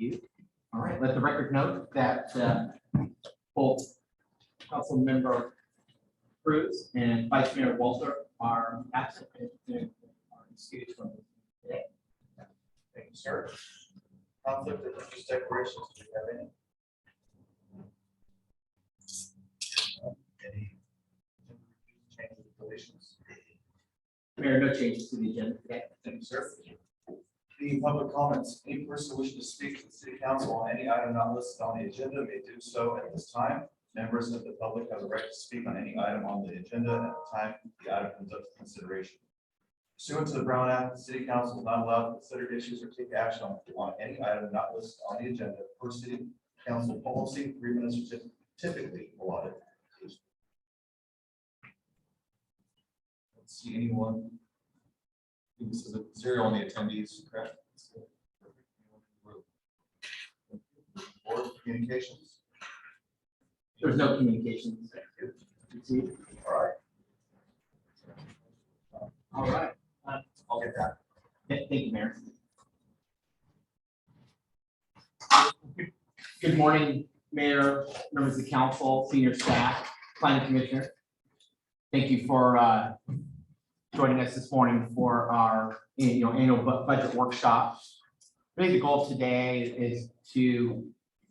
you. All right, let the record note that both Council Member Cruz and Vice Mayor Walter are absent and are excused from today. Thank you, sir. Conflict of interest declarations, do you have any? Any changes or deletions? Mayor, no changes to the agenda today. Thank you, sir. The public comments, any person wishing to speak to the city council on any item not listed on the agenda may do so at this time. Members of the public have the right to speak on any item on the agenda at the time the item comes up for consideration. Pursuant to the Brown Act, the city council is not allowed to consider issues or take action on any item not listed on the agenda per city council policy. 3 minutes are typically allotted. Let's see anyone. This is a 0 on the attendees, correct? Board communications. There's no communications. All right. All right. I'll get that. Thank you, Mayor. Good morning, Mayor, members of the council, senior staff, planning commissioner. Thank you for joining us this morning for our annual budget workshop. Really, the goal today is to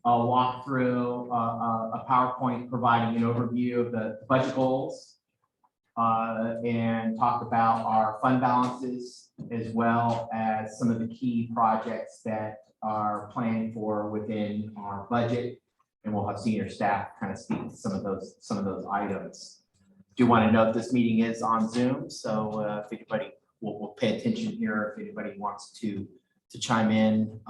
walk through a PowerPoint providing an overview of the budget goals and talk about our fund balances, as well as some of the key projects that are planned for within our budget. And we'll have senior staff kind of speak to some of those items. Do want to note this meeting is on Zoom, so if anybody will pay attention here, if anybody wants to chime in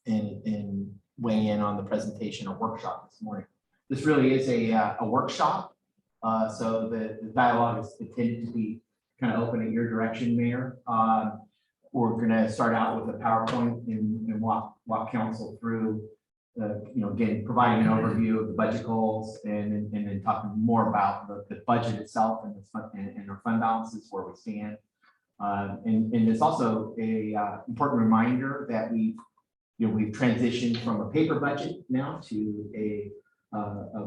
and weigh in on the presentation or workshop this morning. This really is a workshop, so the dialogue is intended to be kind of open in your direction, Mayor. We're going to start out with a PowerPoint and walk council through, again, providing an overview of the budget goals and then talking more about the budget itself and our fund balances, where we stand. And it's also a important reminder that we've transitioned from a paper budget now to a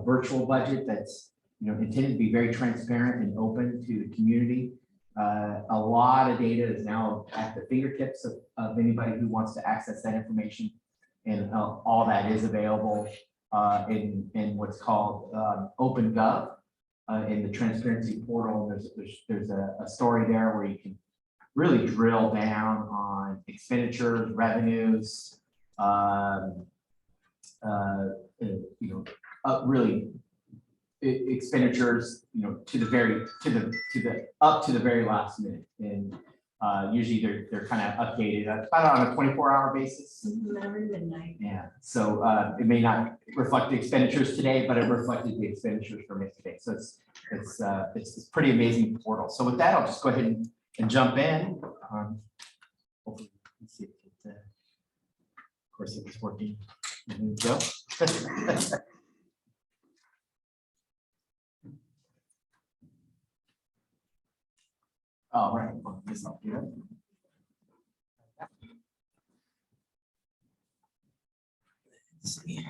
virtual budget that's intended to be very transparent and open to the community. A lot of data is now at the fingertips of anybody who wants to access that information, and all that is available in what's called OpenGov in the transparency portal. There's a story there where you can really drill down on expenditures, revenues, really expenditures, to the very last minute, and usually they're kind of updated about on a 24-hour basis. Every midnight. Yeah, so it may not reflect the expenditures today, but it reflected the expenditures from yesterday. So it's a pretty amazing portal. So with that, I'll just go ahead and jump in. Hopefully, let's see if it, of course, it was working. Go. All right. Well, this up here. Let's see.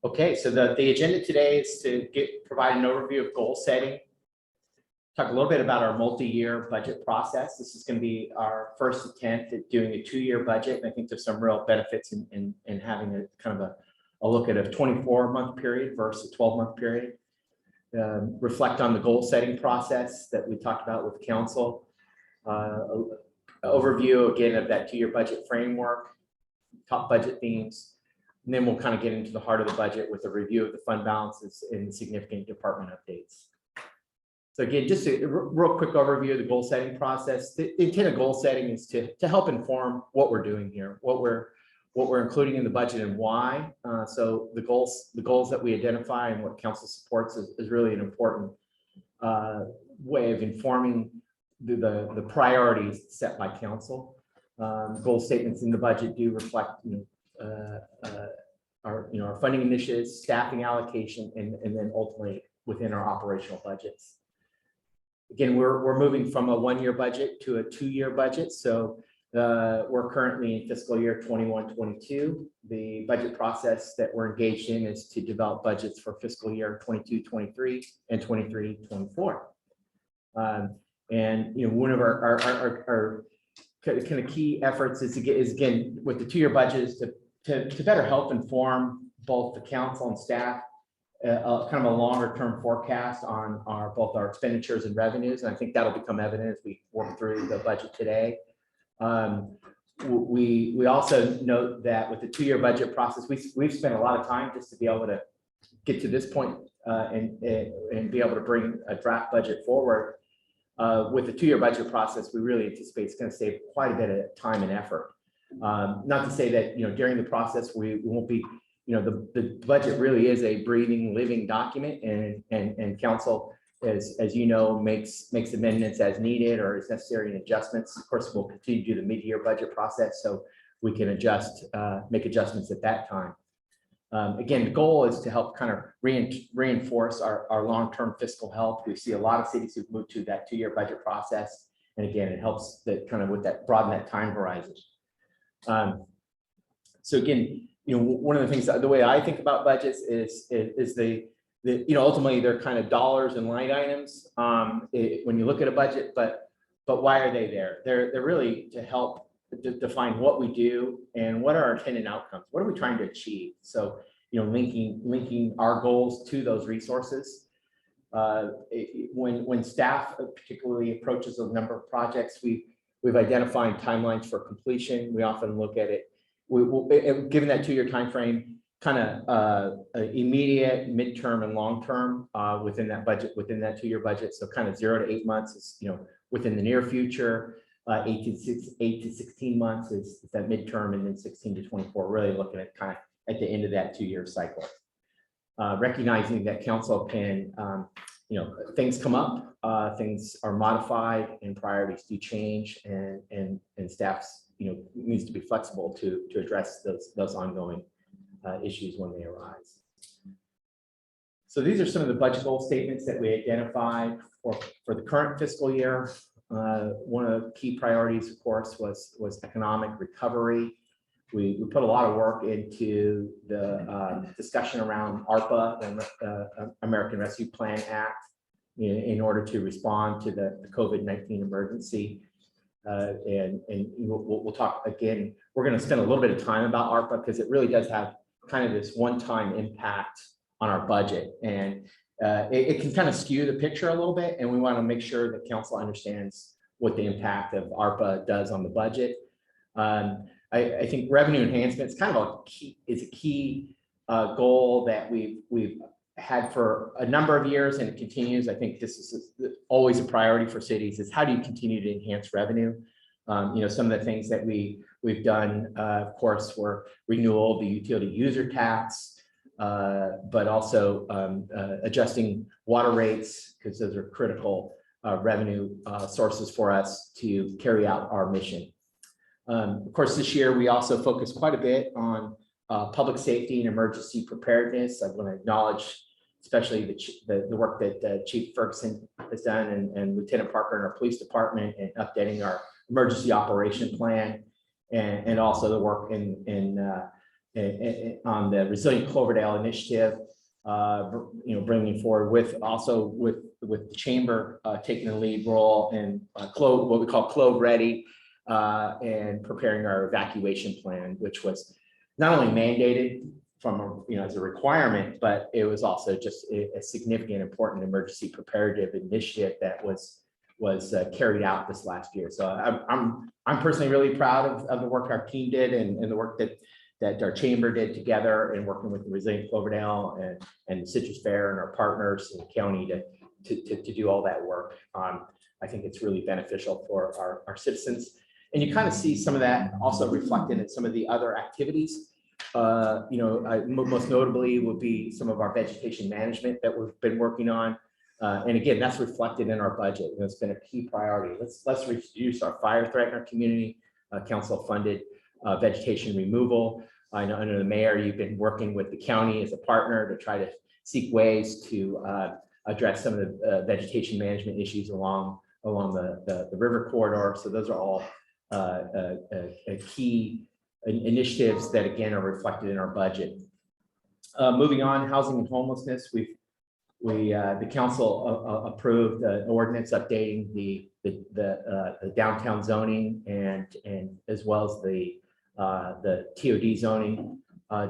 Okay, so the agenda today is to provide an overview of goal setting, talk a little bit about our multi-year budget process. This is going to be our first attempt at doing a 2-year budget, and I think there's some real benefits in having a kind of a look at a 24-month period versus a 12-month period. Reflect on the goal setting process that we talked about with council. Overview again of that 2-year budget framework, top budget themes. And then we'll kind of get into the heart of the budget with a review of the fund balances and significant department updates. So again, just a real quick overview of the goal setting process. The intent of goal setting is to help inform what we're doing here, what we're including in the budget and why. So the goals that we identify and what council supports is really an important way of informing the priorities set by council. Goal statements in the budget do reflect, our funding initiatives, staffing allocation, and then ultimately within our operational budgets. Again, we're moving from a one-year budget to a two-year budget. So we're currently in fiscal year 21-22. The budget process that we're engaged in is to develop budgets for fiscal year 22-23 and 23-24. And one of our kind of key efforts is again with the two-year budget is to better help inform both the council and staff kind of a longer term forecast on both our expenditures and revenues. And I think that'll become evident as we work through the budget today. We also note that with the two-year budget process, we've spent a lot of time just to be able to get to this point and be able to bring a draft budget forward. With the two-year budget process, we really anticipate it's going to save quite a bit of time and effort. Not to say that during the process we won't be, the budget really is a breathing, living document, and council, as you know, makes amendments as needed or as necessary and adjustments. Of course, we'll continue to do the mid-year budget process so we can make adjustments at that time. Again, the goal is to help kind of reinforce our long-term fiscal health. We see a lot of cities who've moved to that two-year budget process, and again, it helps that kind of with that broaden that time horizon. So again, one of the things, the way I think about budgets is ultimately they're kind of dollars and line items when you look at a budget, but why are they there? They're really to help define what we do and what are our intended outcomes. What are we trying to achieve? So, linking our goals to those resources. When staff particularly approaches a number of projects, we've identified timelines for completion. We often look at it. Given that two-year time frame, kind of immediate, midterm, and long term within that budget, within that two-year budget. So kind of 0 to 8 months is within the near future. 8 to 16 months is that midterm, and then 16 to 24. Really looking at kind of at the end of that two-year cycle. Recognizing that council can, things come up, things are modified, and priorities do change, and staff's needs to be flexible to address those ongoing issues when they arise. So these are some of the budget goal statements that we identified for the current fiscal year. One of the key priorities, of course, was economic recovery. We put a lot of work into the discussion around ARPA, the American Rescue Plan Act, in order to respond to the COVID-19 emergency. And we'll talk again. We're going to spend a little bit of time about ARPA because it really does have kind of this one-time impact on our budget, and it can kind of skew the picture a little bit. And we want to make sure that council understands what the impact of ARPA does on the budget. I think revenue enhancement is kind of a key goal that we've had for a number of years, and it continues. I think this is always a priority for cities, is how do you continue to enhance revenue? Some of the things that we've done, of course, were renewal of the utility user tax, but also adjusting water rates, because those are critical revenue sources for us to carry out our mission. Of course, this year we also focused quite a bit on public safety and emergency preparedness. I want to acknowledge especially the work that Chief Ferguson has done and Lieutenant Parker in our police department, and updating our emergency operation plan, and also the work on the Resilient Cloverdale initiative, bringing forward with the chamber taking a lead role in what we call Clove Ready, and preparing our evacuation plan, which was not only mandated from as a requirement, but it was also just a significant, important emergency preparative initiative that was carried out this last year. So I'm personally really proud of the work our team did, and the work that our chamber did together, and working with the Resilient Cloverdale and Citrus Fair and our partners in the county to do all that work. I think it's really beneficial for our citizens, and you kind of see some of that also reflected in some of the other activities. Most notably would be some of our vegetation management that we've been working on. And again, that's reflected in our budget. It's been a key priority. Let's reduce our fire threat in our community. council funded vegetation removal. I know under the mayor, you've been working with the county as a partner to try to seek ways to address some of the vegetation management issues along the river corridor. So those are all key initiatives that again are reflected in our budget. Moving on, housing and homelessness, the council approved an ordinance updating the downtown zoning and as well as the TOD zoning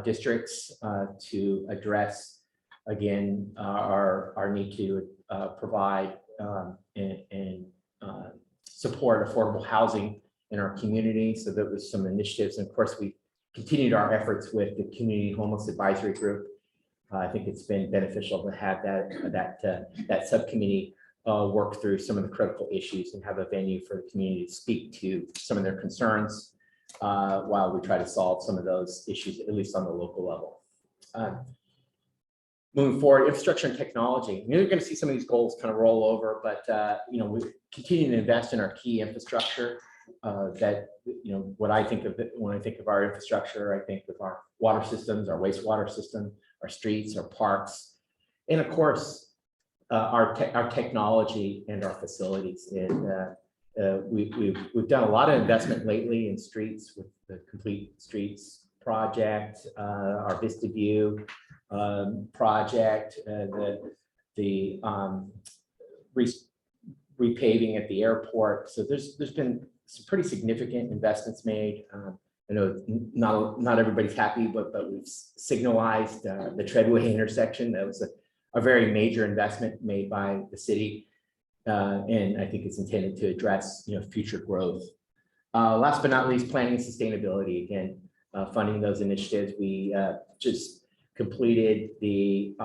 districts to address again our need to provide and support affordable housing in our community. So there was some initiatives, and of course we continued our efforts with the Community Homeless Advisory Group. I think it's been beneficial to have that subcommittee work through some of the critical issues and have a venue for the community to speak to some of their concerns while we try to solve some of those issues, at least on the local level. Moving forward, infrastructure and technology. You're going to see some of these goals kind of roll over, but we continue to invest in our key infrastructure. That what I think of when I think of our infrastructure, I think of our water systems, our wastewater system, our streets, our parks, and of course our technology and our facilities. And we've done a lot of investment lately in streets with the Complete Streets project, our Vista View project, the repaving at the airport. So there's been some pretty significant investments made. I know not everybody's happy, but we've signalized the Treadway intersection. That was a very major investment made by the city, and I think it's intended to address future growth. Last but not least, planning and sustainability. Again, funding those initiatives. We just completed the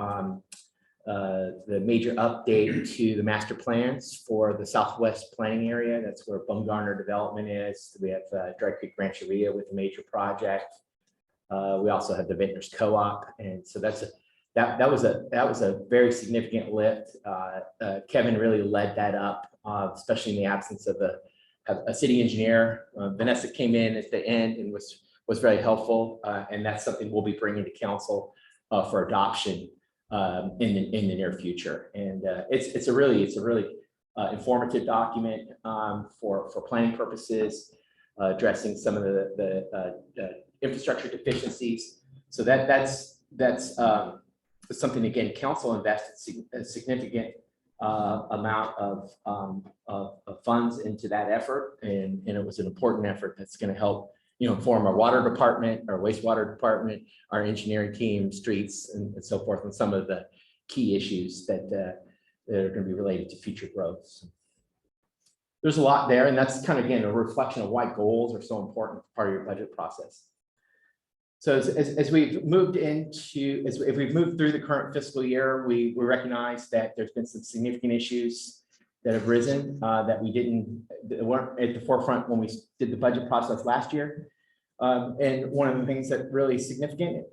major update to the master plans for the Southwest planning area. That's where Bumgarner development is. We have Dry Creek Rancheria with a major project. We also have the Vintners Co-op, and so that was a very significant lift. Kevin really led that up, especially in the absence of a city engineer. Vanessa came in at the end and was very helpful, and that's something we'll be bringing to council for adoption in the near future. And it's a really informative document for planning purposes, addressing some of the infrastructure deficiencies. So that's something, again, council invested a significant amount of funds into that effort, and it was an important effort that's going to help inform our water department, our wastewater department, our engineering team, streets, and so forth, and some of the key issues that are going to be related to future growth. So there's a lot there, and that's kind of, again, a reflection of why goals are so important part of your budget process. So as we've moved through the current fiscal year, we recognize that there's been some significant issues that have risen that weren't at the forefront when we did the budget process last year. And one of the things that really is significant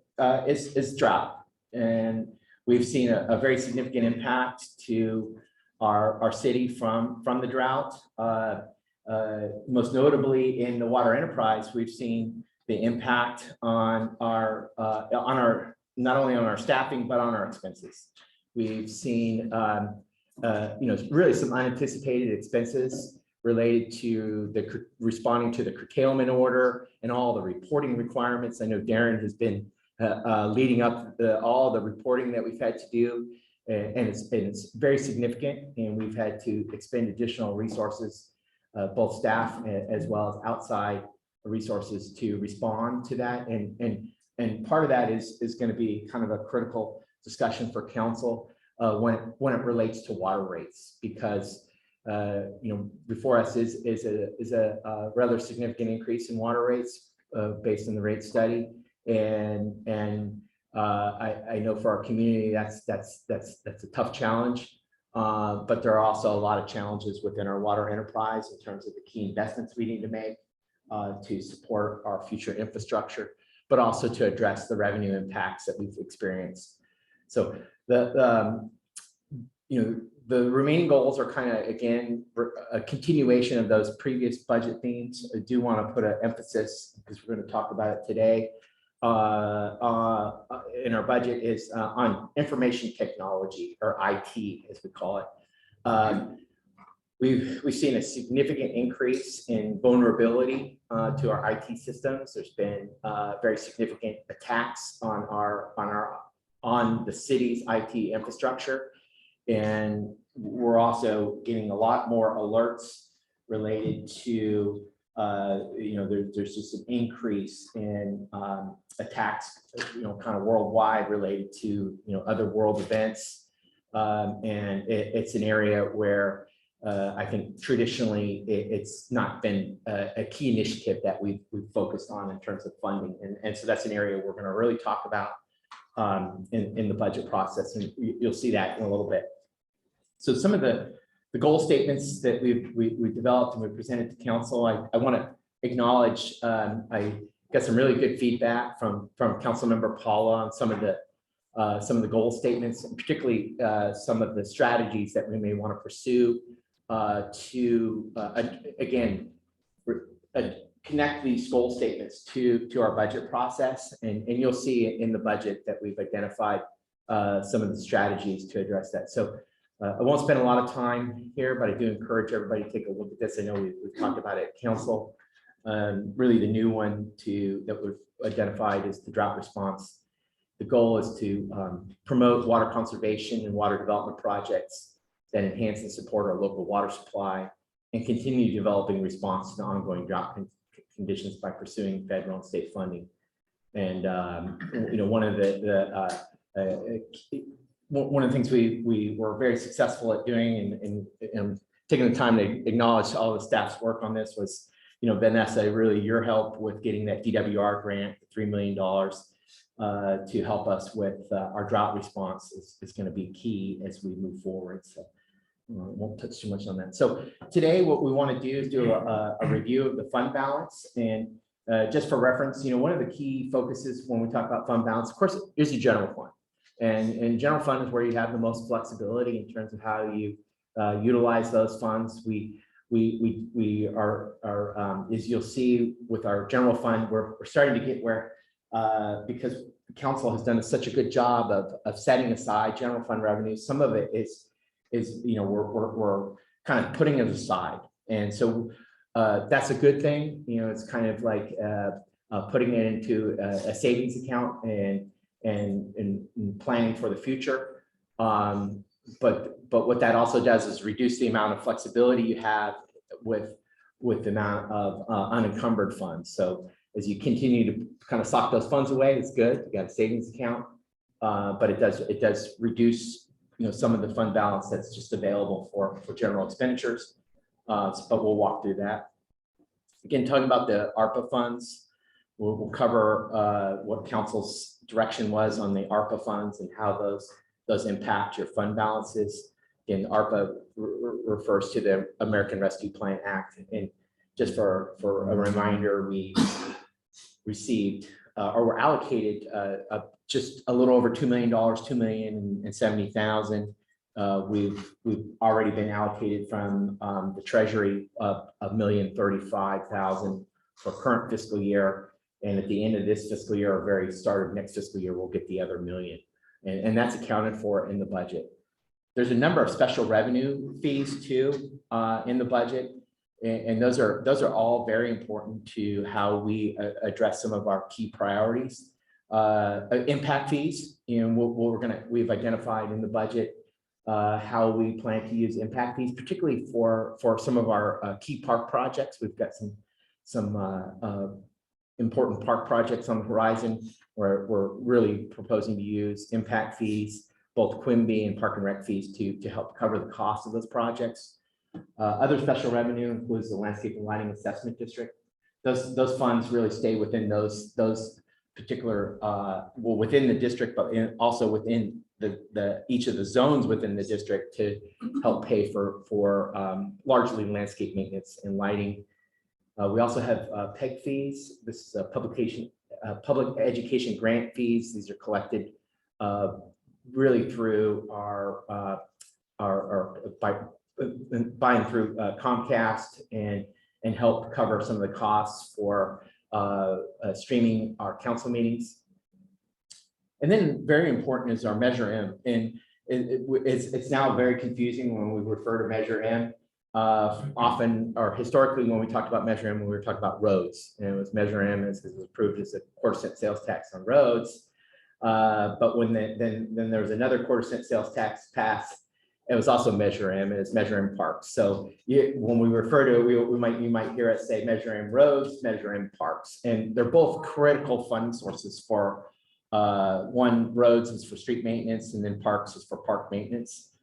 is drought. And we've seen a very significant impact to our city from the drought. Most notably in the water enterprise, we've seen the impact on our not only on our staffing, but on our expenses. We've seen really some unanticipated expenses related to responding to the curtailment order and all the reporting requirements. I know Darren has been leading up all the reporting that we've had to do, and it's very significant, and we've had to expend additional resources, both staff as well as outside resources to respond to that. And part of that is going to be kind of a critical discussion for council when it relates to water rates, because before us is a rather significant increase in water rates based on the rate study, and I know for our community that's a tough challenge, but there are also a lot of challenges within our water enterprise in terms of the key investments we need to make to support our future infrastructure, but also to address the revenue impacts that we've experienced. So The remaining goals are kind of, again, a continuation of those previous budget themes. I do want to put an emphasis, because we're going to talk about it today, in our budget is on information technology, or IT, as we call it. We've seen a significant increase in vulnerability to our IT systems. There's been very significant attacks on the city's IT infrastructure. And we're also getting a lot more alerts related to, there's just an increase in attacks, kind of worldwide related to, other world events. And it's an area where I think traditionally it's not been a key initiative that we've focused on in terms of funding. And so that's an area we're going to really talk about in the budget process. And you'll see that in a little bit. So some of the goal statements that we developed and we presented to council, I want to acknowledge, I got some really good feedback from Councilmember Paula on some of the goal statements, and particularly some of the strategies that we may want to pursue to again connect these goal statements to our budget process. And you'll see in the budget that we've identified some of the strategies to address that. So I won't spend a lot of time here, but I do encourage everybody to take a look at this. I know we've talked about it at council. Really the new one that we've identified is the drought response. The goal is to promote water conservation and water development projects that enhance and support our local water supply, and continue developing response to the ongoing drought conditions by pursuing federal and state funding. And one of the things we were very successful at doing, and taking the time to acknowledge all the staff's work on this, was, Vanessa, really your help with getting that DWR grant, $3 million to help us with our drought response is going to be key as we move forward. So I won't touch too much on that. So today what we want to do is do a review of the fund balance. And just for reference, one of the key focuses when we talk about fund balance, of course, is the general fund. And general fund is where you have the most flexibility in terms of how you utilize those funds. We are, as you'll see with our general fund, we're starting to get where, because the council has done such a good job of setting aside general fund revenue. Some of it is we're kind of putting it aside, and so that's a good thing. It's kind of like putting it into a savings account and planning for the future. But what that also does is reduce the amount of flexibility you have with the amount of unencumbered funds. So as you continue to kind of sock those funds away, it's good. You got a savings account, but it does reduce some of the fund balance that's just available for general expenditures. But we'll walk through that. Again, talking about the ARPA funds, we'll cover what council's direction was on the ARPA funds and how those impact your fund balances. Again, ARPA refers to the American Rescue Plan Act. And just for a reminder, we received or were allocated just a little over $2 million, $2,070,000. We've already been allocated from the Treasury $1,035,000 for current fiscal year. And at the end of this fiscal year, or very start of next fiscal year, we'll get the other $1 million. And that's accounted for in the budget. There's a number of special revenue fees too in the budget. And those are all very important to how we address some of our key priorities. Impact fees, we've identified in the budget how we plan to use impact fees, particularly for some of our key park projects. We've got some important park projects on the horizon where we're really proposing to use impact fees, both Quimby and Park and Rec fees to help cover the cost of those projects. Other special revenue includes the Landscape and Lighting Assessment District. Those funds really stay within those particular, within the district, but also within each of the zones within the district to help pay for largely landscape maintenance and lighting. We also have PEG fees. This is a public education grant fees. These are collected really through our buying through Comcast and help cover some of the costs for streaming our council meetings. And then very important is our Measure M, and it's now very confusing when we refer to Measure M. Often or historically, when we talked about Measure M, we were talking about roads, and it was Measure M as it was approved as a 1/4 sales tax on roads. But when then there was another 1/4 sales tax passed, it was also Measure M, and it's Measure M parks. So when we refer to it, you might hear us say Measure M roads, Measure M parks, and they're both critical fund sources for one, roads is for street maintenance, and then parks is for park maintenance.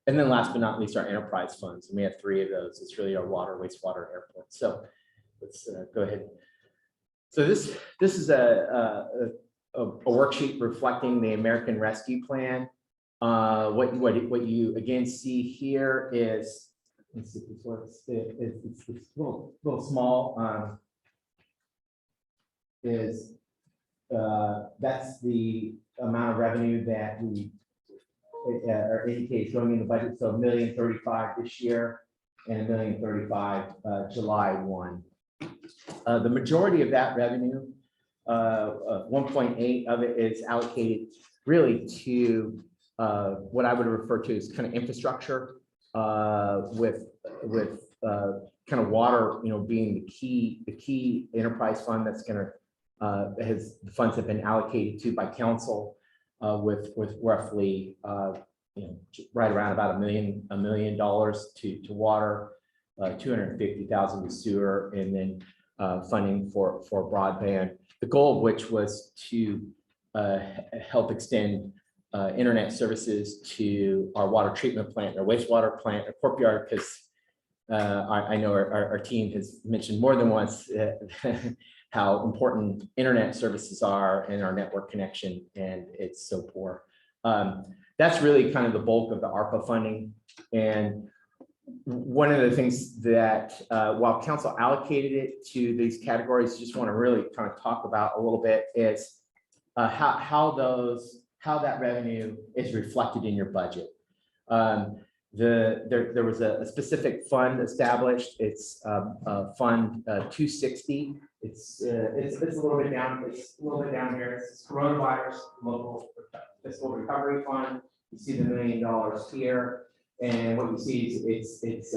And then last but not least, our enterprise funds. And we have 3 of those. It's really our water, wastewater, airport. So let's go ahead. So this is a worksheet reflecting the American Rescue Plan. What you again see here is, let's see if this works. It's a little small. That's the amount of revenue that we indicates going in the budget. So $1,035,000 this year and $1,035,000 July 1. The majority of that revenue, 1.8 of it is allocated really to what I would refer to as kind of infrastructure, with kind of water, being the key enterprise fund that's going to the funds have been allocated to by council, with roughly right around about $1 million to water, 250,000 to sewer, and then funding for broadband. The goal of which was to help extend internet services to our water treatment plant, our wastewater plant, our courtyard, because I know our team has mentioned more than once how important internet services are in our network connection, and it's so poor. That's really kind of the bulk of the ARPA funding. And one of the things that while council allocated it to these categories, just want to really kind of talk about a little bit is how that revenue is reflected in your budget. There was a specific fund established. It's Fund 260. It's a little bit down. It's a little bit down here. It's coronavirus local fiscal recovery fund. You see the $1 million here, and what you see is this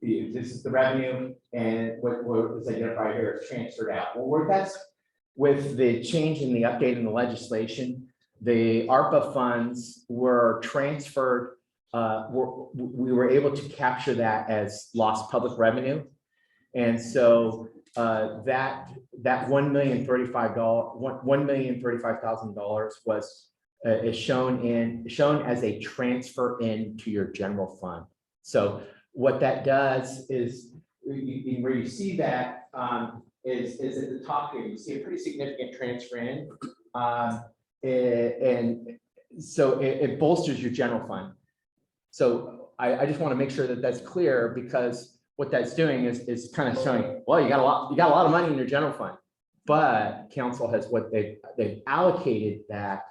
is the revenue, and what is identified here is transferred out. Well, that's with the change in the update in the legislation. The ARPA funds were transferred. We were able to capture that as lost public revenue, and so that $1,035,000 was is shown as a transfer into your general fund. So what that does is, where you see that is at the top here. You see a pretty significant transfer in. And so it bolsters your general fund. So I just want to make sure that that's clear, because what that's doing is kind of showing, well, you got a lot of money in your general fund, but council has they've allocated that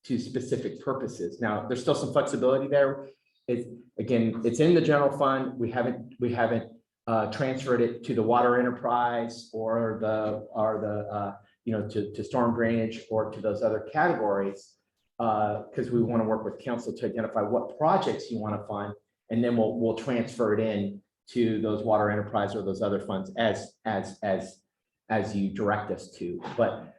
to specific purposes. Now there's still some flexibility there. It's in the general fund. We haven't transferred it to the water enterprise or the to storm drainage or to those other categories, because we want to work with council to identify what projects you want to fund, and then we'll transfer it in to those water enterprise or those other funds as you direct us to. But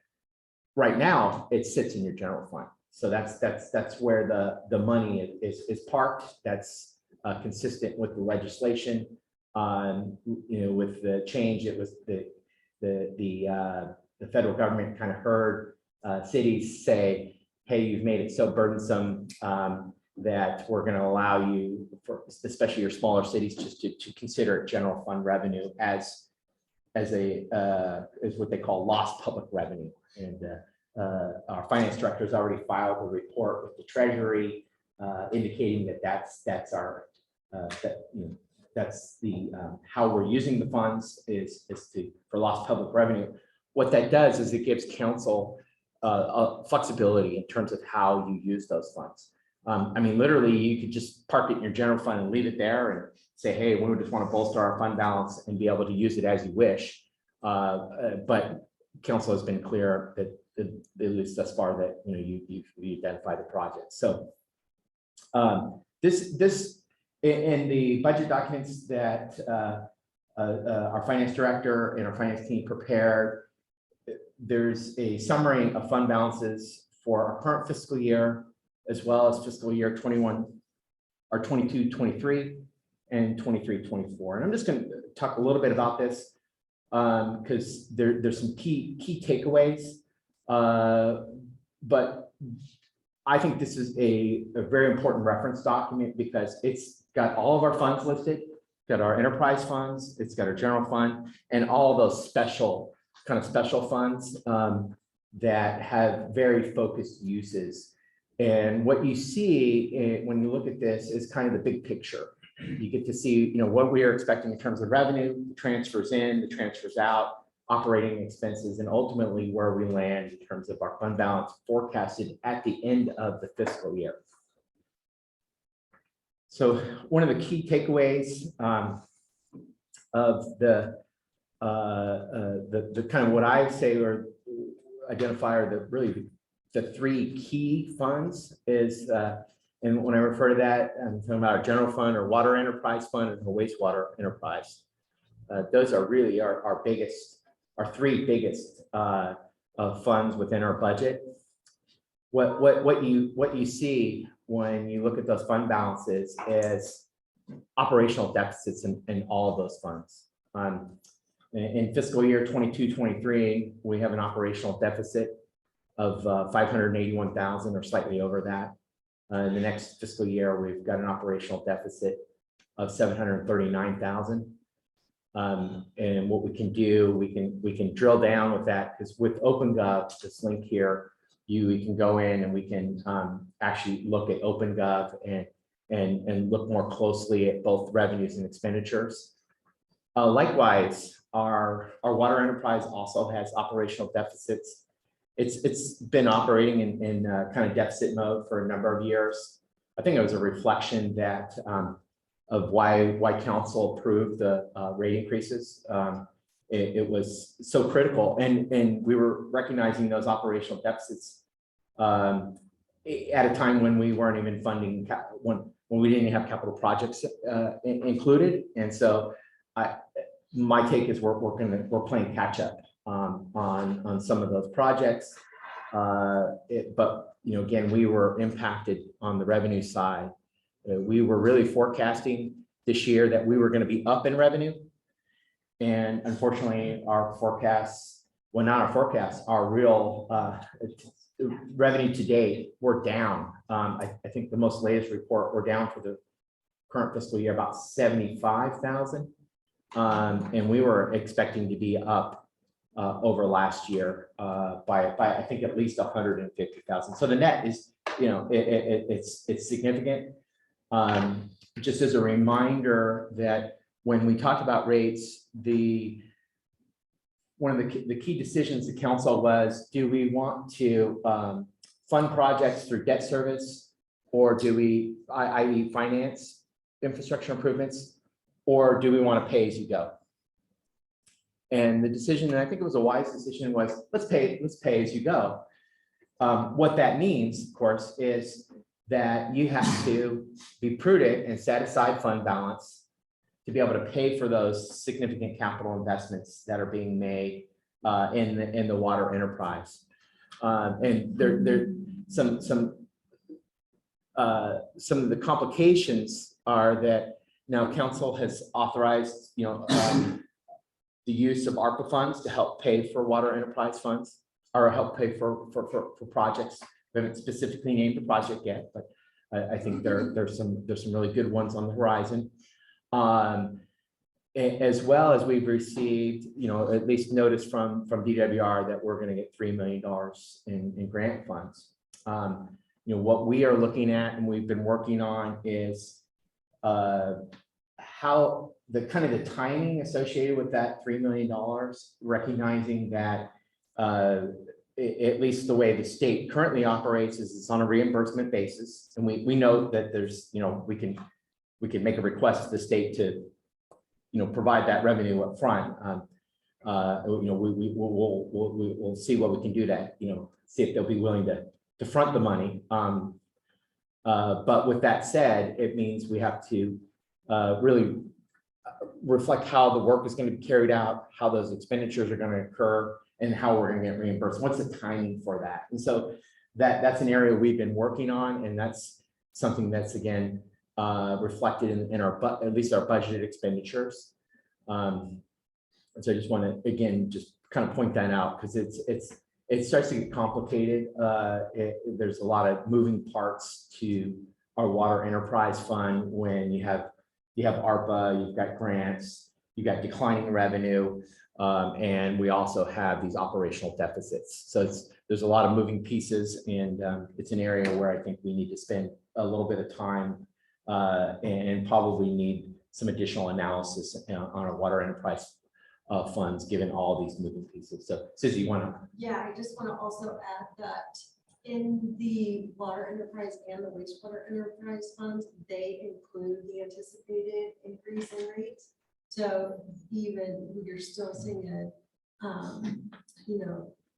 right now it sits in your general fund. So that's where the money is parked. That's consistent with the legislation. With the change, it was the federal government kind of heard cities say, hey, you've made it so burdensome that we're going to allow you, for especially your smaller cities, just to consider general fund revenue as what they call lost public revenue. And our finance director has already filed a report with the Treasury indicating that that's our that's the how we're using the funds is for lost public revenue. What that does is it gives council flexibility in terms of how you use those funds. I mean, literally, you could just park it in your general fund and leave it there and say, hey, we just want to bolster our fund balance and be able to use it as you wish. But council has been clear that at least thus far that you identified the project. So this in the budget documents that our finance director and our finance team prepared, there's a summary of fund balances for our current fiscal year, as well as fiscal year 21 or 22-23 and 23-24. And I'm just going to talk a little bit about this because there's some key takeaways. But I think this is a very important reference document because it's got all of our funds listed. It's got our enterprise funds, it's got our general fund, and all of those special funds that have very focused uses. And what you see when you look at this is kind of the big picture. You get to see, what we are expecting in terms of revenue, the transfers in, the transfers out, operating expenses, and ultimately where we land in terms of our fund balance forecasted at the end of the fiscal year. So one of the key takeaways of the kind of what I say or identify are the three key funds is, and when I refer to that, I'm talking about our general fund, our water enterprise fund, and the wastewater enterprise. Those are really our three biggest funds within our budget. What you see when you look at those fund balances is operational deficits in all of those funds. In fiscal year 22-23, we have an operational deficit of 581,000 or slightly over that. In the next fiscal year, we've got an operational deficit of 739,000. And what we can do, we can drill down with that, because with OpenGov, this link here, we can go in and we can actually look at OpenGov and look more closely at both revenues and expenditures. Likewise, our water enterprise also has operational deficits. It's been operating in kind of deficit mode for a number of years. I think it was a reflection that of why council approved the rate increases. It was so critical, and we were recognizing those operational deficits at a time when we weren't even funding when we didn't have capital projects included. And so my take is we're playing catch up on some of those projects. But again, we were impacted on the revenue side. We were really forecasting this year that we were going to be up in revenue. And unfortunately, our forecasts, well, not our forecasts, our real revenue to date, we're down. I think the most latest report, we're down for the current fiscal year about 75,000. And we were expecting to be up over last year by I think at least 150,000. So the net is, it's significant. Just as a reminder that when we talk about rates, one of the key decisions the council was, do we want to fund projects through debt service, or do we, i.e. finance infrastructure improvements, or do we want to pay as you go? And the decision, and I think it was a wise decision, was let's pay as you go. What that means, of course, is that you have to be prudent and set aside fund balance to be able to pay for those significant capital investments that are being made in the water enterprise. And there some of the complications are that now council has authorized the use of ARPA funds to help pay for water enterprise funds, or help pay for projects. We haven't specifically named the project yet, but I think there's some really good ones on the horizon. As well as we've received, at least notice from DWR that we're going to get $3 million in grant funds. What we are looking at and we've been working on is how the timing associated with that $3 million, recognizing that at least the way the state currently operates is it's on a reimbursement basis. And we know that there's, we can make a request to the state to, provide that revenue up front. We'll see what we can do to, see if they'll be willing to front the money. But with that said, it means we have to really reflect how the work is going to be carried out, how those expenditures are going to occur, and how we're going to get reimbursed. What's the timing for that? And so that's an area we've been working on, and that's something that's again reflected in our at least our budgeted expenditures. And so I just want to again just kind of point that out because it starts to get complicated. There's a lot of moving parts to our water enterprise fund when you have ARPA, you've got grants, you've got declining revenue, and we also have these operational deficits. So there's a lot of moving pieces, and it's an area where I think we need to spend a little bit of time and probably need some additional analysis on our water enterprise funds, given all these moving pieces. So Susie, you want to? Yeah, I just want to also add that in the water enterprise and the wastewater enterprise funds, they include the anticipated increase in rates. So even you're still seeing a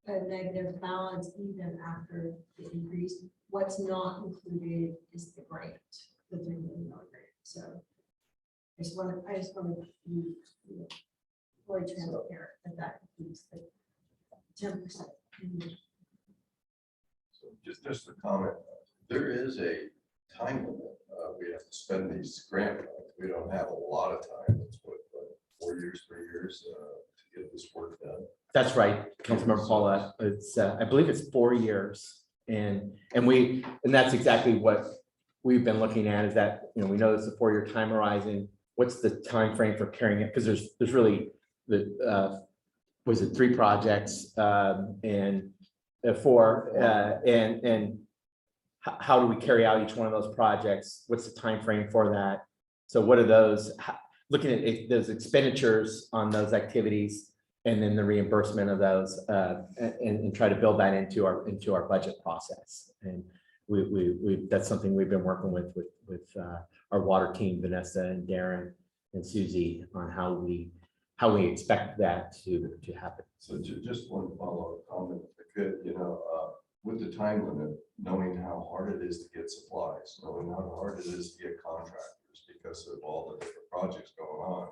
negative balance even after the increase. What's not included is the grant, the $3 million grant. So I just want to be fully transparent that includes the 10%. So just a comment, there is a time limit. We have to spend these grant funds. We don't have a lot of time. It's what, 4 years, 3 years to get this work done. That's right, Councilmember Paula. It's I believe it's 4 years, and that's exactly what we've been looking at. Is that we know it's a 4-year time horizon. What's the time frame for carrying it? Because there's really was it 3 projects and 4 and how do we carry out each one of those projects? What's the time frame for that? So what are those? Looking at those expenditures on those activities, and then the reimbursement of those, and try to build that into our budget process. And we that's something we've been working with our water team, Vanessa and Darren and Susie, on how we expect that to happen. So just one follow-up comment, if I could, with the time limit, knowing how hard it is to get supplies, knowing how hard it is to get contractors because of all the different projects going on,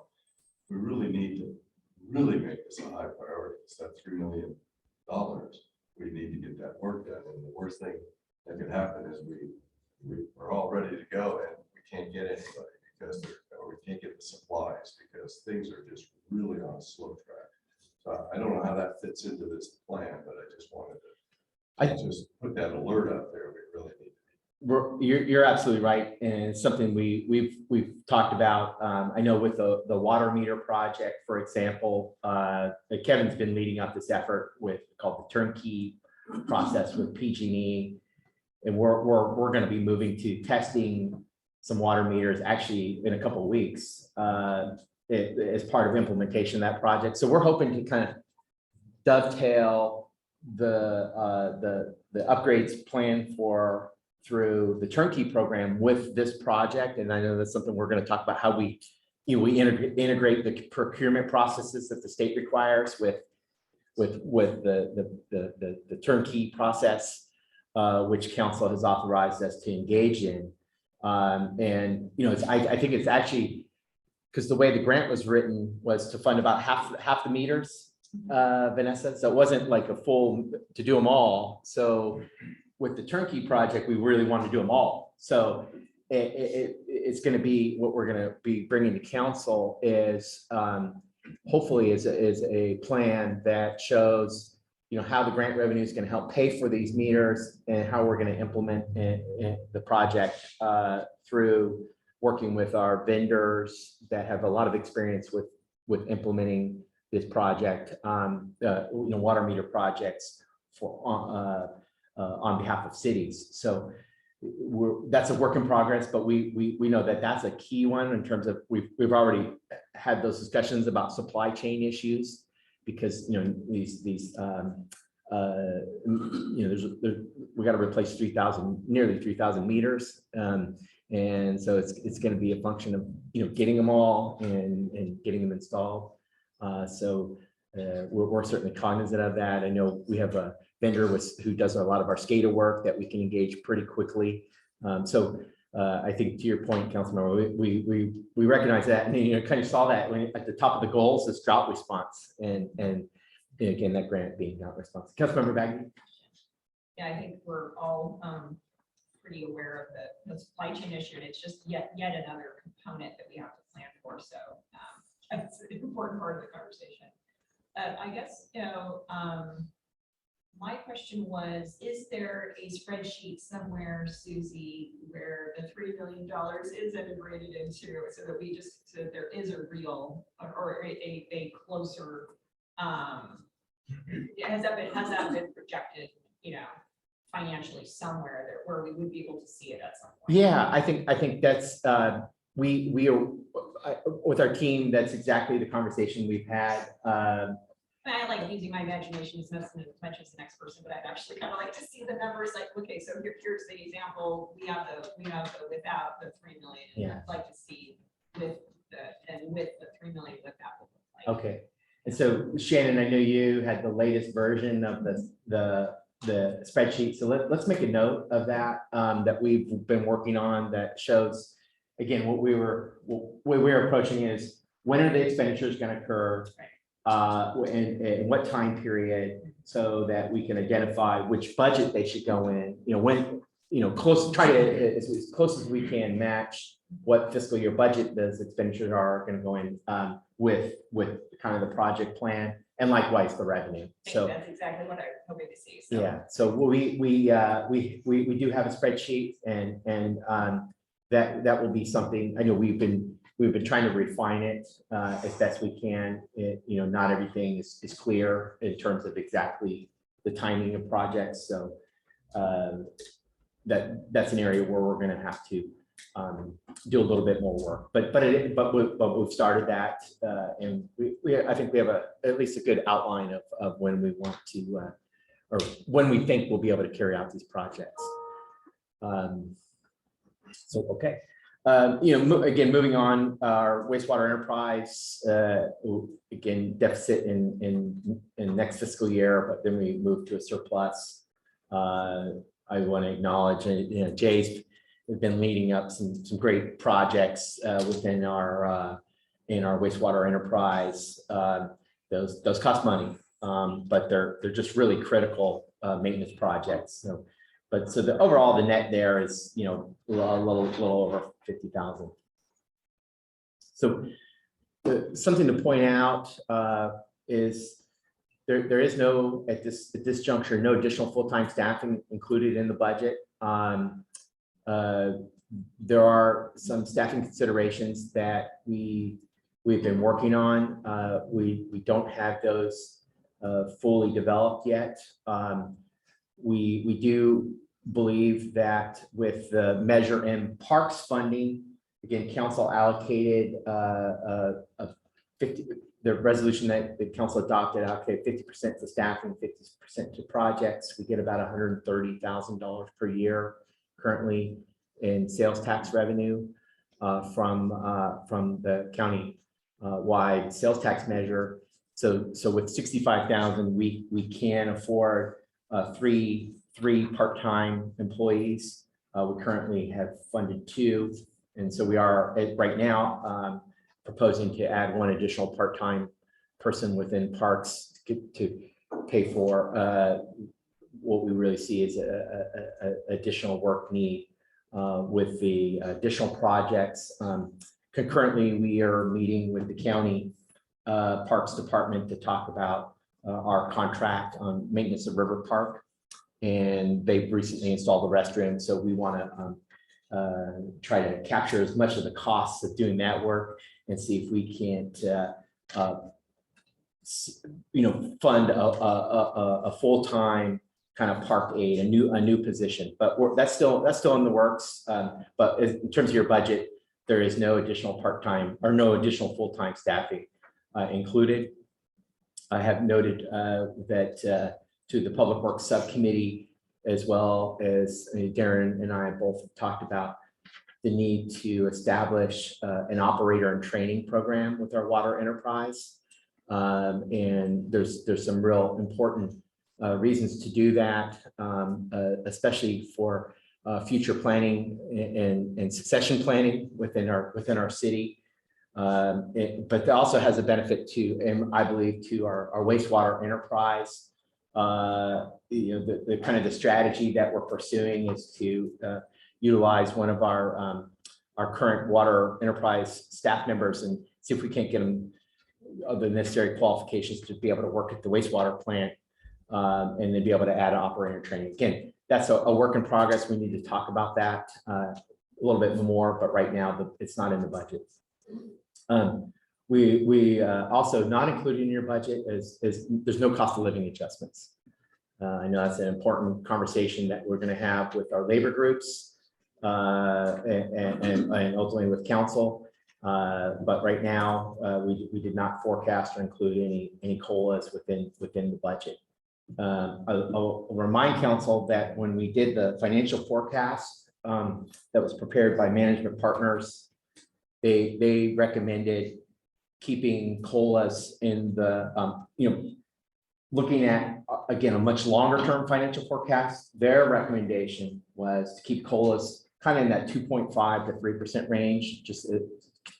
we really need to really make this a high priority. It's that $3 million. We need to get that work done. And the worst thing that could happen is we're all ready to go and we can't get anybody because we can't get the supplies because things are just really on a slow track. So I don't know how that fits into this plan, but I just wanted to just put that alert out there. We really need to. You're absolutely right, and it's something we've talked about. I know with the water meter project, for example, Kevin's been leading up this effort called the turnkey process with PG&E, and we're going to be moving to testing some water meters actually in a couple of weeks as part of implementation of that project. So we're hoping to kind of dovetail the upgrades planned through the turnkey program with this project. And I know that's something we're going to talk about, how we integrate the procurement processes that the state requires with the turnkey process, which council has authorized us to engage in. And I think it's actually, because the way the grant was written was to fund about half the meters, Vanessa. So it wasn't like a full to do them all. So with the turnkey project, we really want to do them all. So it's going to be, what we're going to be bringing to council is hopefully is a plan that shows how the grant revenue is going to help pay for these meters and how we're going to implement the project through working with our vendors that have a lot of experience with implementing this project, water meter projects on behalf of cities. So that's a work in progress, but we know that that's a key one in terms of we've already had those discussions about supply chain issues, because these we got to replace nearly 3,000 meters. And so it's going to be a function of, getting them all and getting them installed. We're certainly cognizant of that. I know we have a vendor who does a lot of our SCADA work that we can engage pretty quickly. I think to your point, Councilmember, we recognize that, and kind of saw that when at the top of the goals is drought response, and again, that grant being drought response. Councilmember Bagley. Yeah, I think we're all pretty aware of the supply chain issue, and it's just yet another component that we have to plan for. So that's an important part of the conversation. I guess, my question was, is there a spreadsheet somewhere, Susie, where the $3 million is integrated into, so that there is a real or a closer, has that been projected, financially somewhere there where we would be able to see it at some point? Yeah, I think that's we are with our team. That's exactly the conversation we've had. I like using my imagination as much as the next person, but I'd actually kind of like to see the numbers. Like, okay, so here's the example. We have the without the 3 million. Yeah. I'd like to see with the 3 million what that would look like. Okay, and so Shannon, I know you had the latest version of the spreadsheet. So let's make a note of that that we've been working on, that shows again what we're approaching is, when are the expenditures going to occur? Right. And what time period, so that we can identify which budget they should go in, when, try to, as close as we can, match what fiscal year budget those expenditures are going to go in with kind of the project plan, and likewise the revenue. So that's exactly what I'm hoping to see. So. Yeah, so we do have a spreadsheet, and that will be something. I know we've been trying to refine it as best we can. Not everything is clear in terms of exactly the timing of projects. So that's an area where we're going to have to do a little bit more work. But we've started that, and I think we have at least a good outline of when we want to or when we think we'll be able to carry out these projects. Okay. Again, moving on, our wastewater enterprise, again, deficit in next fiscal year, but then we move to a surplus. I want to acknowledge, Jay's been leading up some great projects within our wastewater enterprise. Those cost money, but they're just really critical maintenance projects. So the overall, the net there is, a little over 50,000. So something to point out is there is no, at this juncture, no additional full-time staffing included in the budget. There are some staffing considerations that we've been working on. We don't have those fully developed yet. We do believe that with the Measure M Parks funding, again, council allocated the resolution that the council adopted allocated 50% to staffing, 50% to projects. We get about $130,000 per year currently in sales tax revenue from the county wide sales tax measure. So with 65,000, we can afford three part-time employees. We currently have funded 2, and so we are right now proposing to add 1 additional part-time person within parks to pay for what we really see as a additional work need with the additional projects. Concurrently, we are meeting with the county Parks Department to talk about our contract on maintenance of River Park, and they've recently installed the restroom. So we want to try to capture as much of the costs of doing that work and see if we can't, fund a full-time kind of park aide, a new position. But that's still in the works. But in terms of your budget, there is no additional part-time or no additional full-time staffing included. I have noted that to the Public Works Subcommittee, as well as Darren and I both talked about the need to establish an operator and training program with our water enterprise. And there's some real important reasons to do that, especially for future planning and succession planning within our city. But it also has a benefit to, and I believe, to our wastewater enterprise. The kind of the strategy that we're pursuing is to utilize one of our current water enterprise staff members and see if we can't get them the necessary qualifications to be able to work at the wastewater plant, and then be able to add an operator training. Again, that's a work in progress. We need to talk about that a little bit more, but right now it's not in the budget. We also not included in your budget is there's no cost of living adjustments. I know that's an important conversation that we're going to have with our labor groups and ultimately with council. But right now, we did not forecast or include any COLAs within the budget. I'll remind council that when we did the financial forecast that was prepared by management partners, they recommended keeping COLAs in the, looking at, again, a much longer term financial forecast. Their recommendation was to keep COLAs kind of in that 2.5 to 3% range, just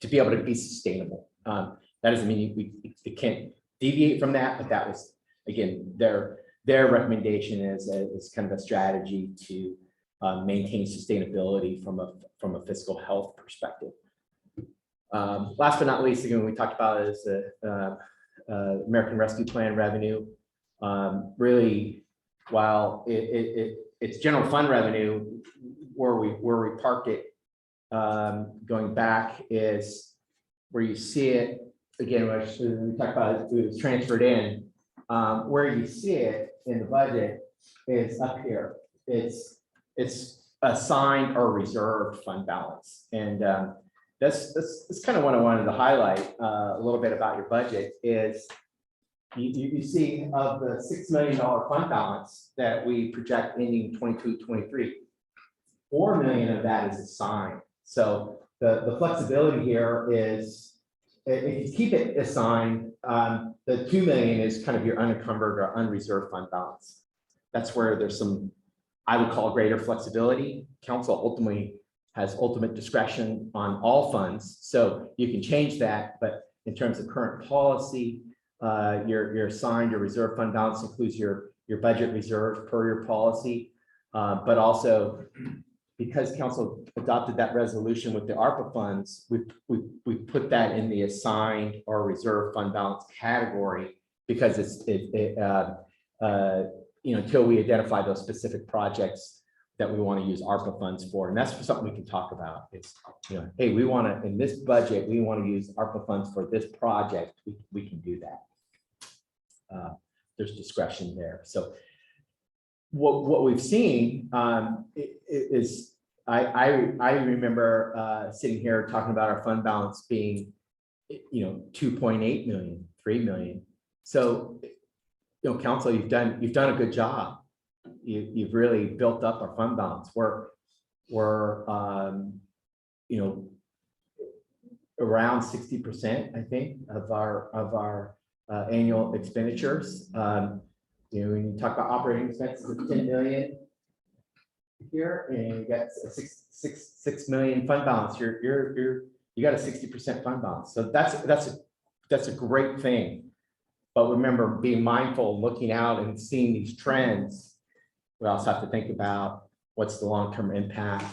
to be able to be sustainable. That doesn't mean we can't deviate from that, but that was, again, their recommendation is kind of a strategy to maintain sustainability from a fiscal health perspective. Last but not least, again, we talked about is the American Rescue Plan revenue. Really, while it's general fund revenue, where we parked it going back is where you see it again. When we talk about it was transferred in. Where you see it in the budget is up here. It's assigned or reserved fund balance, and that's kind of what I wanted to highlight a little bit about your budget is you see of the $6 million fund balance that we project ending 22-23, $4 million of that is assigned. So the flexibility here is if you keep it assigned, the $2 million is kind of your unencumbered or unreserved fund balance. That's where there's some, I would call, greater flexibility. Council ultimately has ultimate discretion on all funds, so you can change that. But in terms of current policy, your assigned or reserve fund balance includes your budget reserve per your policy, but also because council adopted that resolution with the ARPA funds, we put that in the assigned or reserve fund balance category because until we identify those specific projects that we want to use ARPA funds for. And that's something we can talk about. It's, hey, we want to, in this budget, we want to use ARPA funds for this project. We can do that. There's discretion there. So what we've seen is I remember sitting here talking about our fund balance being, 2.8 million, 3 million. So, council, you've done a good job. You've really built up our fund balance. We're around 60%, I think, of our annual expenditures. When you talk about operating expenses of 10 million here, and you got a 6 million fund balance, you got a 60% fund balance. So that's a great thing. But remember, being mindful, looking out and seeing these trends, we also have to think about what's the long-term impact.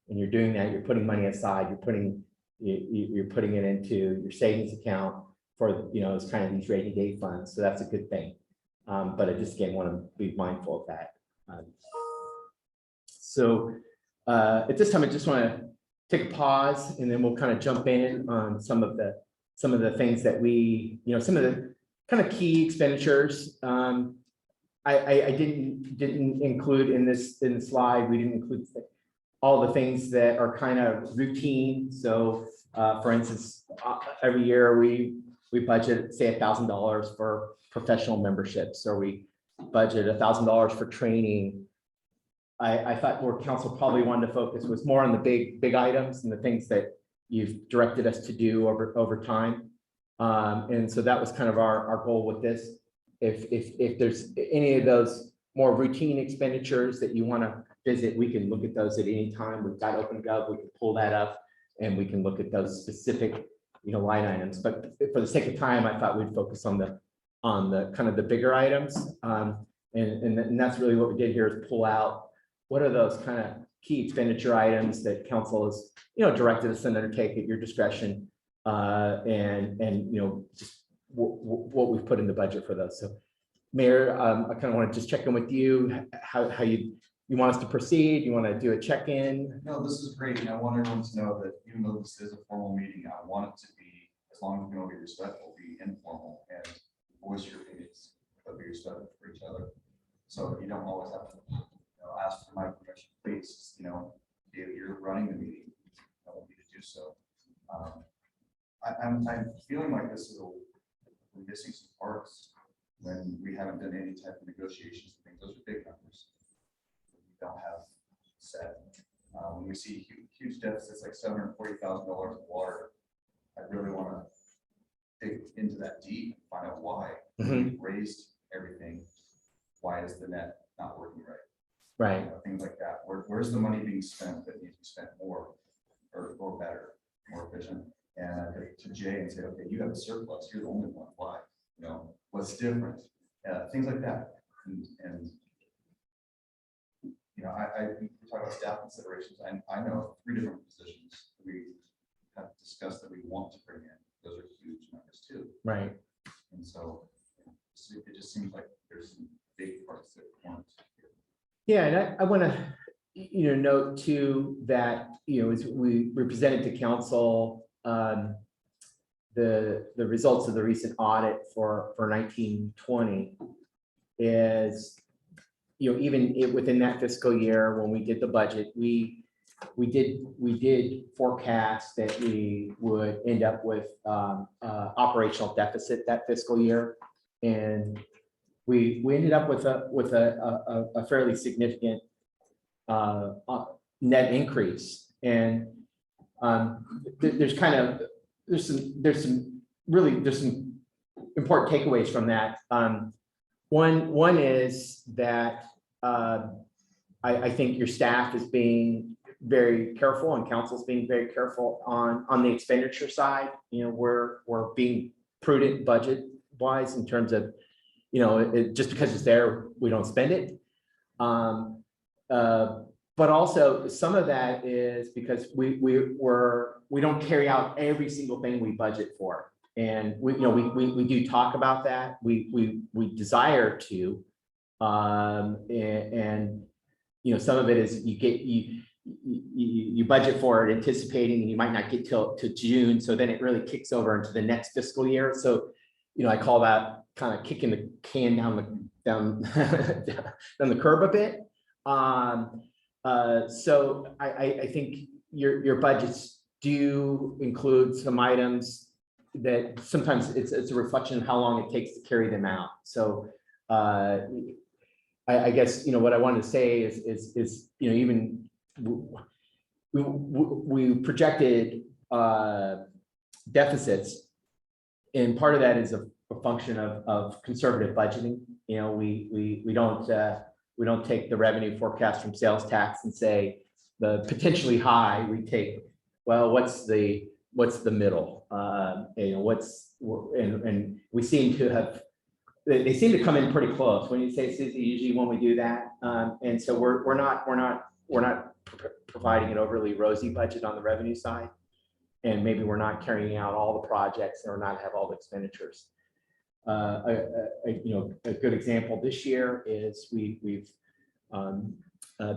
When you're doing that, you're putting money aside, you're putting it into your savings account for, it's kind of these rainy day funds. So that's a good thing. But I just, again, want to be mindful of that. So at this time, I just want to take a pause, and then we'll kind of jump in on some of the things that we, some of the kind of key expenditures. I didn't include in the slide. We didn't include all the things that are kind of routine. So, for instance, every year we budget, say, $1,000 for professional memberships, or we budget, $1,000 for training. I thought where council probably wanted to focus was more on the big items and the things that you've directed us to do over time. And so that was kind of our goal with this. If there's any of those more routine expenditures that you want to visit, we can look at those at any time. We've got OpenGov, we can pull that up and we can look at those specific, line items. But for the sake of time, I thought we'd focus on the kind of the bigger items. And that's really what we did here is pull out what are those kind of key expenditure items that council has, directed us to undertake at your discretion. And just what we've put in the budget for those. So Mayor, I kind of want to just check in with you, how you want us to proceed? You want to do a check-in? No, this is great, and I want everyone to know that even though this is a formal meeting, I want it to be, as long as we don't be respectful, be informal and voice your opinions, but be respectful for each other. So you don't always have to, ask for my permission, please, if you're running the meeting, I want you to do so. I'm feeling like this is we're missing some parts when we haven't done any type of negotiations. I think those are big numbers. We don't have set. When we see huge deficits like $740,000 of water, I really want to dig into that deep and find out why. We've raised everything. Why is the net not working right? Right. Things like that. Where's the money being spent that needs to be spent more or better, more efficient? And to Jay and say, okay, you have a surplus. You're the only one. Why? What's different? Things like that. And we talk about staff considerations. I know 3 different positions we have discussed that we want to bring in. Those are huge numbers too. Right. And so it just seems like there's some big parts that weren't. Yeah, and I want to, note too that, as we presented to council, the results of the recent audit for 1920 is, even within that fiscal year when we did the budget, we did forecast that we would end up with operational deficit that fiscal year, and we ended up with a fairly significant net increase, and there's some important takeaways from that. One is that I think your staff is being very careful and council's being very careful on the expenditure side. We're being prudent budget wise in terms of, just because it's there, we don't spend it. But also some of that is because we don't carry out every single thing we budget for. And we do talk about that. We desire to, and some of it is you budget for it anticipating, and you might not get to June. So then it really kicks over into the next fiscal year. So, I call that kind of kicking the can down the curb a bit. So I think your budgets do include some items that sometimes it's a reflection of how long it takes to carry them out. So I guess, what I wanted to say is even we projected deficits, and part of that is a function of conservative budgeting. We don't take the revenue forecast from sales tax and say the potentially high. We take, well, what's the middle? And we seem to have, they seem to come in pretty close. When you say Susie, usually when we do that, and so we're not providing an overly rosy budget on the revenue side, and maybe we're not carrying out all the projects or not have all the expenditures. A good example this year is we've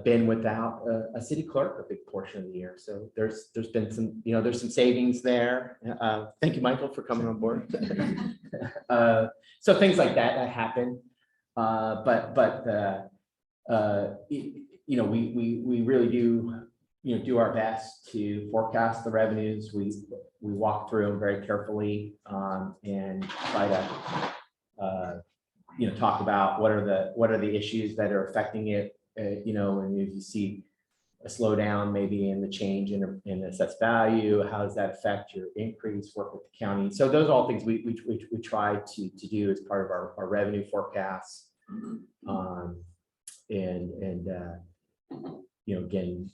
been without a city clerk a big portion of the year. So there's been some, there's some savings there. Thank you, Michael, for coming on board. So things like that happen. We really do, do our best to forecast the revenues. We walk through them very carefully and try to talk about what are the issues that are affecting it, and if you see a slowdown maybe in the change in assessed value, how does that affect your increase, work with the county. So those are all things we try to do as part of our revenue forecasts. Again,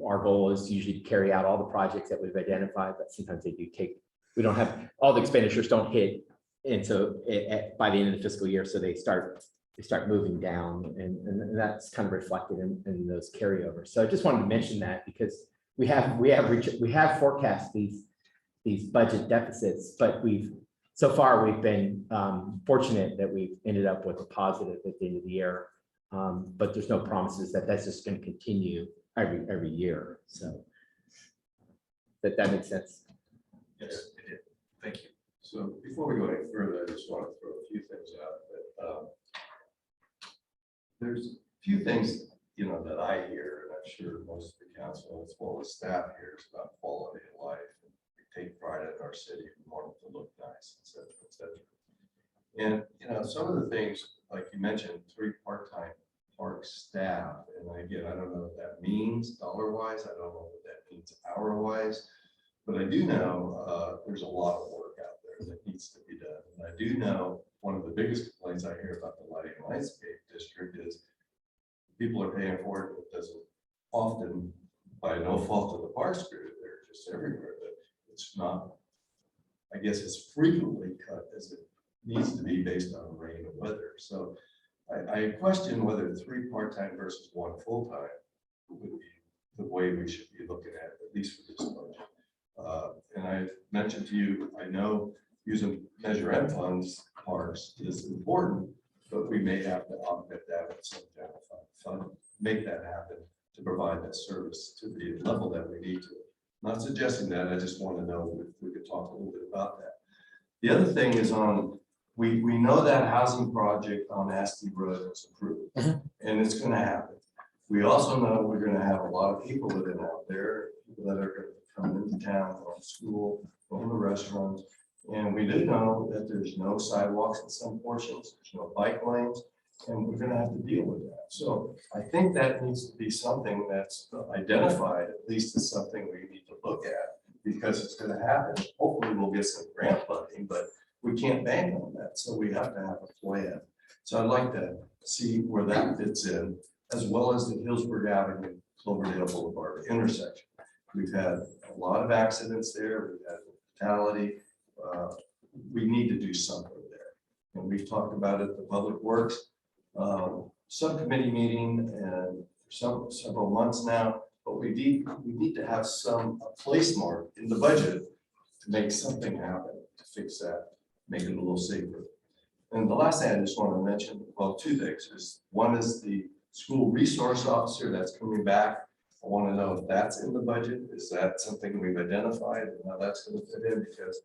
our goal is usually to carry out all the projects that we've identified, but sometimes we don't have, all the expenditures don't hit. And so by the end of the fiscal year, so they start moving down, and that's kind of reflected in those carryovers. So I just wanted to mention that because we have forecast these budget deficits, but so far we've been fortunate that we've ended up with a positive at the end of the year. But there's no promises that that's just going to continue every year. So that makes sense. Yes, it did. Thank you. So before we go any further, I just want to throw a few things out. That, there's a few things, that I hear, and I'm sure most of the council as well as staff hears about quality of life. And we take pride in our city. We want it to look nice, et cetera, et cetera. And, some of the things, like you mentioned, 3 part-time park staff. And again, I don't know what that means dollar-wise. I don't know what that means hour-wise. But I do know there's a lot of work out there that needs to be done. And I do know one of the biggest complaints I hear about the lighting and landscape district is people are paying for it. It doesn't often, by no fault of the park crew, they're just everywhere. But it's not, I guess it's frequently cut as it needs to be based on rain and weather. So I question whether 3 part-time versus 1 full-time would be the way we should be looking at least for this budget. And I mentioned to you, I know using Measure M funds parks is important, but we may have to augment that with some general fund, make that happen to provide that service to the level that we need to. Not suggesting that, I just want to know if we could talk a little bit about that. The other thing is we know that housing project on Asti Road is approved, and it's going to happen. We also know we're going to have a lot of people living out there, people that are going to come into town from school, from the restaurants. And we do know that there's no sidewalks in some portions, there's no bike lanes, and we're going to have to deal with that. So I think that needs to be something that's identified, at least as something we need to look at, because it's going to happen. Hopefully we'll get some grant funding, but we can't bank on that. So we have to have a plan. So I'd like to see where that fits in, as well as the Hillsburg Avenue, Cloverdale Boulevard intersection. We've had a lot of accidents there. We've had fatality. We need to do something there. And we've talked about it at the Public Works subcommittee meeting and several months now, but we need to have a place mark in the budget to make something happen, to fix that, make it a little safer. And the last thing I just want to mention, well, 2 things is one is the school resource officer that's coming back. I want to know if that's in the budget. Is that something we've identified and how that's going to fit in? Because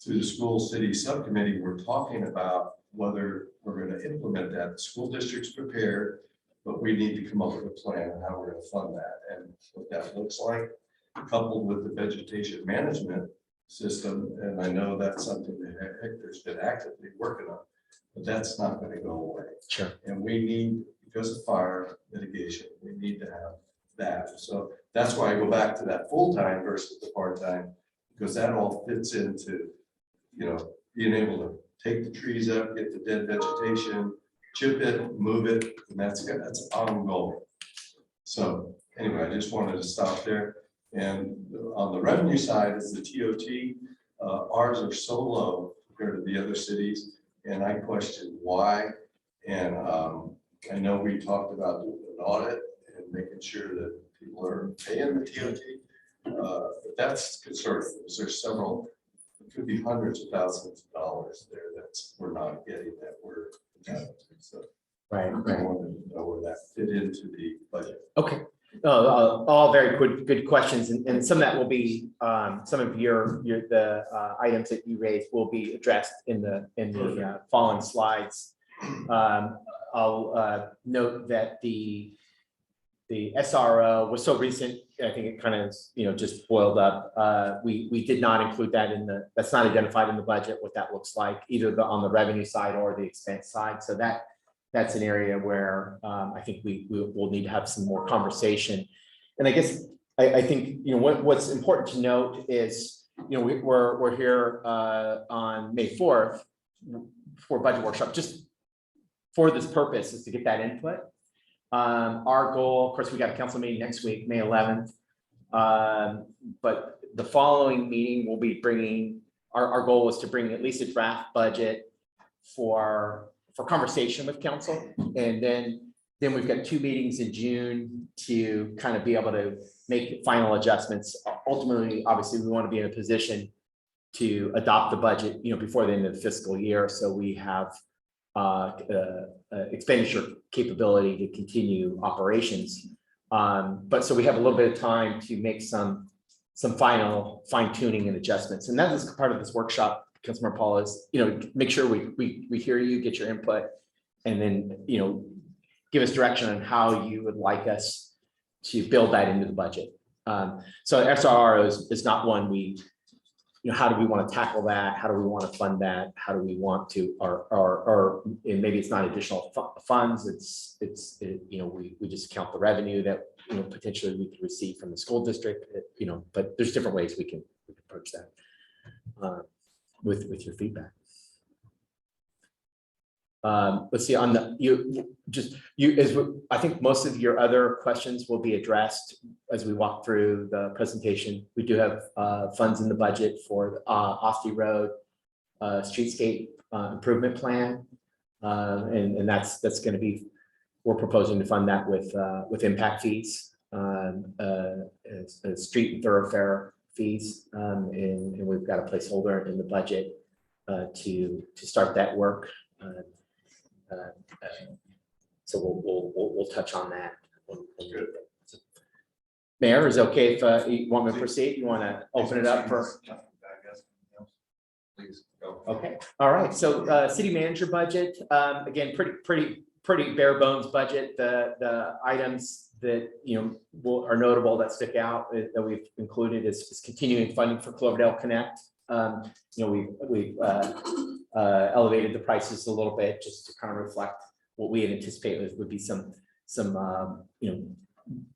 through the school city subcommittee, we're talking about whether we're going to implement that. The school district's prepared, but we need to come up with a plan on how we're going to fund that and what that looks like, coupled with the vegetation management system. And I know that's something that Hector's been actively working on, but that's not going to go away. Sure. And we need, because of fire mitigation, we need to have that. So that's why I go back to that full-time versus the part-time, because that all fits into, being able to take the trees up, get the dead vegetation, chip it, move it, and that's ongoing. So anyway, I just wanted to stop there. And on the revenue side is the TOT. Ours are so low compared to the other cities, and I question why. And I know we talked about doing an audit and making sure that people are paying the TOT, but that's concerning. There's several, it could be hundreds of thousands of dollars there we're not getting that we're entitled to. So Right. I wanted to know where that fit into the budget. Okay. All very good questions, and some of that will be some of the items that you raised will be addressed in the following slides. I'll note that the the SRO was so recent, I think it kind of, just boiled up. We did not include that that's not identified in the budget, what that looks like, either on the revenue side or the expense side. So that's an area where I think we will need to have some more conversation. And I guess, I think, what's important to note is, we're here on May 4th for budget workshop, just for this purpose, is to get that input. Our goal, of course, we got a council meeting next week, May 11th. But the following meeting will be bringing, our goal was to bring at least a draft budget for conversation with council. And then we've got 2 meetings in June to kind of be able to make final adjustments. Ultimately, obviously, we want to be in a position to adopt the budget, before the end of the fiscal year. So we have expenditure capability to continue operations. But so we have a little bit of time to make some final fine tuning and adjustments. And that is part of this workshop, Councilmember Paul, is, make sure we hear you, get your input, and then, give us direction on how you would like us to build that into the budget. So SRO is not one how do we want to tackle that? How do we want to fund that? How do we want to, or and maybe it's not additional funds. We just count the revenue that, potentially we could receive from the school district, but there's different ways we can approach that with your feedback. Let's see on I think most of your other questions will be addressed as we walk through the presentation. We do have funds in the budget for Osti Road streetscape improvement plan, and that's going to be, we're proposing to fund that with impact fees, street and thoroughfare fees, and we've got a placeholder in the budget to start that work. So we'll touch on that. Mayor, is it okay if you want me to proceed? You want to open it up for? Please go. Okay, all right. So city manager budget, again, pretty bare bones budget. The items that are notable that stick out that we've included is continuing funding for Cloverdale Connect. We've elevated the prices a little bit just to kind of reflect what we had anticipated would be some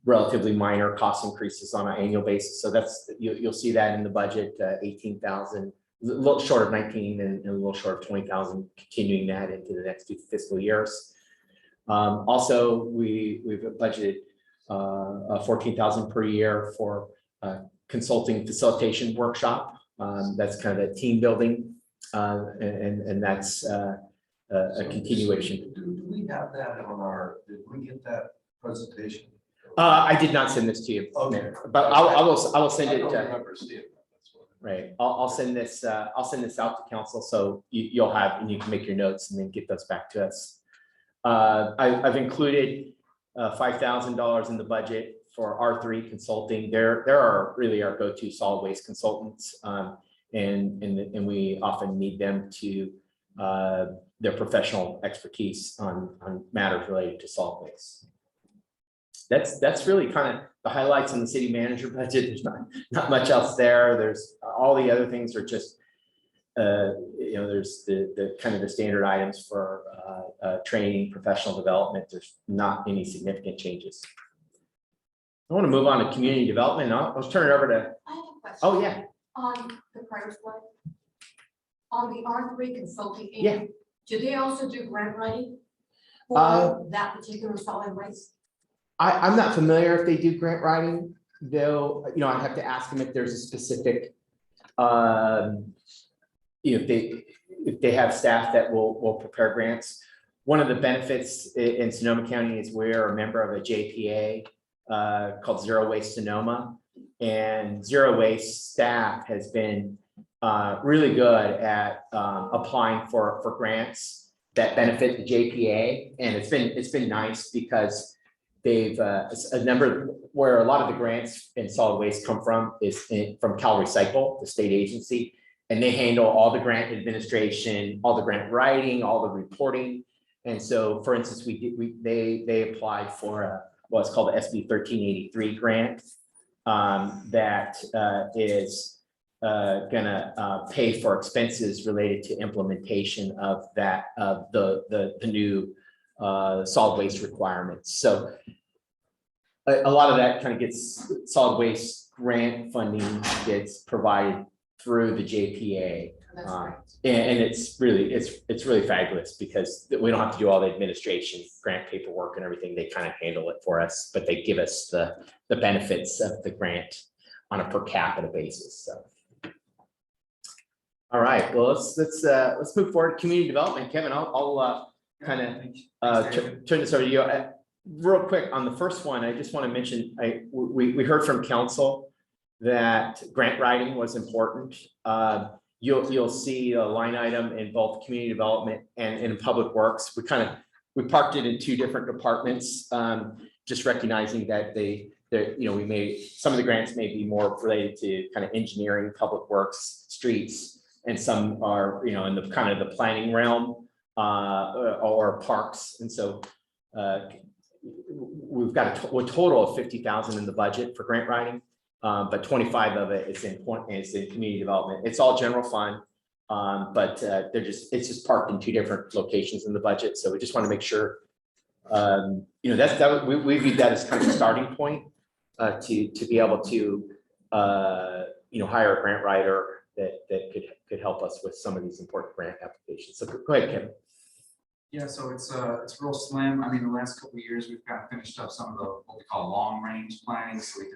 relatively minor cost increases on an annual basis. So that's you'll see that in the budget, 18,000, a little short of 19 and a little short of 20,000, continuing that into the next 2 fiscal years. Also, we've budgeted 14,000 per year for consulting facilitation workshop. That's kind of a team building, and that's a continuation. Do we have that on did we get that presentation? I did not send this to you, Okay. but I will send it. I don't remember seeing that. That's what. Right, I'll send this. I'll send this out to council, so you'll have, and you can make your notes and then get those back to us. I've included $5,000 in the budget for R3 consulting. There are really our go-to solid waste consultants, and we often need them to their professional expertise on matters related to solid waste. That's really kind of the highlights on the city manager budget. There's not much else there. There's all the other things are just there's the kind of the standard items for training, professional development. There's not any significant changes. I want to move on to community development. I'll turn it over to. I have a question. Oh yeah, On the prior slide, on the R3 consulting. Yeah. Do they also do grant writing for that particular solid waste? I'm not familiar if they do grant writing, though. I'd have to ask them if there's a specific, if they have staff that will prepare grants. One of the benefits in Sonoma County is we're a member of a JPA called Zero Waste Sonoma, and Zero Waste staff has been really good at applying for grants that benefit the JPA, and it's been nice because they've a number where a lot of the grants in solid waste come from is from Cal Recycle, the state agency, and they handle all the grant administration, all the grant writing, all the reporting. And so, for instance, they applied for what's called the SB 1383 grant that is gonna pay for expenses related to implementation of that, of the new solid waste requirements. So a lot of that kind of gets, solid waste grant funding gets provided through the JPA. That's right. And it's really fabulous because we don't have to do all the administration, grant paperwork and everything. They kind of handle it for us, but they give us the benefits of the grant on a per capita basis. So. All right, well, let's move forward. Community development, Kevin, I'll kind of turn this over to you. Real quick on the first one, I just want to mention, we heard from council that grant writing was important. You'll see a line item in both community development and in public works. We parked it in two different departments, just recognizing that some of the grants may be more related to kind of engineering, public works, streets, and some are, in the kind of the planning realm or parks. And so we've got a total of 50,000 in the budget for grant writing. But 25 of it is in community development. It's all general fund, but it's just parked in two different locations in the budget. So we just want to make sure, we view that as kind of a starting point to be able to, hire a grant writer that could help us with some of these important grant applications. So go ahead, Kim. Yeah, so it's real slim. I mean, the last couple of years, we've kind of finished up some of the, what we call long range planning. So we did,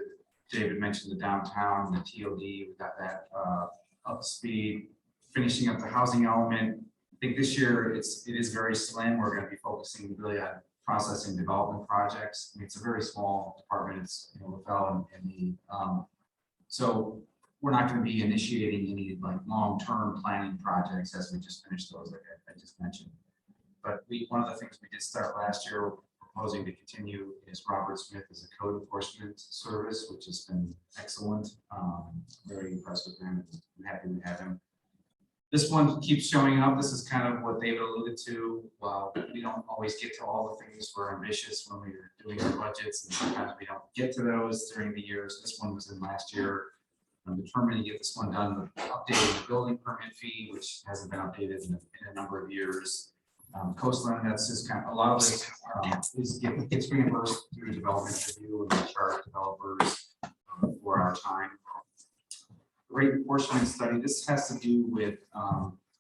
David mentioned the downtown, the TOD, we got that up to speed, finishing up the housing element. I think this year it is very slim. We're going to be focusing really on processing development projects. I mean, it's a very small department. It's LaFell and the so we're not going to be initiating any like long-term planning projects as we just finished those, like I just mentioned. But one of the things we did start last year, proposing to continue, is Robert Smith as a code enforcement service, which has been excellent. Very impressed with him. I'm happy to have him. This one keeps showing up. This is kind of what David alluded to. While we don't always get to all the things, we're ambitious when we're doing our budgets, and sometimes we don't get to those during the years. This one was in last year. I'm determined to get this one done, updating the building permit fee, which hasn't been updated in a number of years. Coastline, that's just kind of a lot of this gets reimbursed through development review and we charge developers for our time. Rate apportionment study. This has to do with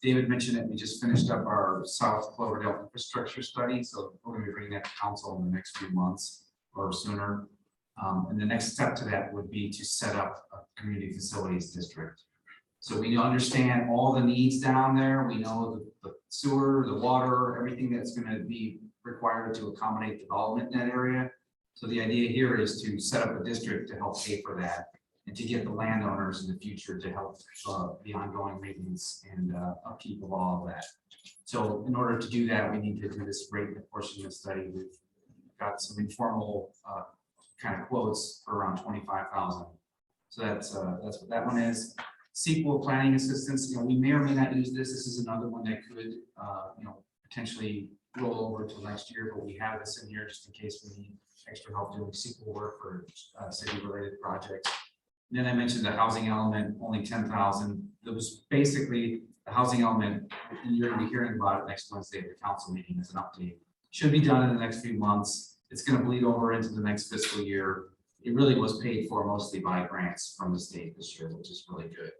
David mentioned it. We just finished up our South Cloverdale infrastructure study, so we're going to be bringing that to council in the next few months or sooner. And the next step to that would be to set up a community facilities district. So we understand all the needs down there. We know the sewer, the water, everything that's going to be required to accommodate development in that area. So the idea here is to set up a district to help pay for that and to get the landowners in the future to help the ongoing maintenance and upkeep of all of that. So in order to do that, we need to do this rate apportionment study. We've got some informal kind of quotes for around 25,000. So that's what that one is. Sequel planning assistance, we may or may not use this. This is another one that could, potentially roll over to next year, but we have this in here just in case we need extra help doing sequel work for city-related projects. And then I mentioned the housing element, only 10,000. That was basically the housing element, and you're going to be hearing about it next Wednesday at the council meeting as an update. Should be done in the next few months. It's going to bleed over into the next fiscal year. It really was paid for mostly by grants from the state this year, which is really good.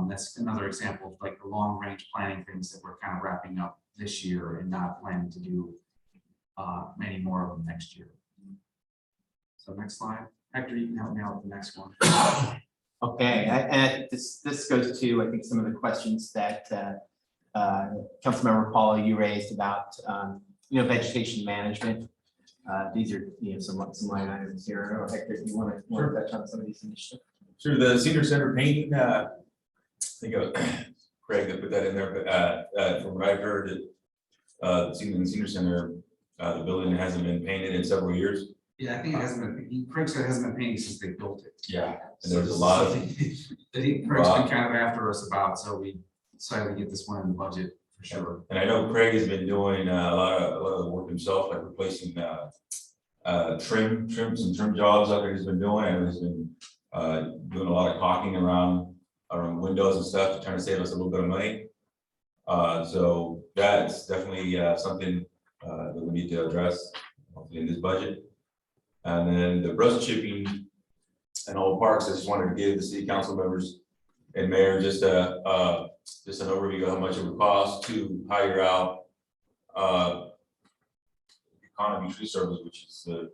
That's another example of like the long range planning things that we're kind of wrapping up this year and not planning to do many more of them next year. So next slide. Hector, you can help me out with the next one. Okay, and this goes to, I think, some of the questions that Councilmember Paula, you raised about vegetation management. These are some line items here. Hector, do you want to touch on some of these initiatives? Sure. The senior center painting, I think Craig that put that in there, but from what I've heard, the senior center, the building hasn't been painted in several years. Yeah, I think it hasn't been. Craig said it hasn't been painted since they built it. Yeah, and there's a lot of. I think Craig's been kind of after us about, so we decided to get this one in the budget for sure. And I know Craig has been doing a lot of the work himself, like replacing some trim jobs out there he's been doing, and he's been doing a lot of caulking around windows and stuff, trying to save us a little bit of money. So that's definitely something that we need to address hopefully in this budget. And then the brush chipping and all parks, I just wanted to give the city council members and mayor just an overview of how much it would cost to hire out Economy Tree Service, which is the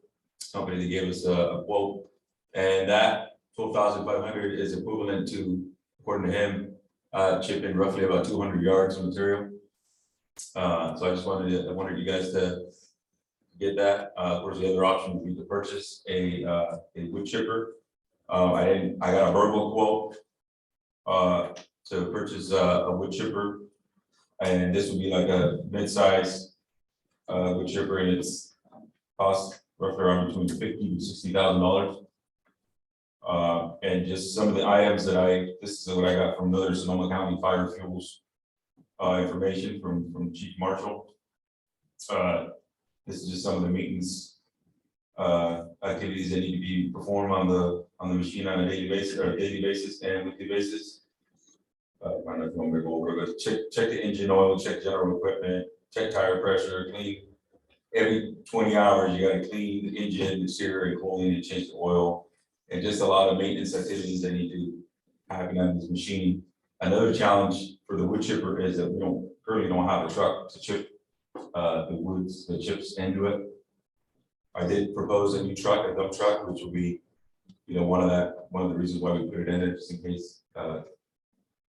company that gave us a quote, and that 12,500 is equivalent to, according to him, chipping roughly about 200 yards of material. So I wanted you guys to get that. Of course, the other option would be to purchase a wood chipper. I got a verbal quote to purchase a wood chipper, and this would be like a mid-size wood chipper, and it's cost roughly around between $50,000 to $60,000. And just some of the items that this is what I got from another Sonoma County Fire Fuels information from Chief Marshall. This is just some of the maintenance activities that need to be performed on the machine on a daily basis and weekly basis. I don't know if you want me to go over it, but check the engine oil, check general equipment, check tire pressure, clean. Every 20 hours, you got to clean the engine, the steer, and cooling, and change the oil, and just a lot of maintenance activities that need to happen on this machine. Another challenge for the wood chipper is that we currently don't have a truck to chip the chips into it. I did propose a new truck, a dump truck, which will be, one of the reasons why we put it in there, just in case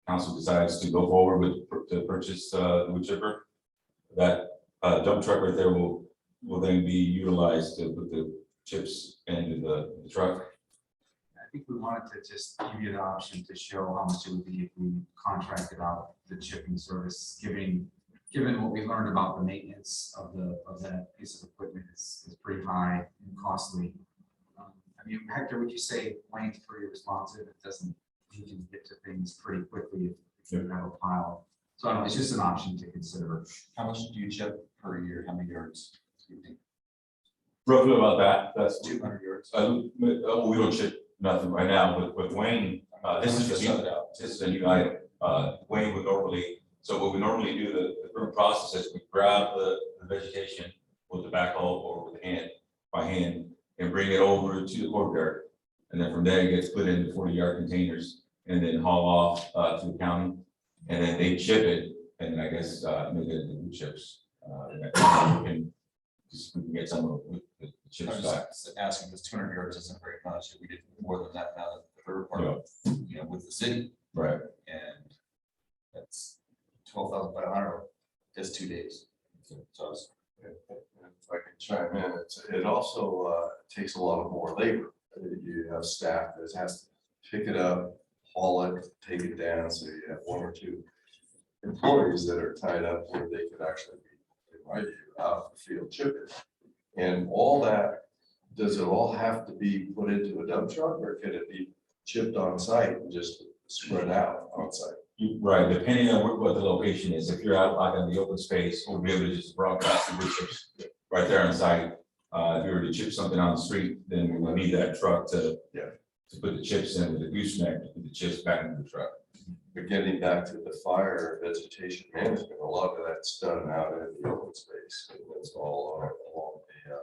council decides to go forward to purchase the wood chipper. That dump truck right there will then be utilized to put the chips into the truck. I think we wanted to just give you the option to show how much it would be if we contracted out the chipping service, given what we learned about the maintenance of that piece of equipment is pretty high and costly. I mean, Hector, would you say Wayne's pretty responsive? You can get to things pretty quickly if you have a pile. So I don't know, it's just an option to consider. How much do you chip per year? How many yards do you think? Roughly about that. That's 200 yards. we don't chip nothing right now, but with Wayne, this is a new item. Wayne would normally, so what we normally do, the current process is we grab the vegetation with the backhoe or with by hand, and bring it over to the courtyard. And then from there, it gets put into 40-yard containers and then haul off to the county. And then they chip it, and then I guess make it into wood chips. We can get some of the chips back. Asking because 200 yards isn't very much. We did more than that now that the third part, with the city. Right. And that's 12,500. Just 2 days. So If I can chime in, it also takes a lot of more labor. You have staff that has to pick it up, haul it, take it down, so you have 1 or 2 employees that are tied up where they could actually be, in my view, out in the field chipping. And all that, does it all have to be put into a dump truck, or could it be chipped on site and just spread out on site? Right, depending on what the location is. If you're out like in the open space, we'll be able to just broadcast the wood chips right there on site. If you were to chip something on the street, then we will need that truck to put the chips in with the gooseneck to put the chips back into the truck. But getting back to the fire vegetation management, a lot of that's done out in the open space. And it's all along the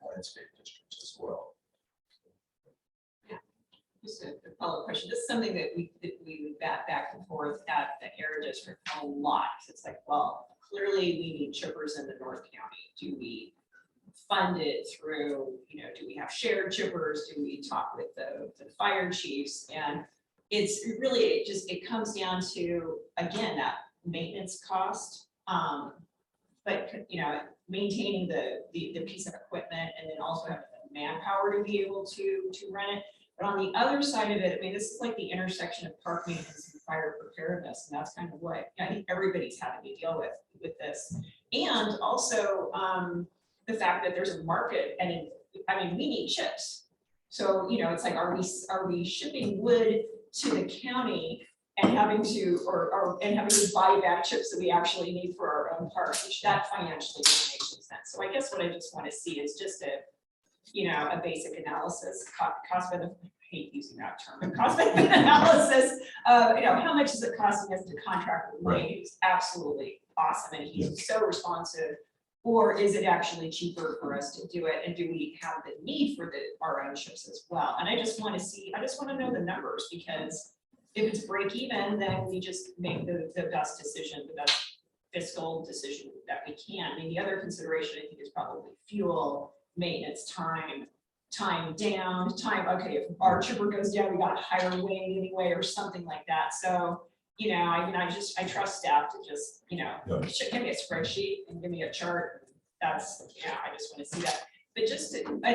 landscape districts as well. Just a follow-up question. This is something that we bat back and forth at the Air District a lot. It's like, well, clearly we need chippers in the North County. Do we fund it through, do we have shared chippers? Do we talk with the fire chiefs? And it comes down to, again, that maintenance cost. But maintaining the piece of equipment, and then also having the manpower to be able to run it. But on the other side of it, I mean, this is like the intersection of park maintenance and fire preparedness, and that's kind of what I think everybody's having to deal with this. And also the fact that there's a market, and we need chips. So it's like, are we shipping wood to the county and having to buy back chips that we actually need for our own park, which that financially doesn't make any sense. So I guess what I just want to see is just a basic analysis, cost benefit, I hate using that term, but cost benefit analysis of, how much is it costing us to contract with Wayne, who's absolutely awesome and he's so responsive. Or is it actually cheaper for us to do it? And do we have the need for our own ships as well? And I just want to know the numbers, because if it's break even, then we just make the best decision, the best fiscal decision that we can. I mean, the other consideration I think is probably fuel, maintenance, time down, okay, if our chipper goes down, we got to hire Wayne anyway, or something like that. So, I trust staff to just, give me a spreadsheet and give me a chart. That's, I just want to see that. But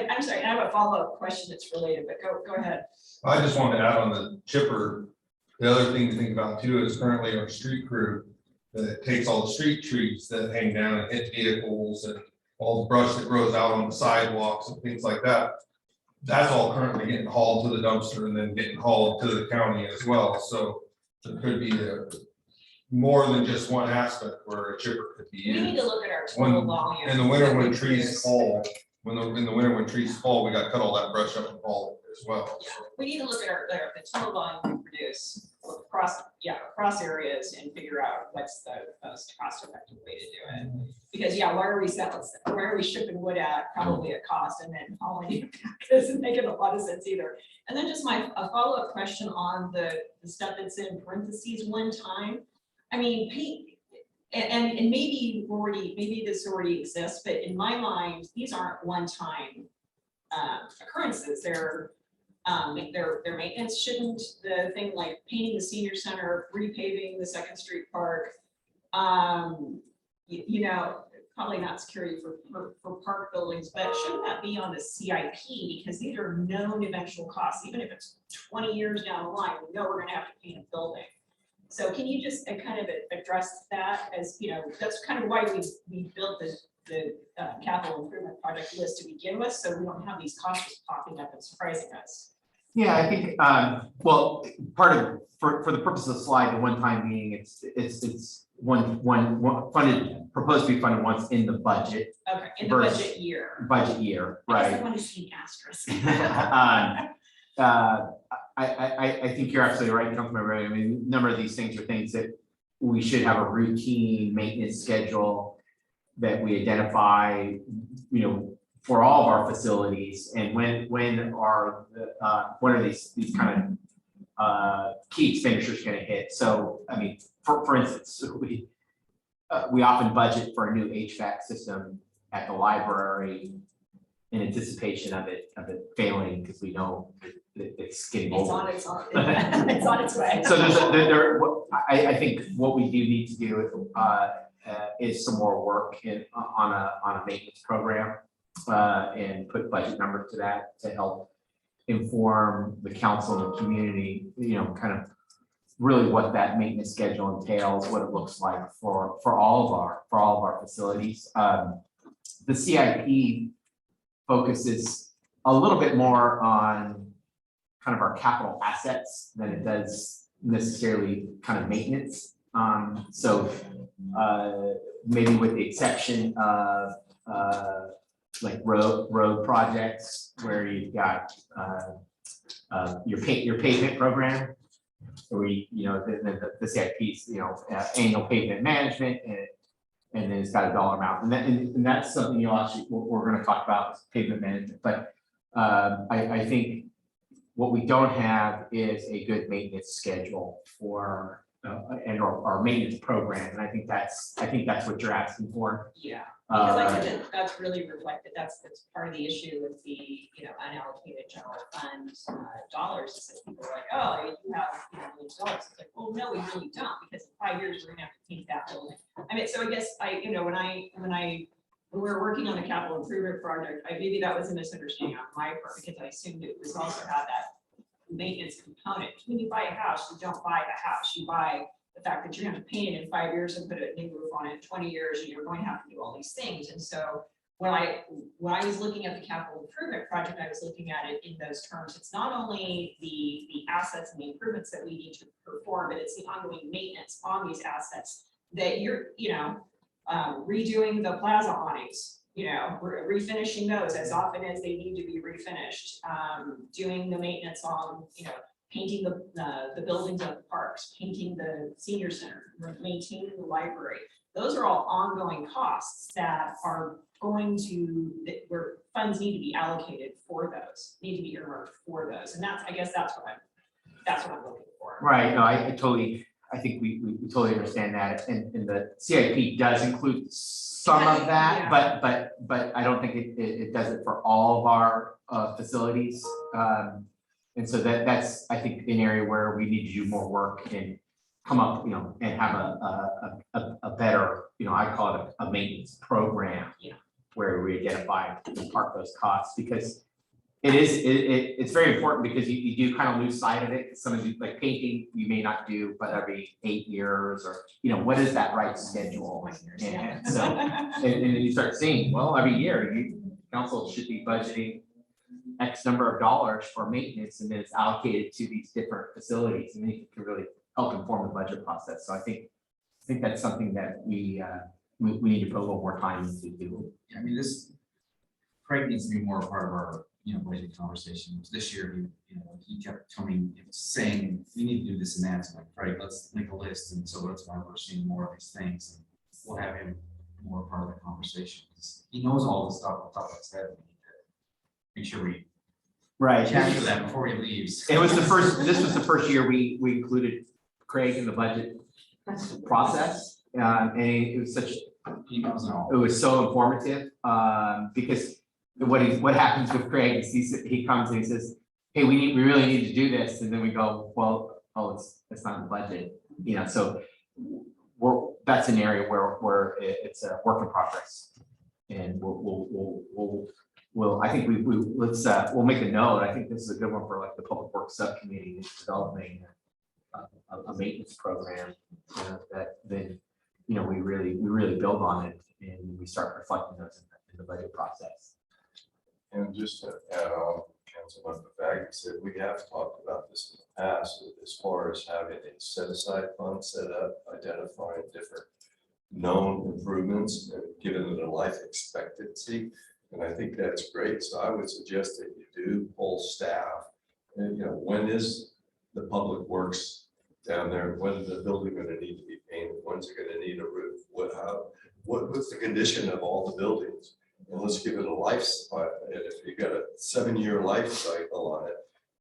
I'm sorry, I have a follow-up question that's related, but go ahead. I just wanted to add on the chipper. The other thing to think about too is currently our street crew that takes all the street trees that hang down and hit vehicles and all the brush that grows out on the sidewalks and things like that. That's all currently getting hauled to the dumpster and then getting hauled to the county as well. So there could be more than just one aspect where a chipper could be We need used. to look at our total volume. In the winter when trees fall, in the winter when trees fall, we got to cut all that brush up and haul it as well. Yeah, we need to look at the total volume we produce across areas and figure out what's the most cost-effective way to do it. Because why are we shipping wood at probably a cost and then hauling it back? Doesn't make a lot of sense either. And then just a follow-up question on the stuff that's in parentheses one time. I mean, and maybe this already exists, but in my mind, these aren't one-time occurrences. They're maintenance. Shouldn't the thing like painting the senior center, repaving the Second Street Park, probably not security for park buildings, but shouldn't that be on the CIP? Because these are known eventual costs. Even if it's 20 years down the line, we know we're going to have to paint a building. So can you just kind of address that, as that's kind of why we built the capital improvement project list to begin with, so we don't have these costs popping up and surprising us. Yeah, I think, well, part of, for the purpose of the slide, the one time being, it's one funded, proposed to be funded once in the budget. Okay, in the budget year. Budget year, right. I want to see an asterisk. I think you're absolutely right, Councilmember Ray. I mean, a number of these things are things that we should have a routine maintenance schedule that we identify, for all of our facilities. And when are these kind of key expenditures going to hit? So, I mean, for instance, we often budget for a new HVAC system at the library in anticipation of it failing, because we know it's getting old. It's on its way. So I think what we do need to do is some more work on a maintenance program and put budget numbers to that to help inform the council and the community, kind of really what that maintenance schedule entails, what it looks like for all of our facilities. The CIP focuses a little bit more on kind of our capital assets than it does necessarily kind of maintenance. So maybe with the exception of like road projects where you've got your pavement program, where the CIP's annual pavement management, and then it's got a dollar amount, and that's something we're going to talk about, pavement management. But I think what we don't have is a good maintenance schedule for and our maintenance program, and I think that's what you're asking for. Yeah, because I think that's really reflected. That's part of the issue with the unallocated general fund dollars. Is that people are like, oh, you have millions of dollars. It's like, well, no, we really don't, because in 5 years we're gonna have to paint that building. I mean, so I guess when we're working on the capital improvement project, maybe that was a misunderstanding on my part, because I assumed it was also had that maintenance component. When you buy a house, you don't buy the house, you buy the fact that you're going to paint it in 5 years and put a new roof on it in 20 years, and you're going to have to do all these things. And so when I was looking at the capital improvement project, I was looking at it in those terms. It's not only the assets and the improvements that we need to perform, but it's the ongoing maintenance on these assets that you're redoing the plaza awnings. refinishing those as often as they need to be refinished, doing the maintenance on, painting the buildings of the parks, painting the senior center, maintaining the library. Those are all ongoing costs that are where funds need to be allocated for those, need to be earmarked for those. And I guess that's what I'm looking for. Right, no, I think we totally understand that, and the CIP does include some of that, Yeah. but I don't think it does it for all of our facilities. And so that's, I think, an area where we need to do more work and come up, and have a better, I call it a maintenance program. Yeah. Where we identify and park those costs, because it's very important, because you do kind of lose sight of it. Some of you, like painting, you may not do, but every 8 years, or, what is that right schedule? And so, and you start seeing, well, every year, council should be budgeting X number of dollars for maintenance, and then it's allocated to these different facilities, and it can really help inform the budget process. So I think that's something that we need to put a little more time into do. Yeah, I mean, Craig needs to be more a part of our, budget conversations. This year, he kept saying, we need to do this and that. So like, Craig, let's make a list. And so that's why we're seeing more of these things. And we'll have him more part of the conversation. He knows all the stuff on top of his head. We need to make sure we capture that before he leaves. This was the first year we included Craig in the budget process. And it was He knows it all. it was so informative, because what happens with Craig is he comes and he says, hey, we really need to do this. And then we go, well, it's not in the budget, so that's an area where it's a work in progress. And I think we'll make a note. I think this is a good one for like the Public Works Subcommittee, is developing a maintenance program that then, we really build on it, and we start reflecting those in the budget process. And just to add on, Councilmember Bagby said, we have talked about this in the past, as far as having a set-aside fund set up, identifying different known improvements and giving it a life expectancy. And I think that's great. So I would suggest that you do pull staff. And, when is the public works down there? When is the building going to need to be painted? When's it going to need a roof? What's the condition of all the buildings? And let's give it a lifespan. If you got a 7-year life cycle on it,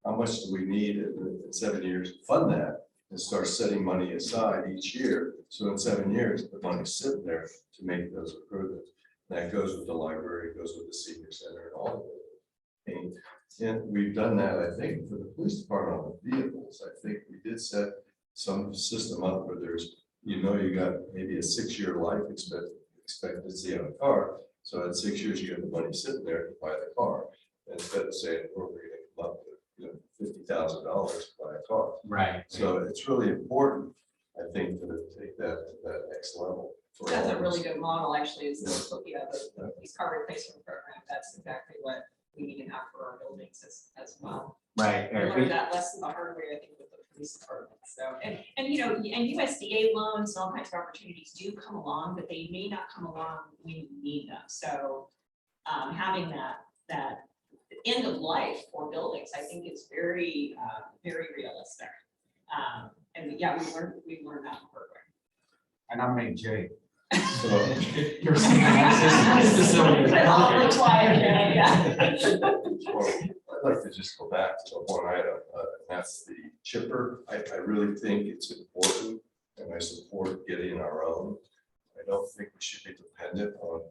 how much do we need in 7 years to fund that, and start setting money aside each year? So in 7 years, the money's sitting there to make those improvements. That goes with the library, it goes with the senior center, and all of it. And we've done that, I think, for the police department on the vehicles. I think we did set some system up where there's, you got maybe a 6-year life expectancy on a car. So at 6 years, you get the money sitting there to buy the car, instead of saying, we're going to come up with $50,000 to buy a car. Right. So it's really important, I think, to take that to that next level. That's a really good model, actually, is the police car replacement program. That's exactly what we need to have for our buildings as well. Right. We learned that lesson the hard way, I think, with the police department. So, and USDA loans and all kinds of opportunities do come along, but they may not come along when you need them. So, having that end of life for buildings, I think is very, very realistic. And yeah, we learned that the hard way. And I made Jay. So, You're saying that's facility. I'll reply, yeah. I'd like to just go back to one item, and that's the chipper. I really think it's important, and I support getting our own. I don't think we should be dependent on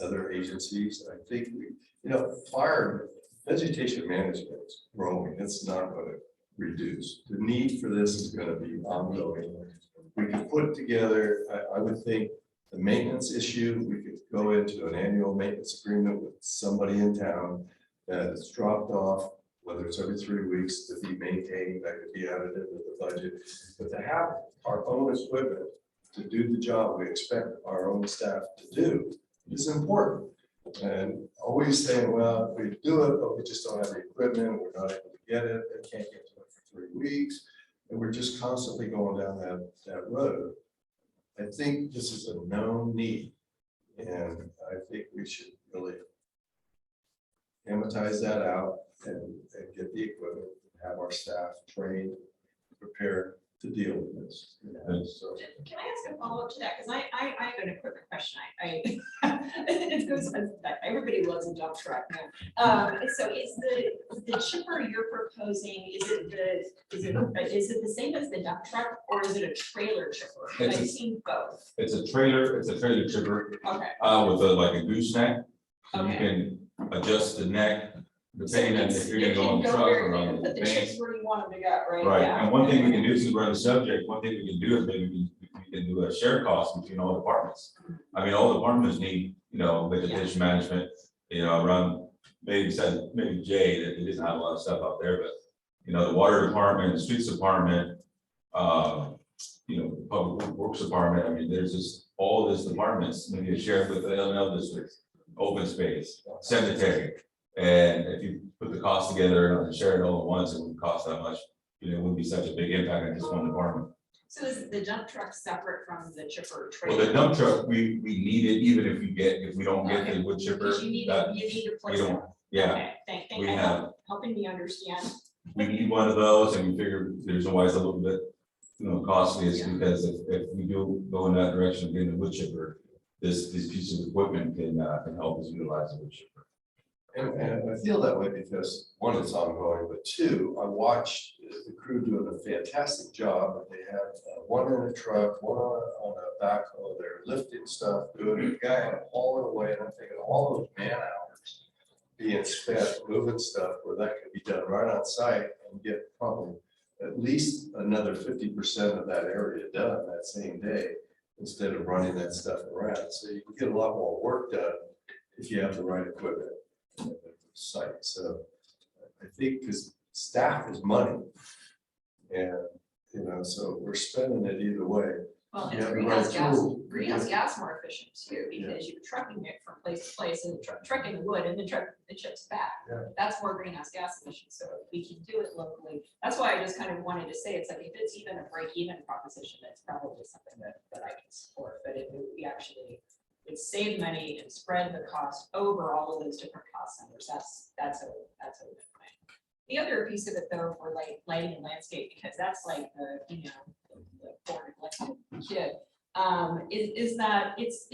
other agencies. I think fire vegetation management is growing. It's not going to reduce. The need for this is going to be ongoing. We could put together, I would think, the maintenance issue. We could go into an annual maintenance agreement with somebody in town that is dropped off, whether it's every 3 weeks, to be maintained. That could be added into the budget. But to have our own equipment to do the job we expect our own staff to do is important. And always saying, well, we do it, but we just don't have the equipment, we're not able to get it, they can't get to it for 3 weeks, and we're just constantly going down that road. I think this is a known need, and I think we should really amortize that out and get the equipment, have our staff trained, prepared to deal with this. You know, so. Can I ask a follow-up to that? Because I have an equipment question. It goes, everybody loves a dump truck. So is the chipper you're proposing, is it the same as the dump truck, or is it a trailer chipper? It's I've seen both. It's a trailer Okay, chipper, with like a gooseneck. So you Okay. can adjust the neck, depending on if you're gonna You go on can the truck where- or you on can the put the van. chips where you want them to go, right? Right, Yeah. and one thing we can do, since we're on the subject, one thing we can do is maybe we can do a share cost between all departments. I mean, all departments need, vegetation management, around, maybe besides, maybe Jay, that he doesn't have a lot of stuff out there, but, the water department, the streets department, the public works department, I mean, there's just all these departments, maybe a share with the L&L districts, open space, cemetery. And if you put the cost together and share it all at once, it wouldn't cost that much. It wouldn't be such a big impact on just one department. So is the dump truck separate from the chipper Well, trailer? the dump truck, we need it even if we don't get the wood chipper. Because you need to we place it. don't, yeah, Okay, thank we you have- for helping me understand. we need one of those and we figure there's always a little bit, costly is because if we do go in that direction of getting the wood chipper, this piece of equipment can help us utilize the wood chipper. And I feel that way because, one, it's ongoing, but two, I watched the crew doing a fantastic job. They have one in a truck, one on a backhoe, they're lifting stuff, doing it, the guy had to haul it away, and I'm thinking, all those man hours being spent moving stuff where that could be done right on site and get probably at least another 50% of that area done that same day, instead of running that stuff around. So you can get a lot more work done if you have the right equipment at the site. So I think because staff is money, and so we're spending it either way. Well, You and have the greenhouse right gas, tool. greenhouse gas more efficient too, because you're trucking it from place to place and trucking the wood and then trucking the chips back. Yeah. That's more greenhouse gas emissions, so if we can do it locally, that's why I just kind of wanted to say, it's like, if it's even a break-even proposition, it's probably something that I can support, but if we actually would save money and spread the cost over all of those different cost centers, that's a good thing. The other piece of it though, for like lighting and landscape, because that's like the poor neglected kid, is that it's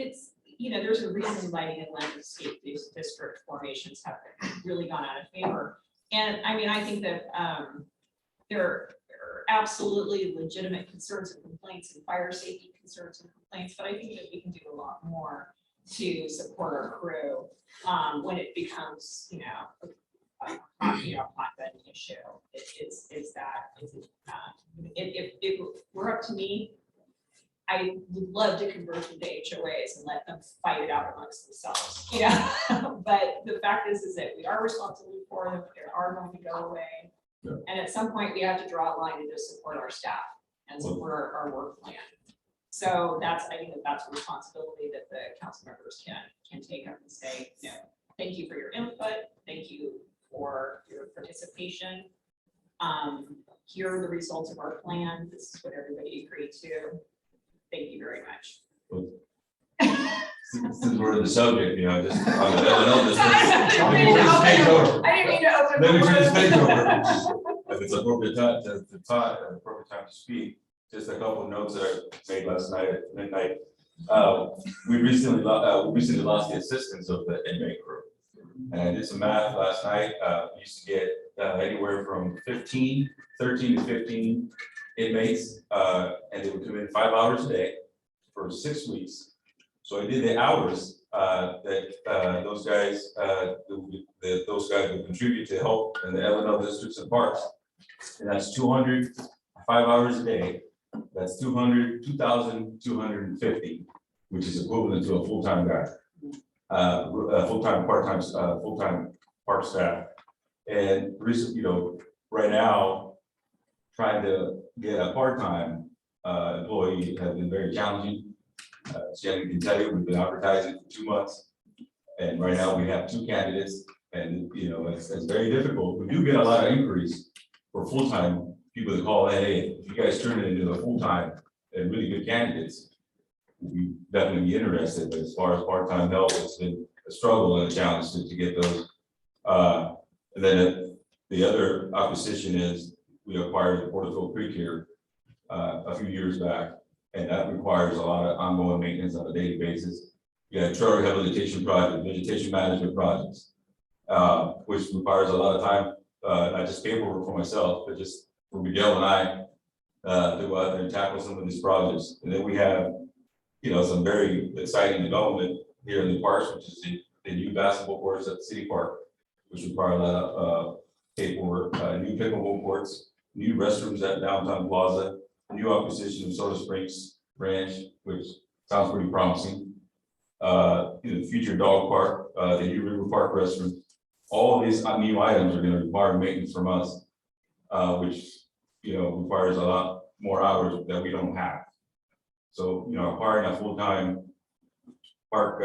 there's a reason lighting and landscape district formations have really gone out of favor. And I mean, I think that there are absolutely legitimate concerns and complaints and fire safety concerns and complaints, but I think that we can do a lot more to support our crew when it becomes, hotbed issue. If it were up to me, I would love to convert them to HOAs and let them fight it out amongst themselves, But the fact is that we are responsible for them. They are going to go away. Yeah. And at some point, we have to draw a line to just support our staff and support our work plan. So I think that's a responsibility that the council members can take up and say, thank you for your input. Thank you for your participation. Here are the results of our plan. This is what everybody agreed to. Thank you very much. Since we're in the subject, just on the L&L I didn't mean to open. Let me the turn this page word. over. If it's appropriate time to speak, just a couple of notes that I made last night at midnight. We recently lost the assistance of the inmate crew. And I did some math last night. We used to get anywhere from 13 to 15 inmates, and they would come in 5 hours a day for 6 weeks. So I did the hours that those guys would contribute to help in the L&L districts and parks. And that's 200, 5 hours a day. That's 2,250, which is equivalent to a full-time guy, full-time, part-time, full-time park staff. And recently, right now, trying to get a part-time employee has been very challenging. Shannon can tell you, we've been advertising for 2 months, and right now we have 2 candidates, and it's very difficult. We do get a lot of inquiries for full-time people that call, hey, if you guys turn it into a full-time and really good candidates, we definitely be interested. But as far as part-time, no, it's been struggle and a challenge to get those. And then the other opposition is we acquired the Porterville Creek here a few years back, and that requires a lot of ongoing maintenance on a daily basis. You got trail rehabilitation projects, vegetation management projects, which requires a lot of time, not just paperwork for myself, but just for Miguel and I to go out there and tackle some of these projects. And then we have, some very exciting development here in the parks, which is the new basketball courts at the city park, which require a lot of paperwork, new pickleball courts, new restrooms at downtown plaza, new acquisition of Soda Springs Ranch, which sounds pretty promising. Future dog park, the new River Park restroom. All of these new items are going to require maintenance from us, which requires a lot more hours that we don't have. So acquiring a full-time park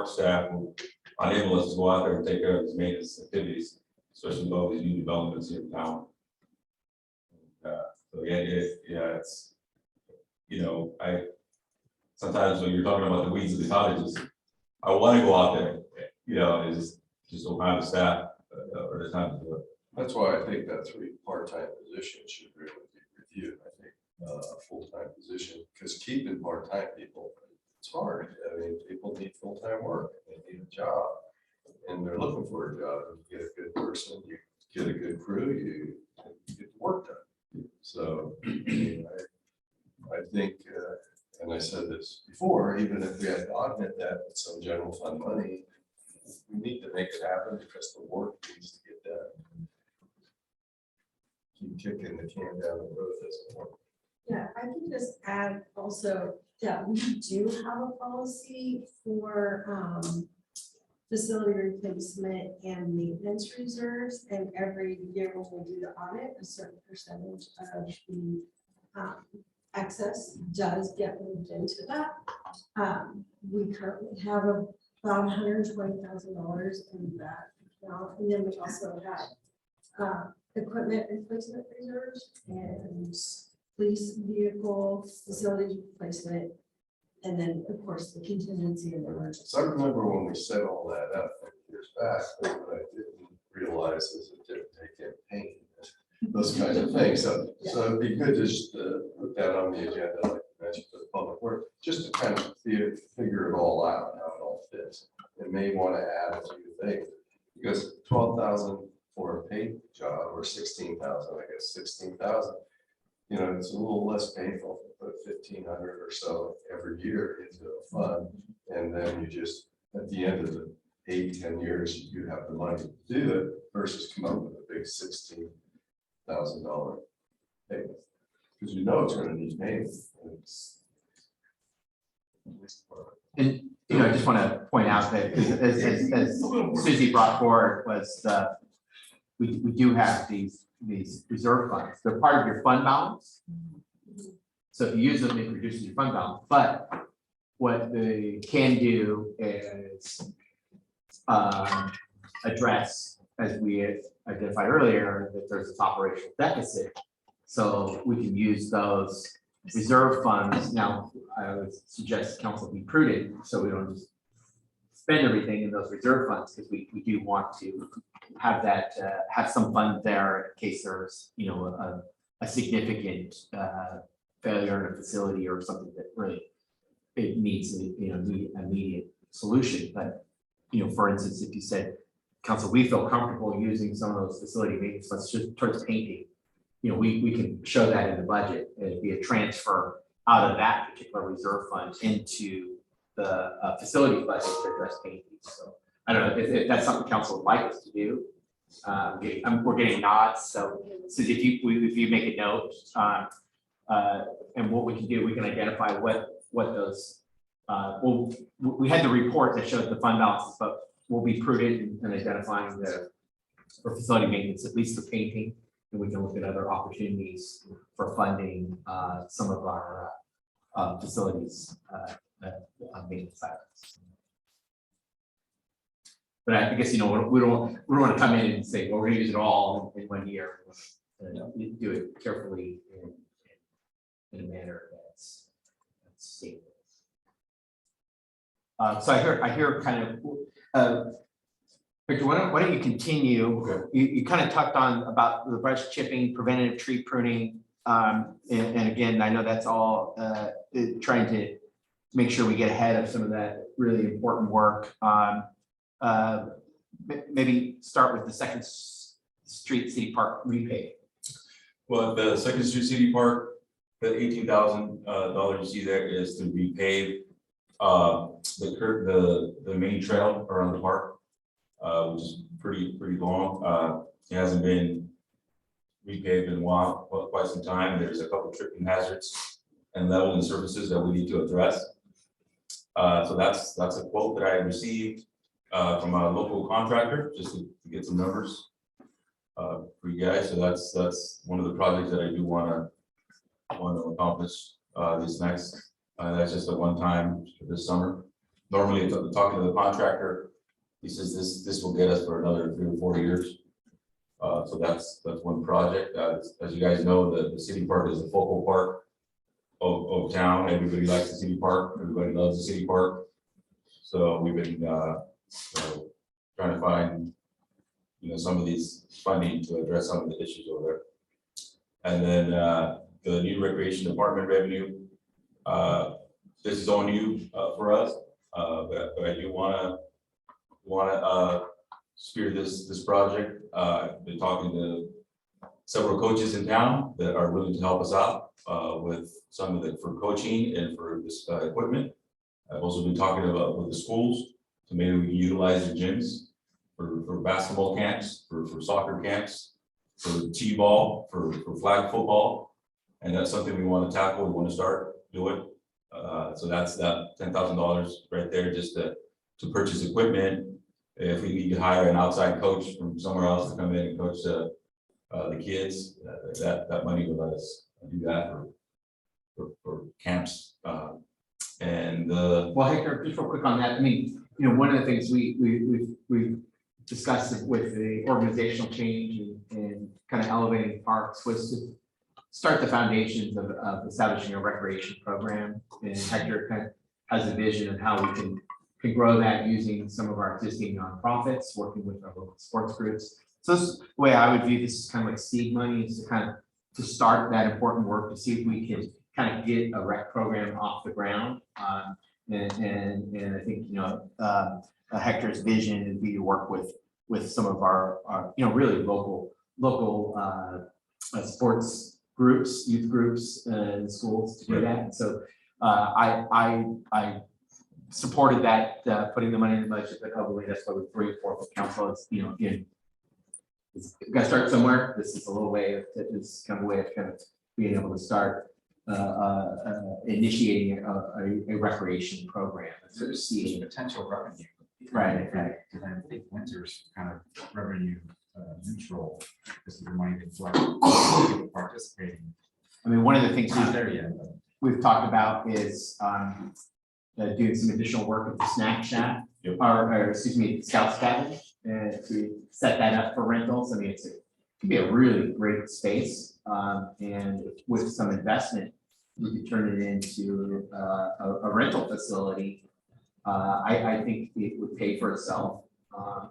staff will enable us to go out there and take care of these maintenance activities, especially with all these new developments here in town. So it's I sometimes when you're talking about the weeds of the cottages, I want to go out there, just don't have the staff or the time to do it. That's why I think that 3 part-time positions should really be reviewed. I think a full-time position, because keeping part-time people, it's hard. I mean, people need full-time work, they need a job, and they're looking for a job. You get a good person, you get a good crew, you get the work done. So I think, and I said this before, even if we had to augment that with some general fund money, we need to make it happen because the work needs to get done. Keep kicking the can down the road doesn't work. Yeah, I can just add also that we do have a policy for facility replacement and maintenance reserves. And every year when we do the audit, a certain percentage of the excess does get moved into that. We currently have about $120,000 in that account. And then we also have equipment replacement reserves and police vehicle facility replacement, and then of course the contingency and emergency. So I remember when we set all that up years back, but what I didn't realize is it didn't take in paint, those kinds of things. So it'd be good to just put that on the agenda, like you mentioned, for the public work, just to kind of figure it all out, how it all fits. And may want to add a few things, because 12,000 for a paid job, or 16,000, I guess 16,000. It's a little less painful to put 1,500 or so every year into a fund, and then you just at the end of the 8-10 years you have the money to do it versus come up with a big $16,000 payment, because it's going to need maintenance. And I just want to point out that as Susie brought forward was we do have these reserve funds. They're part of your fund balance. So if you use them, it reduces your fund balance. But what they can do is address, as we identified earlier, that there's this operational deficit. So we can use those reserve funds. Now, I would suggest council be prudent so we don't just spend everything in those reserve funds, because we do want to have that have some fund there in case there's a significant failure in a facility or something that really it needs immediate solution. But for instance, if you said, council, we feel comfortable using some of those facility maintenance funds just towards painting, we can show that in the budget. It'd be a transfer out of that particular reserve fund into the facility budget to address painting. So I don't know if that's something council would like us to do. We're getting nods. So if you make a note, and what we can do, we can identify what those. We had the report that showed the fund balances, but we'll be prudent in identifying for facility maintenance, at least the painting, and we can look at other opportunities for funding some of our facilities maintenance items. But I guess we don't want to come in and say, well, we're going to use it all in 1 year. Do it carefully in a manner that's stable. So I hear kind of Victor, why don't you continue? Okay. You kind of talked on about the brush chipping, preventative tree pruning. And again, I know that's all trying to make sure we get ahead of some of that really important work. Maybe start with the Second Street City Park repave. Well, the Second Street City Park, the $18,000 you see there is to repave the main trail around the park, which is pretty long. It hasn't been repaved in a while, quite some time. There's a couple tripping hazards and leveling surfaces that we need to address. So that's a quote that I received from a local contractor, just to get some numbers for you guys. So that's one of the projects that I do want to accomplish this next. That's just a one-time this summer. Normally, talking to the contractor, he says this will get us for another 3 or 4 years. So that's one project. As you guys know, the city park is the focal park of town. Everybody likes the city park. Everybody loves the city park. So we've been trying to find, some of these funding to address some of the issues over there. And then the new recreation department revenue. This is all new for us, but I do want to spear this project. I've been talking to several coaches in town that are willing to help us out with some of it for coaching and for this equipment. I've also been talking about with the schools, so maybe we can utilize the gyms for basketball camps, for soccer camps, for t-ball, for flag football. And that's something we want to tackle, we want to start doing. So that's that $10,000 right there, just to purchase equipment. If we need to hire an outside coach from somewhere else to come in and coach the kids, that money will let us do that for camps. And Well, Hector, just real quick on that. I mean, one of the things we've discussed with the organizational change and kind of elevating parks was to start the foundations of establishing a recreation program. And Hector kind of has a vision of how we can grow that using some of our existing nonprofits, working with our local sports groups. So this, the way I would view this is kind of like seed money, is to start that important work, to see if we can kind of get a rec program off the ground. And I think, Hector's vision would be to work with some of our really local sports groups, youth groups, and schools to do that. And so I supported that, putting the money in the budget, but hopefully that's what we're 3/4 of council is, again, we've got to start somewhere. This is a little way of, this kind of way of kind of being able to start initiating a recreation program. So there's potential revenue. Right. Because I think winter's kind of revenue neutral, because the money can flex, people participating. I mean, one of the things It's not there yet. we've talked about is doing some additional work at the snack shack, Yep. or excuse me, Scouts Cabin, to set that up for rentals. I mean, it could be a really great space, and with some investment, we could turn it into a rental facility. I think it would pay for itself.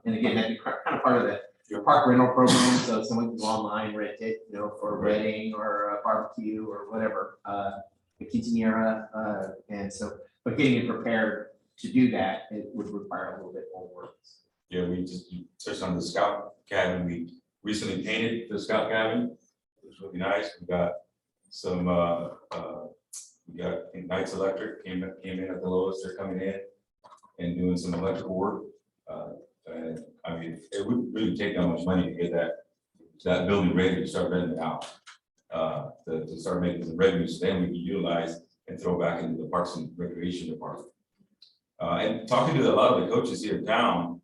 And again, that'd be kind of part of your park rental program. So someone can go online, rent it, for a wedding or a barbecue or whatever, a quinceañera. And so, but getting it prepared to do that, it would require a little bit more work. yeah, we just touched on the scout cabin. We recently painted the scout cabin. It was really nice. We got some, we got, I think, Knights Electric came in at the lowest. They're coming in and doing some electrical work. And I mean, it wouldn't really take that much money to get that building ready to start renting it out. To start making some revenues, then we can utilize and throw back into the Parks and Recreation Department. And talking to a lot of the coaches here in town,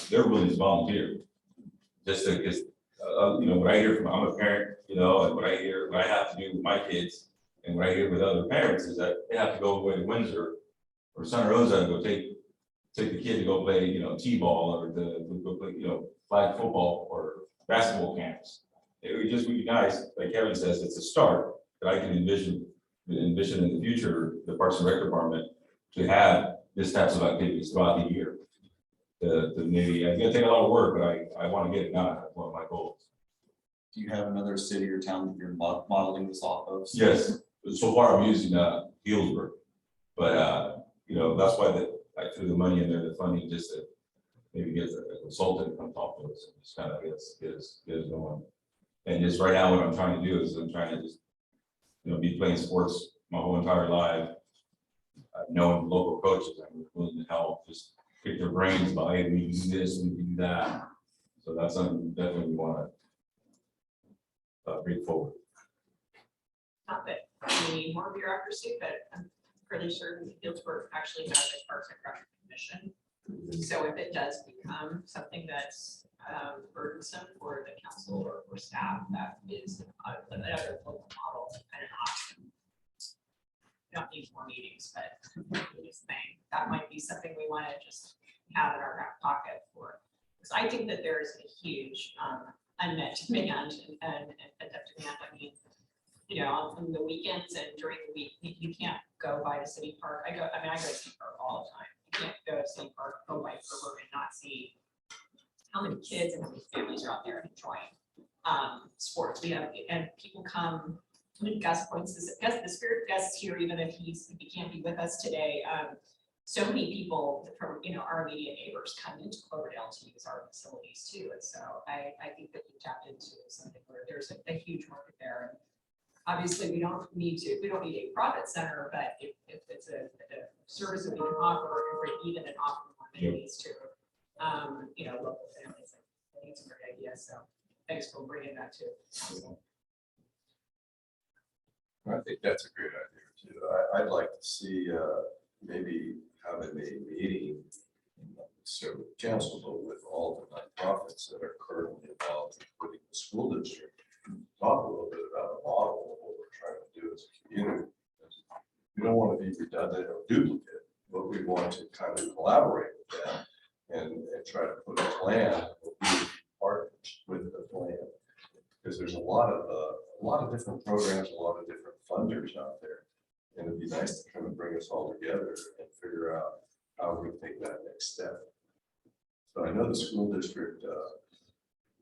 they're willing to volunteer. Just because, what I hear from, I'm a parent, and what I have to do with my kids, and what I hear with other parents is that they have to go away to Windsor or Santa Rosa and go take the kid to go play, t-ball or to go play, flag football or basketball camps. It would just be nice, like Kevin says, it's a start that I can envision in the future, the Parks and Rec Department to have this types of activities throughout the year. to maybe, it's gonna take a lot of work, but I want to get it done. That's one of my goals. Do you have another city or town that you're modeling this off of? Yes, so far I'm using Healdsburg, but you know, that's why I threw the money in there, the funding, just to maybe get a consultant to come talk to us and just kind of get us going. And just right now, what I'm trying to do is I'm trying to just, you know, be playing sports my whole entire life. I've known local coaches, I'm willing to help, just pick their brains about, hey, we can do this, we can do that. So that's something definitely we want to bring forward. Not that we need more bureaucracy, but I'm pretty certain Fieldsburg actually has a Parks and Rec commission. So if it does become something that's burdensome for the council or staff, that is another local model and an option. We don't need more meetings, but I'm just saying that might be something we want to just have in our back pocket for. Because I think that there is a huge unmet demand and pent-up demand. I mean, you know, on the weekends and during the week, you can't go by the city park. I go to city park all the time. You can't go to city park, go by River and not see how many kids and how many families are out there enjoying sports. We have, and people come, I mean, Gus points this, the spirit Gus is here, even if he can't be with us today. So many people from, you know, our immediate neighbors come into Cloverdale to use our facilities too. And so I think that we tapped into something where there's a huge market there. And obviously we don't need a profit center, but if it's a service that we can offer and break even and offer more amenities to, you know, local families, I think it's a great idea. So thanks for bringing that too. I think that's a great idea too. I'd like to see maybe having a meeting, so council, but with all the nonprofits that are currently involved, including the school district, talk a little bit about a model of what we're trying to do as a community. We don't want to be redundant or duplicate, but we want to kind of collaborate with them and try to put a plan, partners with the plan. Because there's a lot of different programs, a lot of different funders out there. And it'd be nice to kind of bring us all together and figure out how we take that next step. So I know the school district,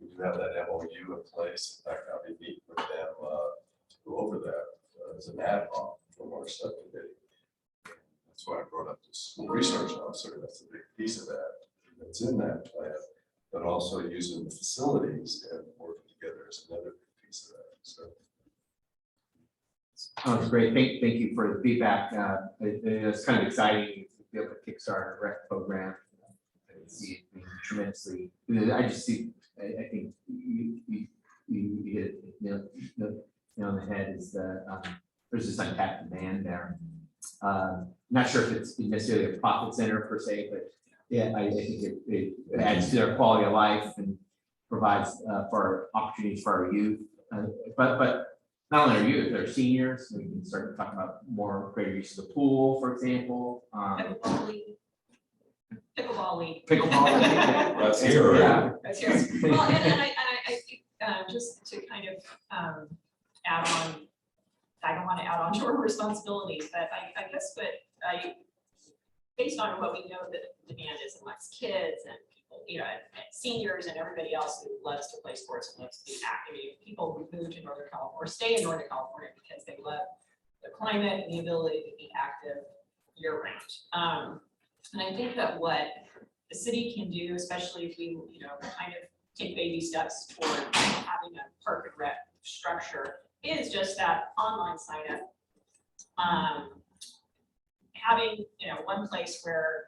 we do have that MOU in place. In fact, I'll be meeting with them to go over that as an ad hoc from our subcommittee. That's why I brought up the school research officer. That's a big piece of that. That's in that plan, but also using the facilities and working together is another big piece of that. So. Oh, it's great. Thank you for the feedback. It's kind of exciting to be able to kickstart a rec program. I see it being tremendously. I just see. I think you hit it on the head. Is that there's this untapped demand there. Not sure if it's necessarily a profit center per se, but yeah, I think it adds to their quality of life and provides for opportunities for our youth. But not only our youth, they're seniors. We can start talking about more greater use of the pool, for example. Pickleball league. Pickleball league. That's here, Yeah. That's here. Well, and I think just to kind of add on, I don't want to add on to our responsibilities, but I guess, but based on what we know that demand is amongst kids and people, you know, and seniors and everybody else who loves to play sports and loves to be active, people who move to Northern California or stay in Northern California because they love the climate and the ability to be active year round. And I think that what the city can do, especially if we, you know, kind of take baby steps toward having a park and rec structure, is just that online sign up. Having, you know, one place where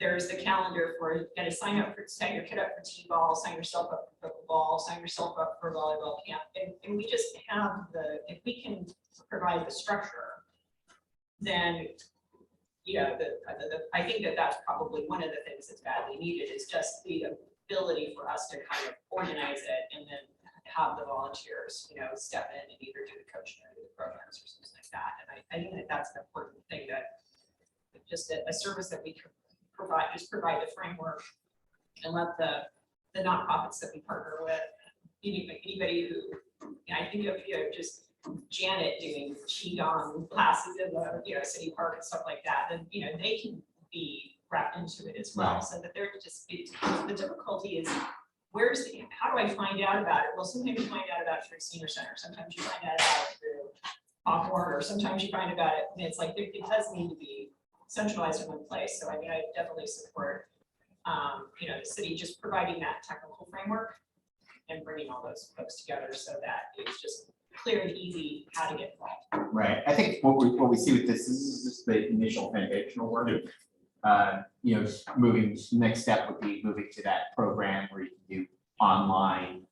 there's the calendar for, you got to sign your kid up for t-ball, sign yourself up for pickleball, sign yourself up for volleyball camp. And we just have if we can provide the structure, then, you know, I think that that's probably one of the things that's badly needed is just the ability for us to kind of organize it and then have the volunteers, you know, step in and either do the coaching or do the programs or something like that. And I think that that's an important thing, that just a service that we can provide, just provide the framework and let the nonprofits that we partner with, anybody who, you know, I think of, you know, just Janet doing qigong classes in the, you know, city park and stuff like that, then, you know, they can be wrapped into it as well, so that they're just, the difficulty is, how do I find out about it? Well, sometimes you find out about it through senior center, sometimes you find out about it through Awkward, or sometimes you find about it, and it's like, it does need to be centralized in one place, so I mean, I definitely support, the city just providing that technical framework and bringing all those folks together so that it's just clear and easy how to get involved. Right, I think what we see with this is just the initial foundational work. Next step would be moving to that program where you can do online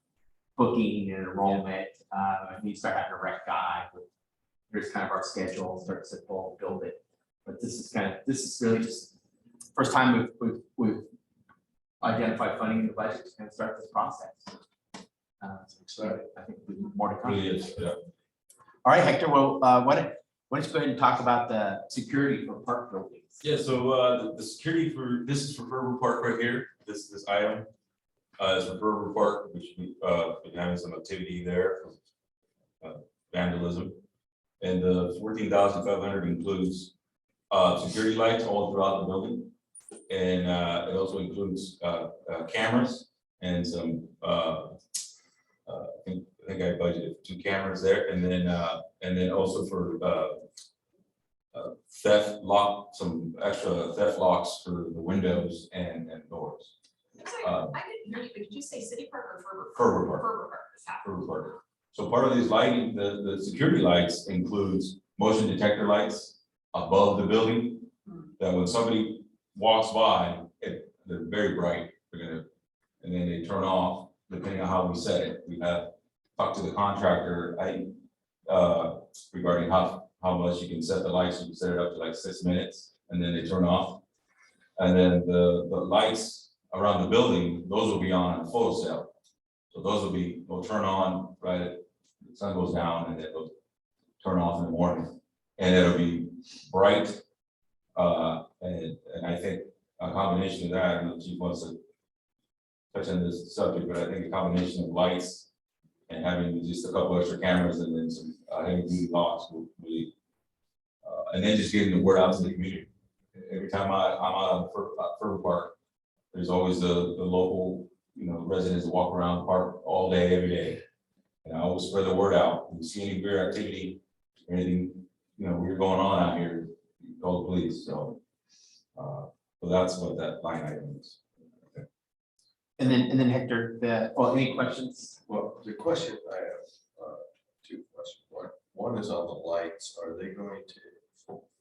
booking and enrollment. And you start having a rec guide with, here's kind of our schedule, start simple, build it. But this is really just first time we've identified funding in the budget and start this process. So I think we have more to come. Really is, yeah. All right, Hector, well, why don't you go ahead and talk about the security for park buildings? Yeah, so the security this is for Ferber Park right here, this item is for Ferber Park, which we've been having some activity there, vandalism. And the 14,500 includes security lights all throughout the building. And it also includes cameras and some, I think I budgeted 2 cameras there, and then also for some extra theft locks for the windows and doors. I didn't hear you, but did you say City Park or Ferber? Ferber Park. Ferber Park, this happened. Ferber Park. So part of these lighting, the security lights includes motion detector lights above the building, that when somebody walks by, they're very bright, and then they turn off depending on how we set it. We have talked to the contractor, regarding how much you can set the lights. You can set it up to like 6 minutes and then they turn off. And then the lights around the building, those will be on a photo cell. So those will turn on right, the sun goes down and then they'll turn off in the morning. And it'll be bright. And I think a combination of that, and the chief wants to touch on this subject, but I think a combination of lights and having just a couple extra cameras and then some heavy duty locks will really, and then just getting the word out to the community. Every time I'm out on Ferber Park, there's always the local, residents that walk around the park all day, every day. And I always spread the word out. If you see any weird activity, anything, weird going on out here, you call the police. So that's what that line item is. And then Hector, any questions? Well, the question I have, 2 questions. One is on the lights. Are they going to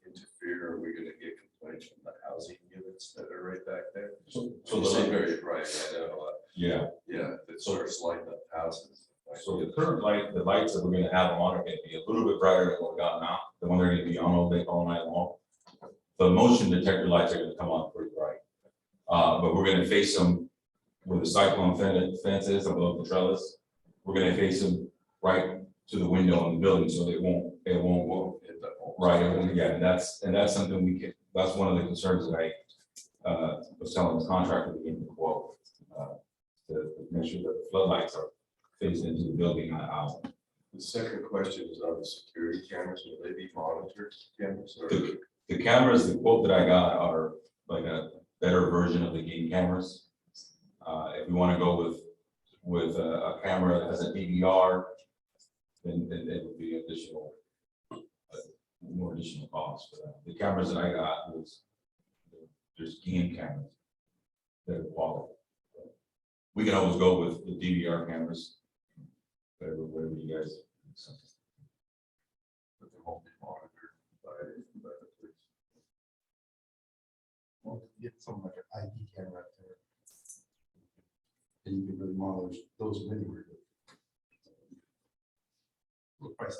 interfere? Are we going to get complaints from the housing units that are right back there? So You say very bright, I know. Yeah. Yeah, it starts lighting up houses. So the current the lights that we're going to have on are going to be a little bit brighter than what we got now. The one they're going to be on all night long. The motion detector lights are going to come on pretty bright. But we're going to face them where the cyclone fence is above the trellis. We're going to face them right to the window in the building, so it won't Hit that wall. right. And that's something that's one of the concerns that I was telling the contractor to get the quote to make sure that the floodlights are phased into the building, not out. The second question is on the security cameras. Will they be monitored cameras? Or The cameras, the quote that I got are like a better version of the game cameras. If we want to go with a camera that has a DVR, then it would be more additional cost for that. The cameras that I got was just game cameras that are quality. We can always go with the DVR cameras, whatever you guys. but they won't be monitored by the police. Well, get something like an ID camera up there. And you can really monitor those anywhere. What price?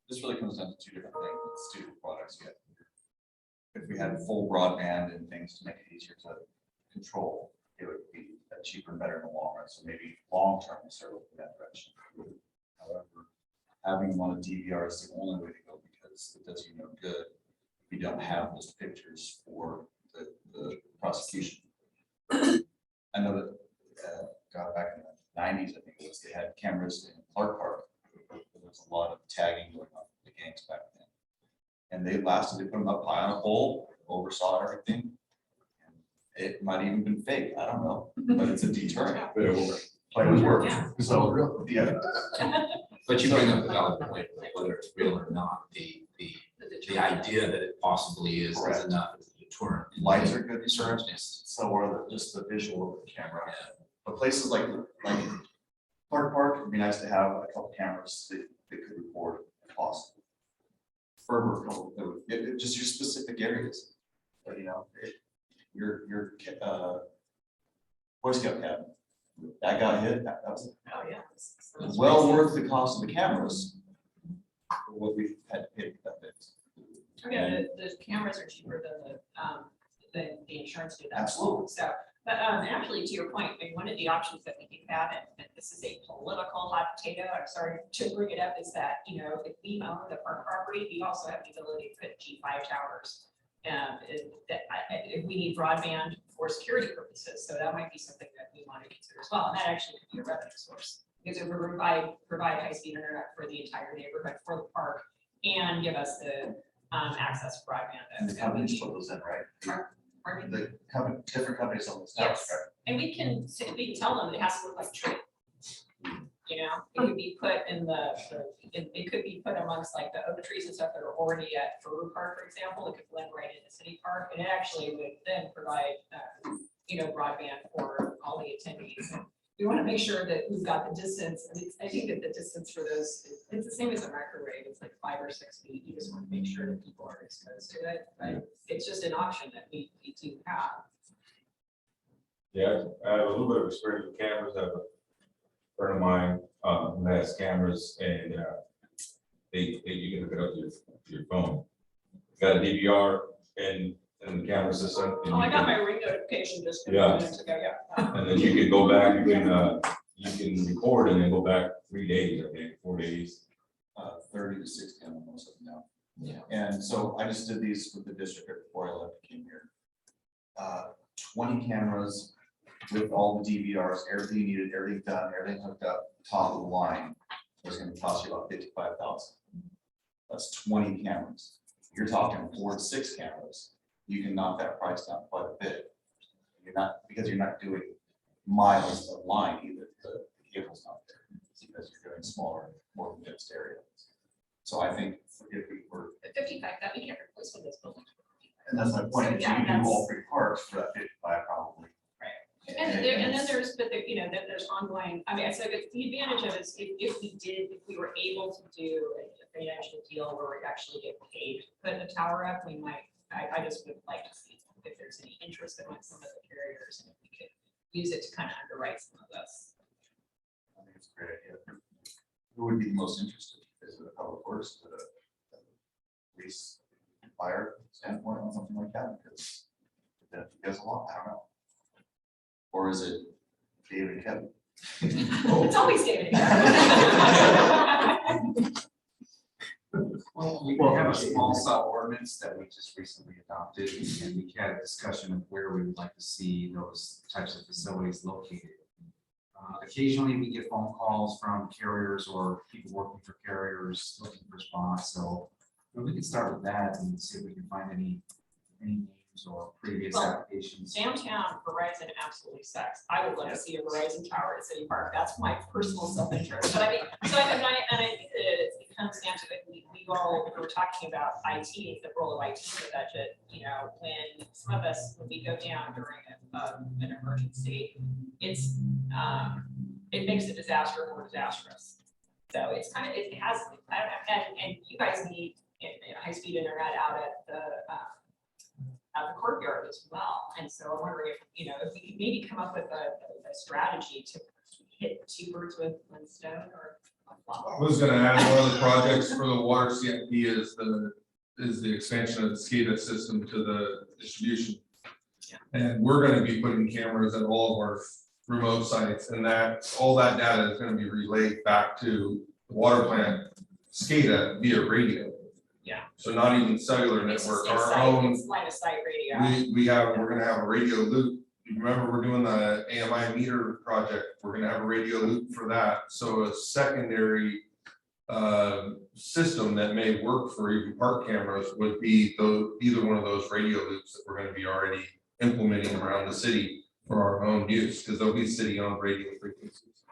This really comes down to 2 different things. It's 2 different products yet. If we had full broadband and things to make it easier to control, it would be cheaper and better in the long run. So maybe long term, we start looking that direction. However, having one of DVR is the only way to go because it does you no good. We don't have those pictures for the prosecution. I know that back in the 90s, I think it was, they had cameras in Clark Park. There was a lot of tagging going on with the gangs back then. And they put them up high on a pole, oversaw everything. It might even been fake, I don't know, but it's a deterrent. But it worked. But it was working. Yeah. So, yeah, But you bring up a valid point, like whether it's real or not, the idea that it possibly is Correct. enough as a deterrent. lights are good Insurance. insurance, so are just the visual of the camera. But places like Park, it'd be nice to have a couple cameras that could record if possible. For a couple, just your specific areas, but your Boy Scout cabin, that got hit, that was Oh, yeah. well worth the cost of the cameras. For what we had to pay for that fix. I mean, the cameras are cheaper than the insurance did that. Absolutely. So, but actually, to your point, I mean, one of the options that we do have, and this is a political hot potato, I'm sorry to bring it up, is that, if we own the park property, we also have the ability to put G5 towers. If we need broadband for security purposes, so that might be something that we want to consider as well, and that actually could be a revenue source. Because it would provide high-speed internet for the entire neighborhood, for the park, and give us the access to broadband. And the companies put those in, right? Pardon me? Different companies on this. Yes. And we can tell them it has to look like tree. It would be put in it could be put amongst like the oak trees and stuff that are already at Faru Park, for example. It could blend right into City Park, and it actually would then provide, broadband for all the attendees. And we want to make sure that we've got the distance. I think that the distance for those, it's the same as a microwave. It's like 5 or 6 feet. You just want to make sure that people are exposed to it. But it's just an option that we do have. Yeah, I have a little bit of experience with cameras. I have a friend of mine who has cameras, and you can hook it up to your phone. It's got a DVR and the camera system. and Oh, I you got can- my ring notification just a few Yeah. minutes ago, yeah. And then you can go back, you can record and then go back 3 days, I think, 4 days. 30 to 60 on most of them now. Yeah. And so I just did these with the district before I left, came here. 20 cameras with all the DVRs, everything you needed, everything done, everything hooked up, top of the line, was gonna cost you about 55,000. That's 20 cameras. You're talking 4 to 6 cameras. You can knock that price down quite a bit. Because you're not doing miles of line either, the cable's not there, it's because you're doing smaller, more condensed areas. So I think if we were, At 55, that we can't replace with this building. and that's my point, if you Yeah, can do all that's- 3 parks for that 55 probably. Right. And then there's, then there's ongoing, I mean, so the advantage of it is if we were able to do a financial deal where we actually get paid to put the tower up, we might, I just would like to see if there's any interest among some of the carriers, and if we could use it to kind of underwrite some of this. I think it's a great idea. Who would be the most interested? Is it a public works, is it a police fire standpoint on something like that? Because that does a lot, I don't know. Or is it David and Kevin? It's always David. Well, we have a small cell ordinance that we just recently adopted, and we had a discussion of where we would like to see those types of facilities located. Occasionally, we get phone calls from carriers or people working for carriers looking for spots, so we can start with that and see if we can find any names or previous Well, applications. Downtown, Verizon absolutely sucks. I would love to see a Verizon tower at City Park. That's my personal self-interest. But I mean, so I think that it comes down to it. We were talking about IT, the role of IT in the budget. When some of us, when we go down during an emergency, it makes the disaster more disastrous. So it's kind of, it has, I don't know, and you guys need high-speed internet out at the courtyard as well. And so I'm wondering if we could maybe come up with a strategy to hit 2 birds with 1 stone or. I was gonna add, one of the projects for the water CIP is the expansion of the SCADA system to the distribution. Yeah. And we're gonna be putting cameras at all of our remote sites, and all that data is gonna be relayed back to the water plant SCADA via radio. Yeah. So not even cellular network, our It's own, line of sight radio. we're gonna have a radio loop. You remember, we're doing the AMI meter project, we're gonna have a radio loop for that, so a secondary system that may work for even park cameras would be either one of those radio loops that we're gonna be already implementing around the city for our own use, because they'll be city-owned radio frequencies.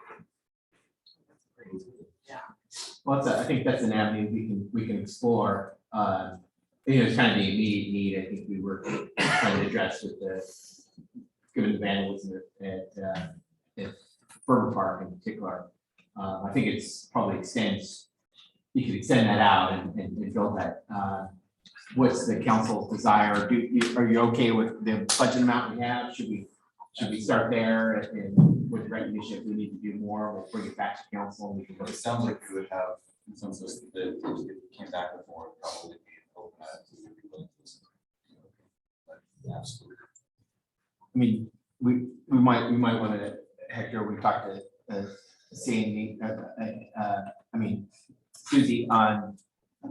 Well, I think that's an avenue we can explore. It's kind of the immediate need, I think we were trying to address with given the vandalism at Burger Park in particular. I think it's probably you could extend that out and build that. What's the council's desire? Are you okay with the budget amount we have? Should we start there and with recognition, if we need to do more, we'll bring it back to council and we can go. It sounds like we would have consensus that if it came back with more, it'd probably be open to. Absolutely. I mean, we might want to, Hector, we talked to Sandy, Susie on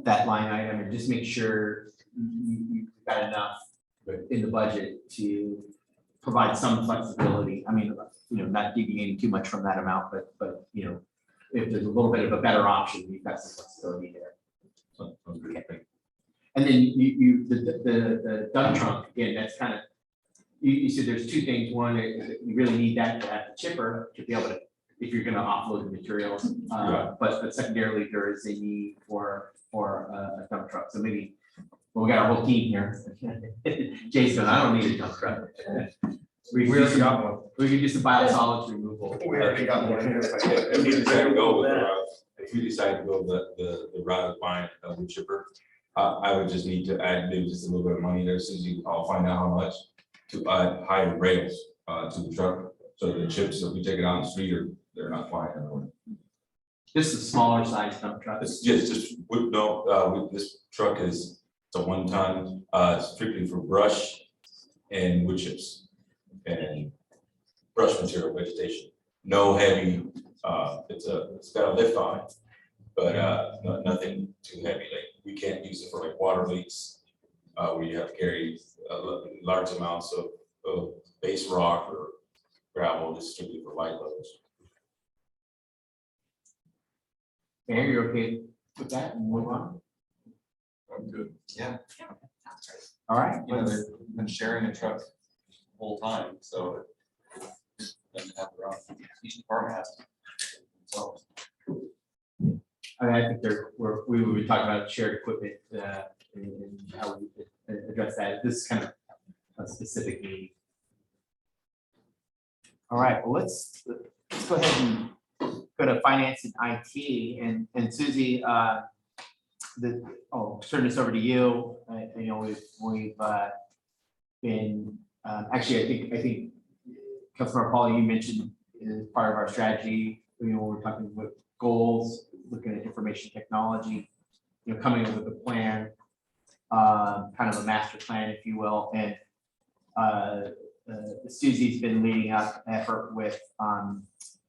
that line item and just make sure you've got enough in the budget to provide some flexibility. I mean, not deviating too much from that amount, but if there's a little bit of a better option, you've got some flexibility there. So, and then the dump trunk, again, that's kind of, you said there's two things. One, you really need that to have the chipper to be able to, if you're gonna offload the materials. But secondarily, there is a need for a dump truck. So maybe, well, we got our whole team here. Jason, I don't need a dump truck. We already got one. We could do some biosolids removal. We already got one. If we decide to go with the route, if we decide to go the route of buying a wood chipper, I would just need to add maybe just a little bit of money there, Susie. I'll find out how much to add higher rails to the truck, so the chips, if we take it on the street, they're not flying everywhere. This is a smaller size dump truck. It's just wood, no, this truck it's a 1 ton, strictly for brush and wood chips and brush material vegetation. No heavy, it's got a lift on it, but nothing too heavy. Like we can't use it for like water leaks, where you have to carry large amounts of base rock or gravel. Just strictly for light loads. Mayor, you're okay with that and move on? I'm good. Yeah. All right. You know, they've been sharing a truck the whole time, so then have their own, each department has. So. I think we were talking about shared equipment and how we could address that. This is kind of a specific need. All right, well, let's go ahead and go to finance and IT and Susie, turn this over to you. We've been actually, I think Councilmember Paul, you mentioned as part of our strategy, we're talking about goals, looking at information technology, coming up with a plan, kind of a master plan, if you will. And Susie's been leading up effort with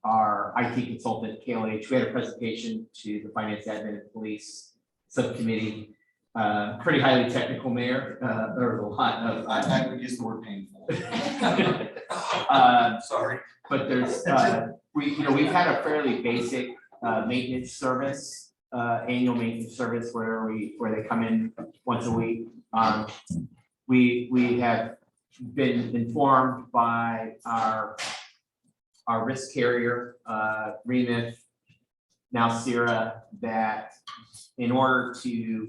our IT consultant, KLH. We had a presentation to the Finance, Admin, and Police Subcommittee. Pretty highly technical, Mayor. There was a lot of. I would use the word painful. Sorry. But there's, we've had a fairly basic maintenance service, annual maintenance service where they come in once a week. We have been informed by our risk carrier, Remif, now Sierra, that in order to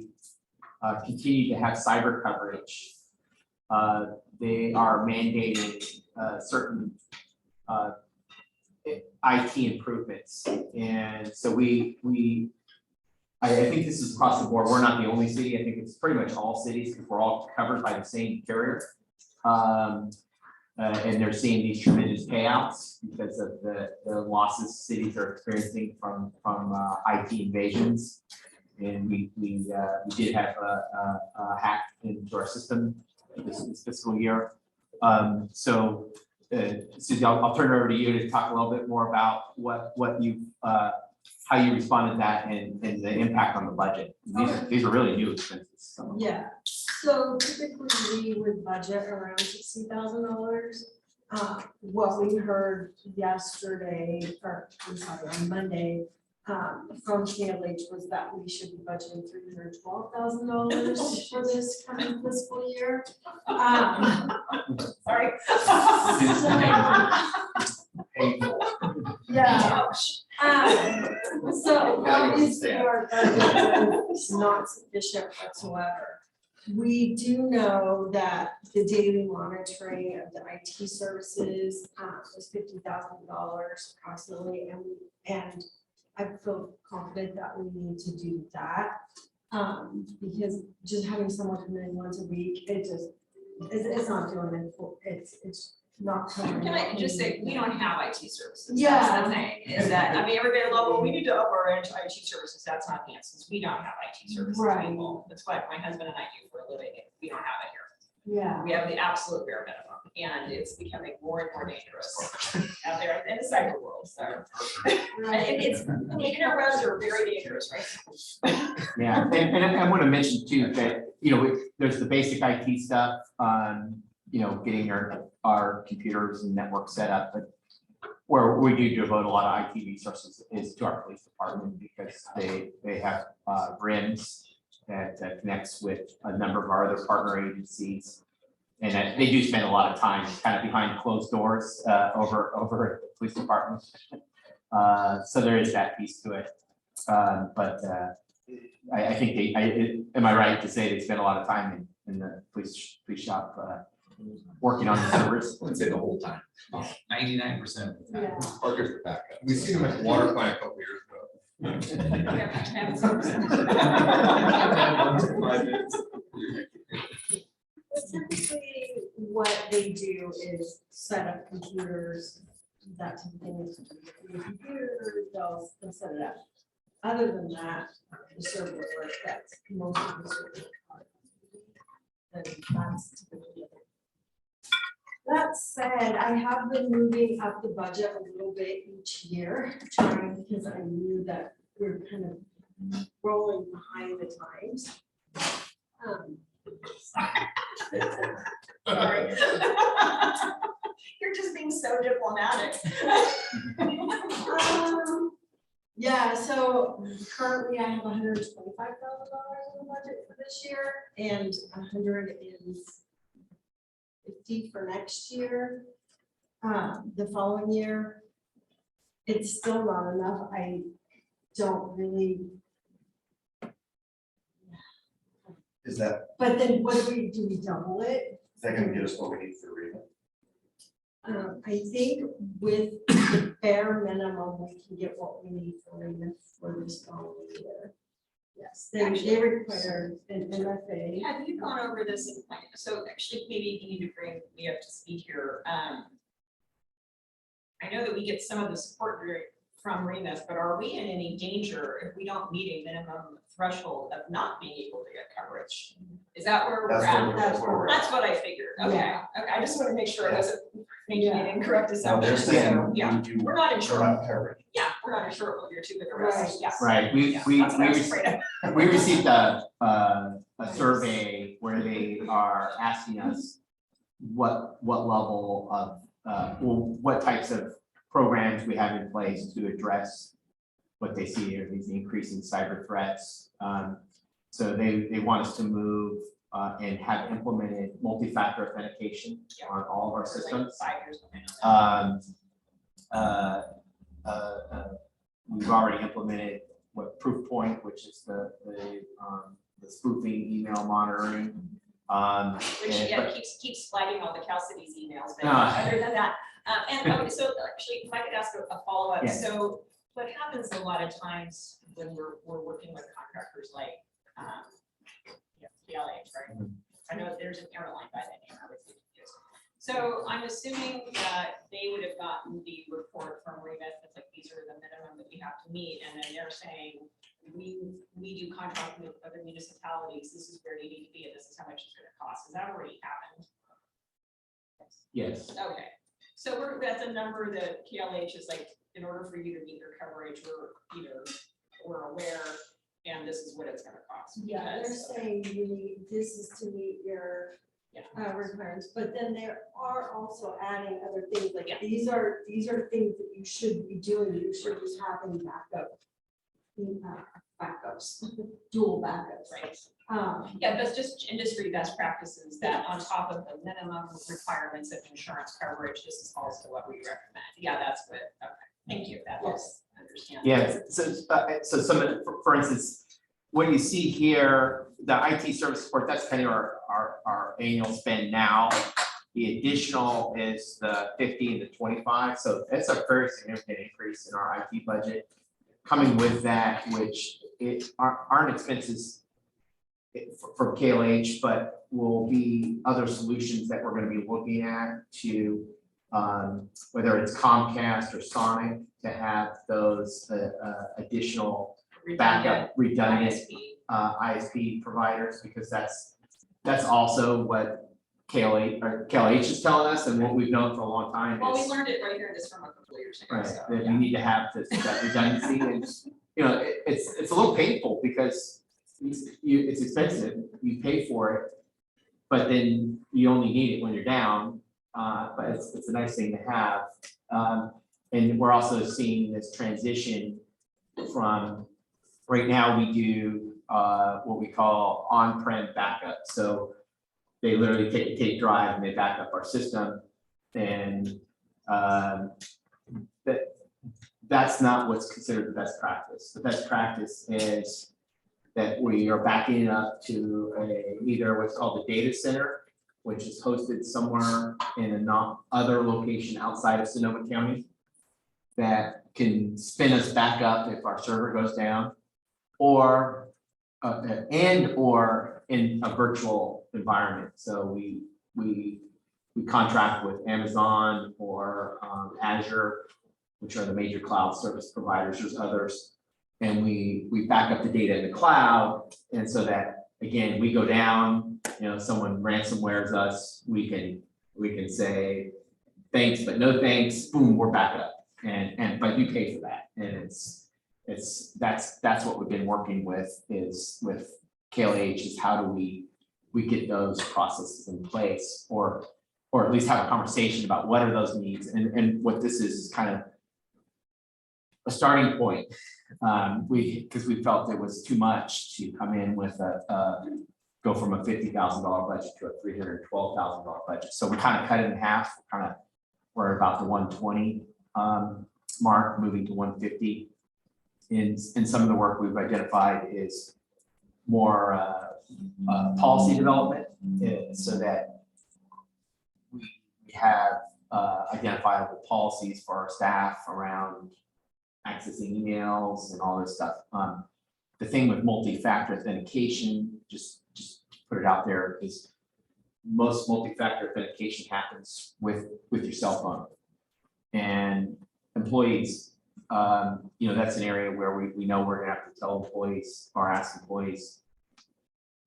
continue to have cyber coverage, they are mandating certain IT improvements. And so I think this is across the board. We're not the only city. I think it's pretty much all cities because we're all covered by the same carrier. And they're seeing these tremendous payouts because of the losses cities are experiencing from IT invasions. And we did have a hack into our system this fiscal year. So Susie, I'll turn it over to you to talk a little bit more about what you how you responded to that and the impact on the budget. These are really new expenses. So. Yeah, so typically we would budget around $60,000. What we heard yesterday, or I'm sorry, on Monday, from CLH was that we should be budgeting $312,000 for this coming fiscal year. Sorry. Yeah. So obviously our budget is not sufficient whatsoever. We do know that the daily monitoring of the IT services was $50,000 approximately, and I feel confident that we need to do that. Because just having someone come in once a week, it's not doing it. It's not. Can I just say, we don't have IT services. Yeah. That's the thing, is that, I mean, everybody, well, we need to up our IT services. That's not the answer. We don't have IT services Right. people. That's what my husband and I do for a living. We don't have it here. Yeah. We have the absolute bare minimum, and it's becoming more and more dangerous out there in the cyber world, so. It's, interwebs are very dangerous, right? Yeah, and I want to mention too, that, there's the basic IT stuff, getting our computers and network set up, but where we do devote a lot of IT resources is to our police department, because they have RIMS that connects with a number of our other partner agencies. And they do spend a lot of time kind of behind closed doors over at the police department. So there is that piece to it. But I think am I right to say they spend a lot of time in the police shop working on the servers? I wouldn't say the whole time, 99%. Yeah. Parker's the backup. We seen them at the water plant a couple years ago. Typically, what they do is set up computers, that type of thing. The computer, they'll set it up. Other than that, the server work, that's most of the server. And that's typically it. That said, I have been moving up the budget a little bit each year, trying, because I knew that we're kind of rolling behind the times. Sorry. You're just being so diplomatic. Yeah, so currently I have $125,000 in the budget for this year, and $150,000 for next year. The following year, it's still not enough. I don't really. Is that, But then what do we double it? is that gonna get us what we need for Reba? I think with the bare minimum, we can get what we need for this following year. Yes, they require an MFA. Have you gone over this in plan? So actually, maybe you need to bring me up to speed here. I know that we get some of the support from REMIS, but are we in any danger if we don't meet a minimum threshold of not being able to get coverage? Is that where we're That's at? where we're at. That's what I figured. Okay, Yeah. okay. I just want to make sure I wasn't making Yeah. an incorrect Now, they're assumption. saying So, yeah, we're not we're insured. not covered. Yeah, we're not insured when you're too big a risk. Right. Yeah. Right, we That's what I was afraid of. we received a survey where they are asking us what level of, what types of programs we have in place to address what they see are these increasing cyber threats. So they want us to move and have implemented multi-factor authentication on all of our For like systems. 5 years behind. We've already implemented Proofpoint, which is the spoofing email monitoring. Which, and- yeah, keeps flagging all the Cal Cities emails, but Ah. other than that, okay, so actually, if I could ask a follow-up, Yeah. so what happens a lot of times when we're working with contractors like, PLH, right? I know there's an airline by that name, I would be confused. So I'm assuming that they would have gotten the report from REMIS, that's like, these are the minimum that we have to meet, and then they're saying, we do contracting with other municipalities, this is where you need to be, and this is how much it's gonna cost. Has that already happened? Yes, Okay, so that's a number that KLH is like, in order for you to meet your coverage, we're aware, and this is what it's gonna cost. Yeah, they're because- saying you need, this is to meet your Yeah. requirements, but then there are also adding other things, like Yeah. these are things that you should be doing, you should just have in backup. backups, dual backups. Right. Yeah, That's just industry best practices that on top of the minimum requirements of insurance coverage, this is also what we recommend. Yeah, that's good. Okay, thank you. That helps understand. Yeah, so some of, for instance, what you see here, the IT service support, that's kind of our annual spend now. The additional is the 50 and the 25, so that's a very significant increase in our IT budget. Coming with that, which aren't expenses for KLH, but will be other solutions that we're going to be looking at to whether it's Comcast or Sonic to have those additional backup redundant ISP providers, because that's also what KLH is telling us and what we've known for a long time. Well, we is, learned it right here in this from a couple of years ago. right, So, that yeah. you need to have that redundancy, and it's a little painful because it's expensive, you pay for it, but then you only need it when you're down. But it's a nice thing to have. And we're also seeing this transition from, right now we do what we call on-prem backup. So they literally take a tape drive and they back up our system. And that's not what's considered the best practice. The best practice is that we are backing it up to either what's called the data center, which is hosted somewhere in a other location outside of Sonoma County that can spin us back up if our server goes down, or or in a virtual environment. So we contract with Amazon or Azure, which are the major cloud service providers. There's others, and we back up the data in the cloud, and so that again we go down. Someone ransomwares us, we can say thanks but no thanks. Boom, we're back up, and but you pay for that, and that's what we've been working with KLH is how do we get those processes in place, or at least have a conversation about what are those needs, and what this is kind of a starting point. Because we felt it was too much to come in with go from a $50,000 budget to a $312,000 budget. So we kind of cut it in half. We're about the 120 mark, moving to 150. In some of the work we've identified is more policy development, so that we have identifiable policies for our staff around accessing emails and all this stuff. The thing with multi-factor authentication, just put it out there, is most multi-factor authentication happens with your cell phone. And employees, that's an area where we know we're gonna have to tell employees or ask employees,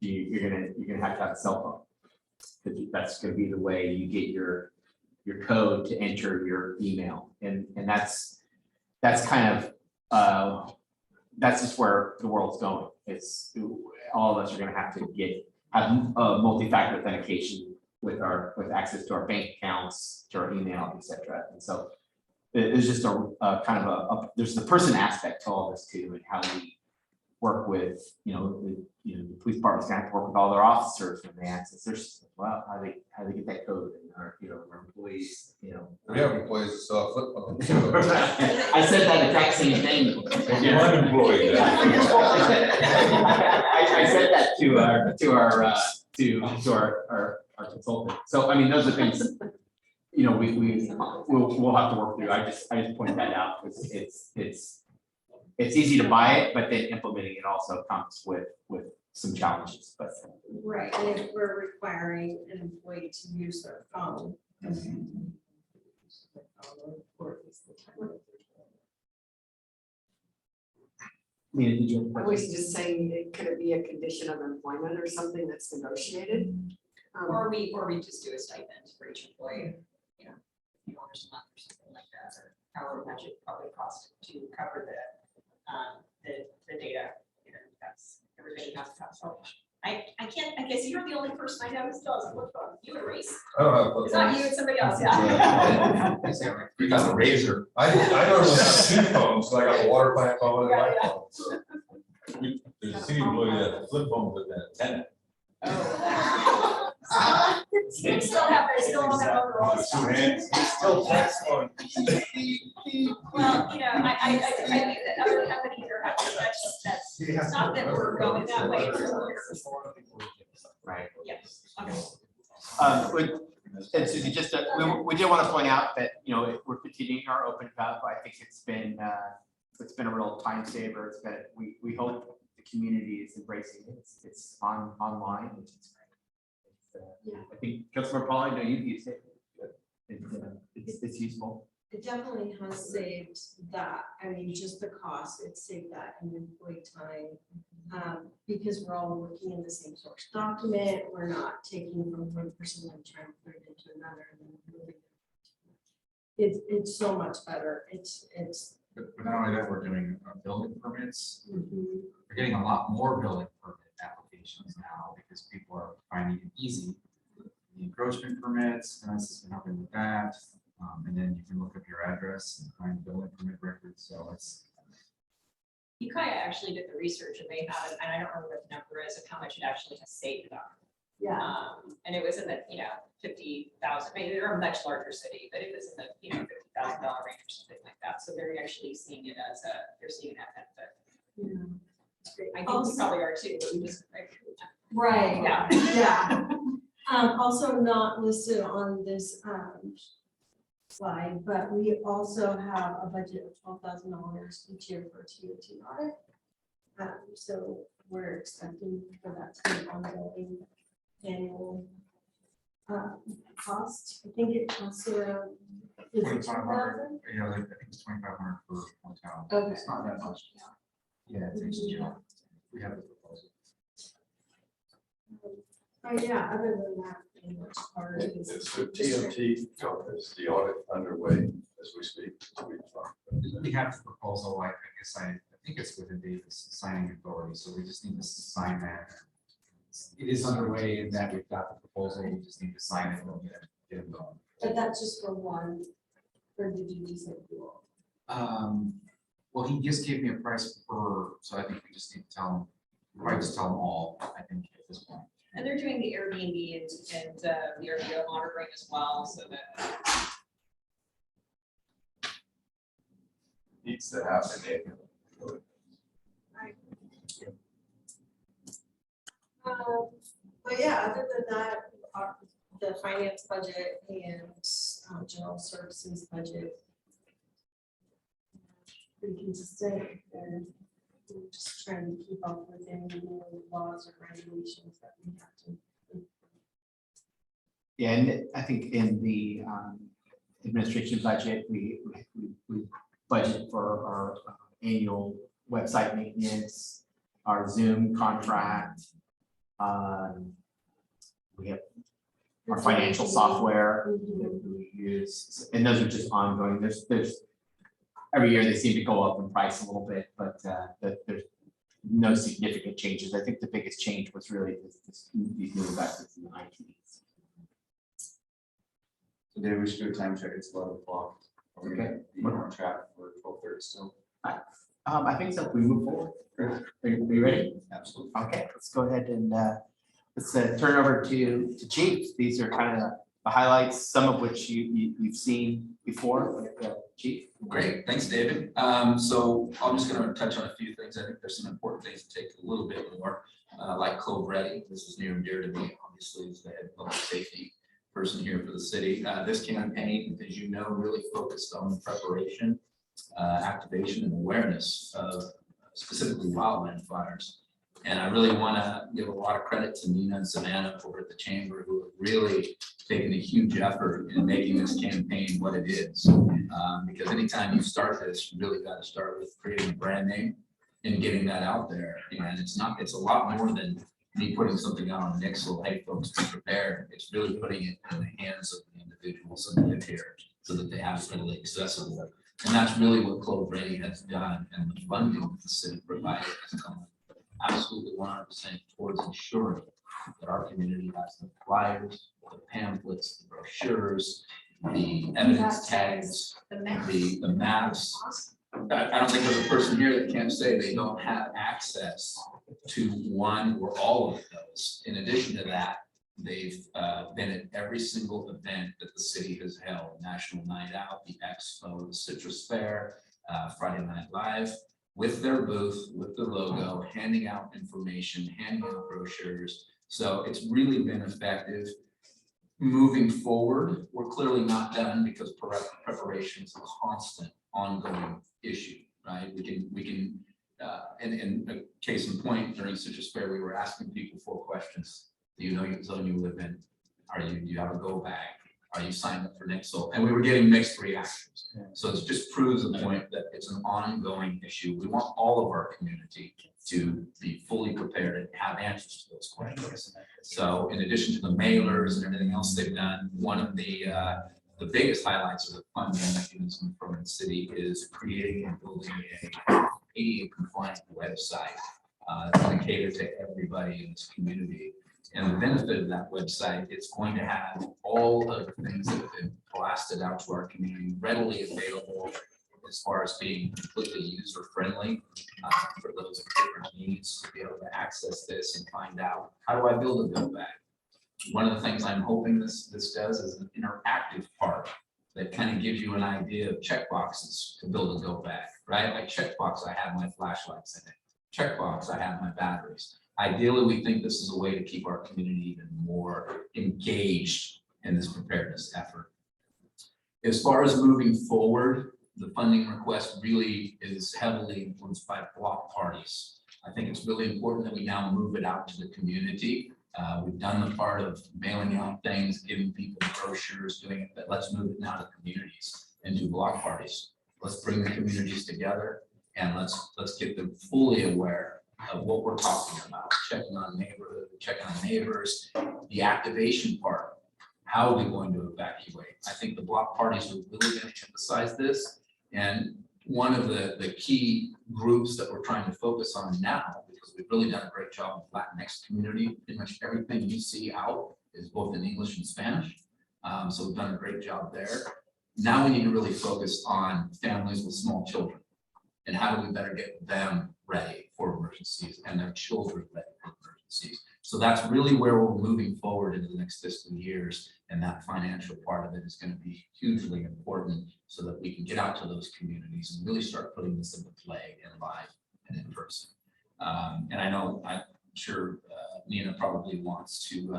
you're gonna have to have a cell phone, because that's gonna be the way you get your code to enter your email, and that's kind of that's just where the world's going. It's all of us are going to have to have multi-factor authentication with access to our bank accounts, to our email, etc. And so there's just a kind of there's the person aspect to all this too, and how we work with the police department's going to have to work with all their officers when they access their system. Well, how they get that code, and our employees, We have employees that still have flip phones. I said that exact same thing. One employee. I said that to our consultant. So I mean, those are things we'll have to work through. I just point that out because it's easy to buy it, but then implementing it also comes with some challenges. But right, and if we're requiring an employee to use their phone. Lena, did you have a I question? was just saying, could it be a condition of employment or something that's negotiated? Or we just do a stipend for each employee, $50 a month or something like that, or however much it probably costs to cover the data. That's everybody has to have. So I can't, I guess you're the only person I know who still has a flip phone. You and Reese. I don't have flip It's not phones. you, it's somebody else, yeah. We got the razor. I normally have two phones, so I got the water plant phone and my Yeah, phone. So. There's a city employee that flip phone with that antenna. You still have, they still don't have overall. Two hands. Still text one. Well, you know, I think that other companies are having, that's, it's not that we're going that way. It's just Right. yes, okay. And Susie, just, we did want to point out that, you know, we're continuing our open hub. I think it's been a real time saver. It's been, we hope the community is embracing it. It's online, which is great. I think Councilor Paul, I know you've used it. It's useful. It definitely has saved that, I mean, just the cost, it saved that in employee time. Because we're all working in the same source document, we're not taking from one person and trying to put it into another. And then moving it. It's so much better, it's. But not only that, we're doing building permits. Mhm. We're getting a lot more building permit applications now because people are finding it easy. The encroachment permits, and this has been helping with that. And then you can look up your address and find building permit records. So it's. Ukiah actually did the research and they have, and I don't remember what the number is of how much it actually has saved them. Yeah, And it was in the, 50,000, maybe they're a much larger city, but it was in the, $50,000 range or something like that. So they're actually seeing it as they're seeing that benefit. yeah. I think we probably are too, but we just. Right, Yeah. yeah. Also not listed on this slide, but we also have a budget of $12,000 each year for TOT audit. So we're expecting for that to be ongoing annual cost. I think it costs around. Is it 2,500, I think it's 2,500 for hotel. Okay. It's not that much. Yeah, it's easy. We have the proposal. Oh, yeah, other than that, pretty much part of It's this. the TOT, is the audit underway as we speak? We have the proposal, I guess I think it's within David's signing authority, so we just need to sign that. It is underway in that we've got the proposal, we just need to sign it and we'll get it going. But that's just for one, or did you just say dual? Well, he just gave me a price per, so I think we just need to tell him, probably just tell them all, I think, at this point. And they're doing the Airbnb and the Airbnb monitoring as well, so that. Needs to happen. But yeah, other than that, the finance budget and general services budget. Pretty consistent, and we're just trying to keep up with any new laws or regulations that we have to. Yeah, and I think in the administration budget, we budget for our annual website maintenance, our Zoom contract. We have our financial software that we use, and those are just ongoing. There's every year they seem to go up in price a little bit, but there's no significant changes. I think the biggest change was really these new investments in the IT. Today we should do a time check. It's 11 o'clock. Are we gonna be Okay. on track for 12:30 still? I think so. We move forward. Are you ready? Absolutely. Okay, let's go ahead and let's turn over to Chief. These are kind of the highlights, some of which you've seen before, but Chief. Great, thanks, David. So I'm just gonna touch on a few things. I think there's some important things to take a little bit more, like Cloverdale. This is near and dear to me, obviously, as the head public safety person here for the city. This campaign, as you know, really focused on preparation, activation, and awareness of specifically wildland fires. And I really want to give a lot of credit to Nina and Savannah over at the chamber, who have really taken a huge effort in making this campaign what it is. Because anytime you start this, you really got to start with creating a brand name and getting that out there. And it's a lot more than me putting something out on Nixle, hey folks, be prepared. It's really putting it in the hands of the individuals that live here so that they have it readily accessible. And that's really what Cloverdale has done, and the funding that the city provided has come absolutely 100% towards ensuring that our community has the flyers, the pamphlets, the brochures, the evidence tags, The map. the maps. I don't think there's a person here that can't say they don't have access to one or all of those. In addition to that, they've been at every single event that the city has held, National Night Out, the Expo, the Citrus Fair, Friday Night Live, with their booth, with the logo, handing out information, handing out brochures. So it's really been effective. Moving forward, we're clearly not done because preparation is a constant, ongoing issue, right? We can, in a case in point, during Citrus Fair, we were asking people 4 questions. Do you know your zone you live in? Do you have a go bag? Are you signed up for Nixle? And we were getting mixed reactions. So it just proves the point that it's an ongoing issue. We want all of our community to be fully prepared and have answers to those questions. So in addition to the mailers and everything else they've done, one of the biggest highlights of the funding mechanism from the city is creating and building a ADA compliant website that's going to cater to everybody in this community. And the benefit of that website, it's going to have all of the things that have been blasted out to our community readily available as far as being completely user friendly for those with different needs to be able to access this and find out, how do I build a go bag? One of the things I'm hoping this does is an interactive part that kind of gives you an idea of checkboxes to build a go bag, right? Like checkbox, I have my flashlights in it. Checkbox, I have my batteries. Ideally, we think this is a way to keep our community even more engaged in this preparedness effort. As far as moving forward, the funding request really is heavily influenced by block parties. I think it's really important that we now move it out to the community. We've done the part of mailing out things, giving people brochures, doing it, but let's move it now to communities and do block parties. Let's bring the communities together and let's get them fully aware of what we're talking about, checking on neighborhood, checking on neighbors, the activation part. How are we going to evacuate? I think the block parties are really going to emphasize this. And one of the key groups that we're trying to focus on now, because we've really done a great job with Latinx community, pretty much everything you see out is both in English and Spanish. So we've done a great job there. Now we need to really focus on families with small children and how do we better get them ready for emergencies and their children ready for emergencies. So that's really where we're moving forward into the next fiscal years. And that financial part of it is going to be hugely important so that we can get out to those communities and really start putting this into play and live and in person. And I know, I'm sure Nina probably wants to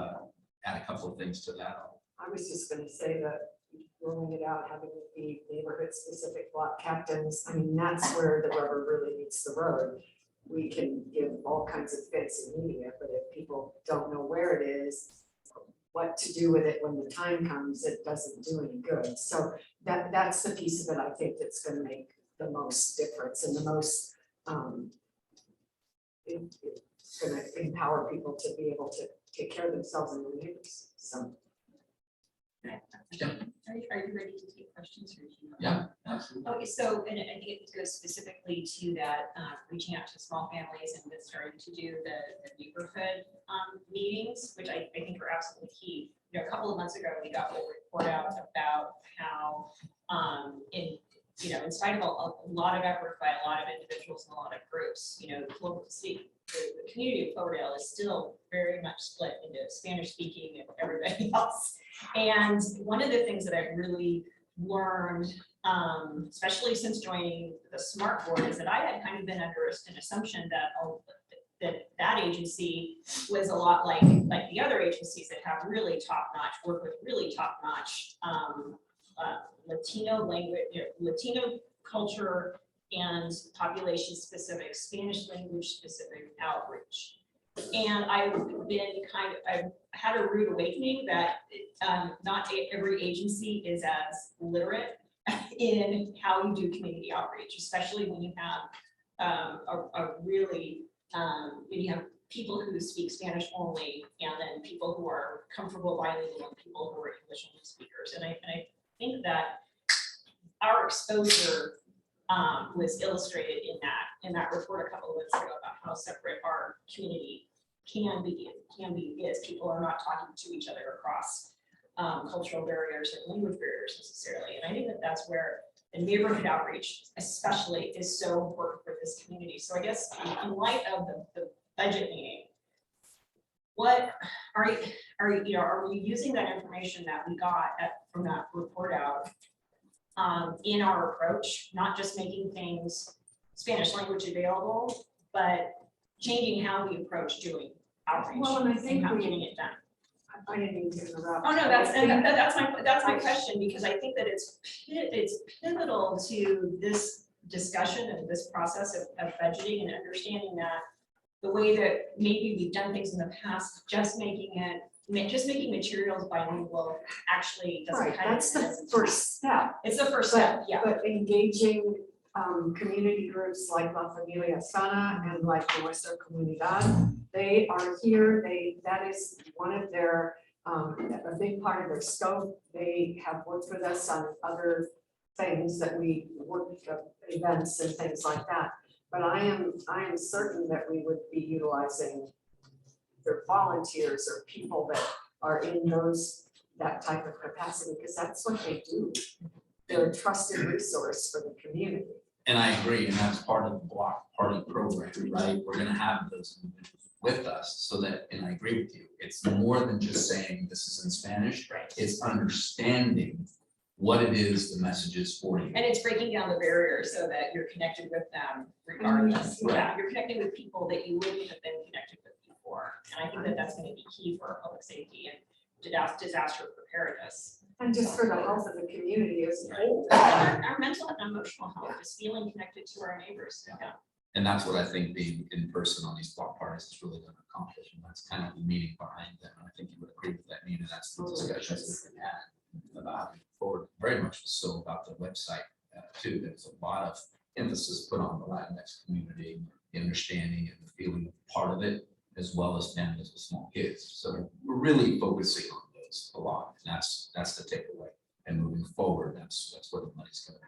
add a couple of things to that. I was just gonna say that rolling it out, having it be neighborhood specific block captains, I mean, that's where the rubber really meets the road. We can give all kinds of fancy media, but if people don't know where it is, what to do with it when the time comes, it doesn't do any good. So that's the piece of it I think that's gonna make the most difference and the most it's gonna empower people to be able to take care of themselves and their neighbors. So Are you ready to take questions? Or do you- Yeah, absolutely. Okay, so, and I think it goes specifically to that, reaching out to small families and with starting to do the neighborhood meetings, which I think are absolutely key. You know, a couple of months ago, we got a report out about how, in spite of a lot of effort by a lot of individuals and a lot of groups, the community of Cloverdale is still very much split into Spanish speaking and everybody else. And one of the things that I've really learned, especially since joining the SMART board, is that I had kind of been under an assumption that agency was a lot like the other agencies that have really top-notch, work with really top-notch Latino language, Latino culture and population-specific, Spanish language-specific outreach. And I've had a rude awakening that not every agency is as literate in how you do community outreach, especially when you have when you have people who speak Spanish only, and then people who are comfortable bilingual and people who are English only speakers. And I think that our exposure was illustrated in that report a couple of months ago about how separate our community can be, is. People are not talking to each other across cultural barriers or language barriers necessarily. And I think that that's where the neighborhood outreach especially is so important for this community. So I guess in light of the budget meeting, what are we using that information that we got from that report out in our approach, not just making things Spanish language available, but changing how we approach doing outreach Well, and I think and how we- getting it done? I didn't mean to interrupt. Oh, no, I think- that's my question, because I think that it's pivotal to this discussion and this process of budgeting and understanding that the way that maybe we've done things in the past, just making materials bilingual actually doesn't Right, cut it. that's the Doesn't- first step. It's the first step, yeah. But engaging community groups like La Familia Sana and like the Nuestra Comunidad, they are here, that is one of their, a big part of their scope. They have worked with us on other things that we work, events and things like that. But I am certain that we would be utilizing their volunteers or people that are in that type of capacity, because that's what they do. They're a trusted resource for the community. And I agree, and that's part of the block party program, right? We're gonna have those individuals with us so that, and I agree with you, it's more than just saying this is in Spanish. Right. It's understanding what it is the message is for you. And it's breaking down the barriers so that you're connected with them regardless. Right. Yeah, you're connecting with people that you wouldn't have been connected with before. And I think that that's gonna be key for our public safety and disaster preparedness. And just for the health of the community as a whole. Our mental and emotional health is feeling connected to our neighbors. Yeah. And that's what I think being in person on these block parties is really gonna accomplish, and that's kind of the meaning behind them. And I think you would agree with that, Nina, that's the discussions that we had about it forward, very much so about the website too. There's a lot of emphasis put on the Latinx community, the understanding and the feeling of part of it, as well as families with small kids. So we're really focusing on those a lot, and that's the takeaway. And moving forward, that's where the money's gonna be.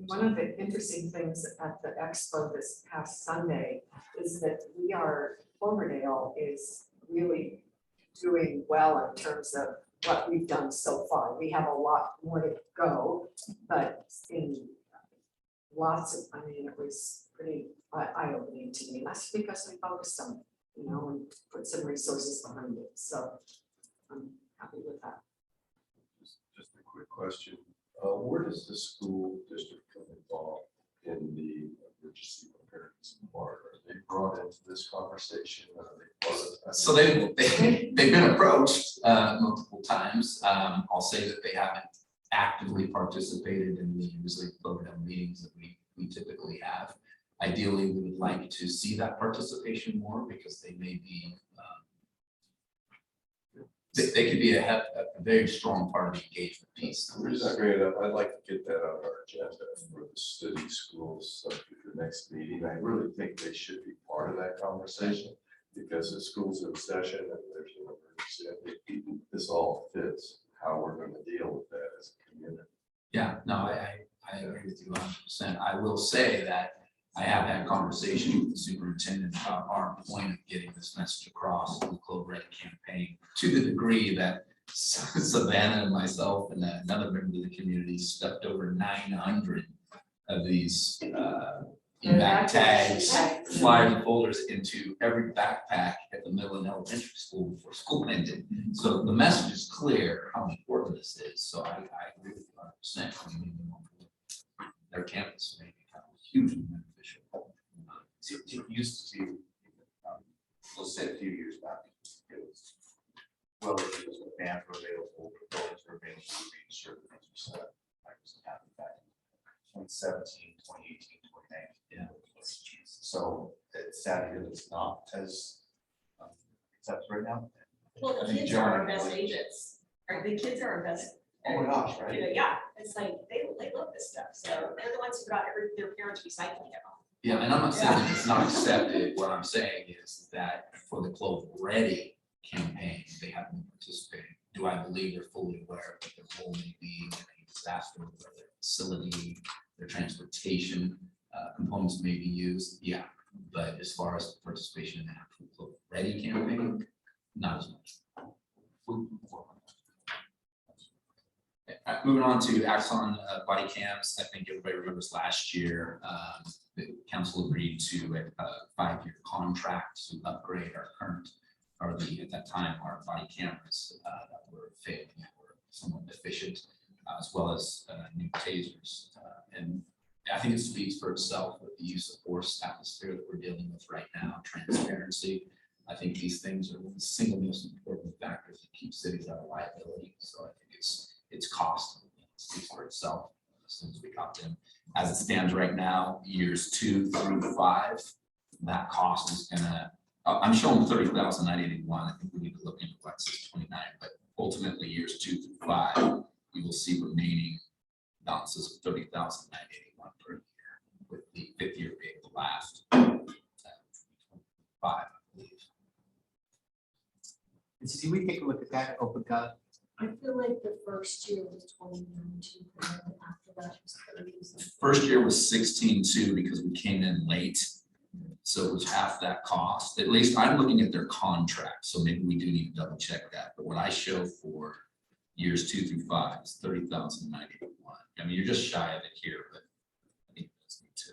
One of the interesting things at the expo this past Sunday is that Cloverdale is really doing well in terms of what we've done so far. We have a lot more to go, but in lots of, it was pretty eye-opening to me. That's because we focused on, and put some resources behind it. So I'm happy with that. Just a quick question. Where does the school district come involved in the emergency preparedness part? Are they brought into this conversation? Are they part of? So they've been approached multiple times. I'll say that they haven't actively participated in the usually Cloverdale meetings that we typically have. Ideally, we would like to see that participation more because they may be they could be a very strong part of the engagement piece. The reason I bring it up, I'd like to get that on our agenda for the city schools for the next meeting. I really think they should be part of that conversation because the school's in session and there's an emergency. I think this all fits how we're going to deal with that as a community. Yeah, no, I agree with you 100%. I will say that I have had conversation with the superintendent about our point of getting this message across in the Cloverdale campaign to the degree that Savannah and myself and another member of the community stuffed over 900 of these evac tags, flyers and folders into every backpack at the middle and elementary school before school ended. So the message is clear how important this is. So I agree with you 100%. I mean, their campus may become hugely beneficial. It used to be, let's say a few years back, it was, well, it was a band were available, buildings were available, being served, as you said. I was happy back in 2017, 2018, 2019. Yeah. So it's sad that it's not as accepted right now. Well, the kids are our best agents, or the kids are our best. Oh my gosh, right? Yeah, it's like, they love this stuff, so they're the ones who got their parents recycling it all. Yeah, and I'm not saying that it's not accepted. What I'm saying is that for the Clove Ready campaign, they haven't participated. Do I believe they're fully aware of what their role may be in a disaster, where their facility, their transportation components may be used? Yeah, But as far as participation in the actual Ready campaign, not as much. Moving on to Axon body cams, I think everybody remembers last year, the council agreed to a 5-year contract to upgrade our current, or at that time, our body cameras that were failing, that were somewhat deficient, as well as new tasers. And I think it speaks for itself with the use of force atmosphere that we're dealing with right now, transparency. I think these things are the single most important factors that keep cities out of liability. So I think it's cost. It speaks for itself as soon as we got them. As it stands right now, years 2 through 5, that cost is gonna, I'm showing 30,981. I think we need to look into what says 29, but ultimately years 2 through 5, you will see remaining balances of 30,981 per year, with the 5th year being the last 5, I believe. And so, we take a look at that open cut. I feel like the first year was 29.2, and then after that was 30. First year was 16.2 because we came in late. So it was half that cost. At least I'm looking at their contract, so maybe we do need to double check that. But what I show for years 2 through 5 is 30,981. I mean, you're just shy of it here, but I think it's need to.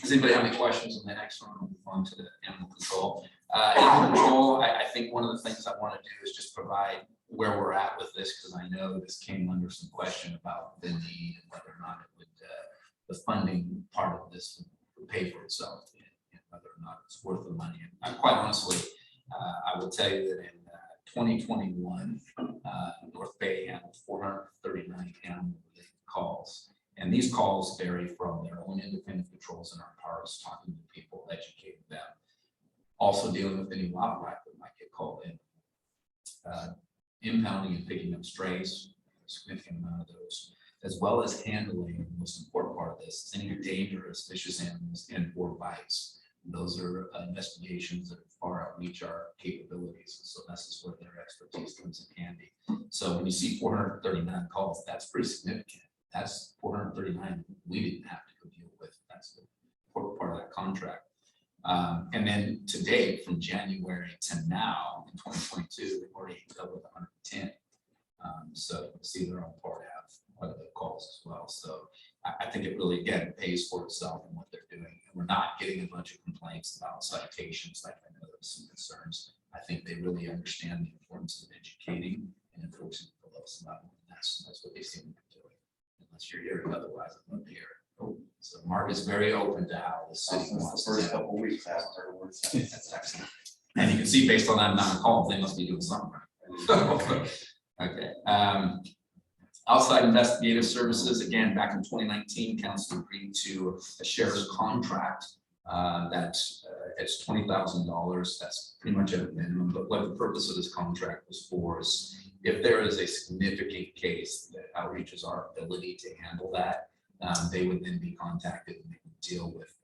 Does anybody have any questions on the next one? We'll move on to the animal control. Animal control, I think one of the things I want to do is just provide where we're at with this, because I know this came under some question about the need and whether or not it would, the funding part of this would pay for itself, and whether or not it's worth the money. And quite honestly, I will tell you that in 2021, North Bay handled 439 animal-related calls. And these calls vary from their own independent patrols in our parks, talking to people, educating them, also dealing with any wildlife that might get called in, impounding and picking up strays, a significant amount of those, as well as handling, the most important part of this, any dangerous vicious animals and or bites. Those are investigations that far outreach our capabilities. So this is where their expertise comes in handy. So when you see 439 calls, that's pretty significant. That's 439 we didn't have to go deal with. That's the important part of that contract. And then to date, from January to now, in 2022, they've already doubled 110. So you can see they're on par to have quite a bit of calls as well. So I think it really, again, pays for itself and what they're doing. And we're not getting a bunch of complaints about citations, like I know there's some concerns. I think they really understand the importance of educating and enforcing the lowest level. And that's what they seem to be doing. Unless you're hearing otherwise, I'd love to hear it. So Mark is very open to how the city wants The first to. couple of weeks afterwards. That's excellent. And you can see based on that amount of calls, they must be doing something right. Okay. Outside investigative services, again, back in 2019, council agreed to a sheriff's contract that it's $20,000. That's pretty much at a minimum. But what the purpose of this contract was for is if there is a significant case that outreaches our ability to handle that, they would then be contacted and they would deal with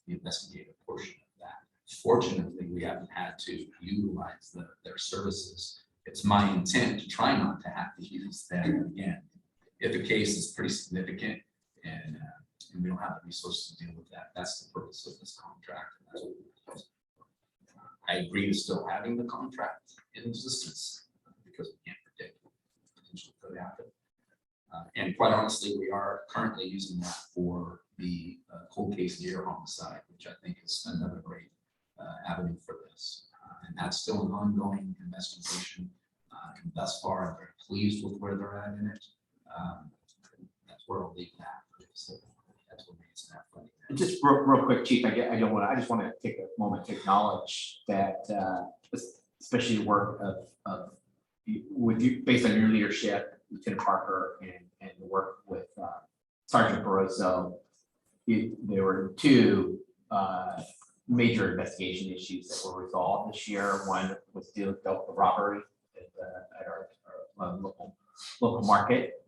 the investigative portion of that. Fortunately, we haven't had to utilize their services. It's my intent to try not to have to use them again. If a case is pretty significant and we don't have the resources to deal with that, that's the purpose of this contract. And that's what we're supposed to do. I agree to still having the contract in existence because we can't predict what potentially could happen. And quite honestly, we are currently using that for the cold case deer homicide, which I think is another great avenue for this. And that's still an ongoing investigation. And thus far, I'm very pleased with where they're at in it. That's where I'll leave that. So that's what makes that funny. Just real quick, Chief, I just want to take a moment to acknowledge that, especially the work of with you, based on your leadership, Lieutenant Parker, and the work with Sergeant Barroso. There were 2 major investigation issues that were resolved this year. One was dealt with robbery at our local market,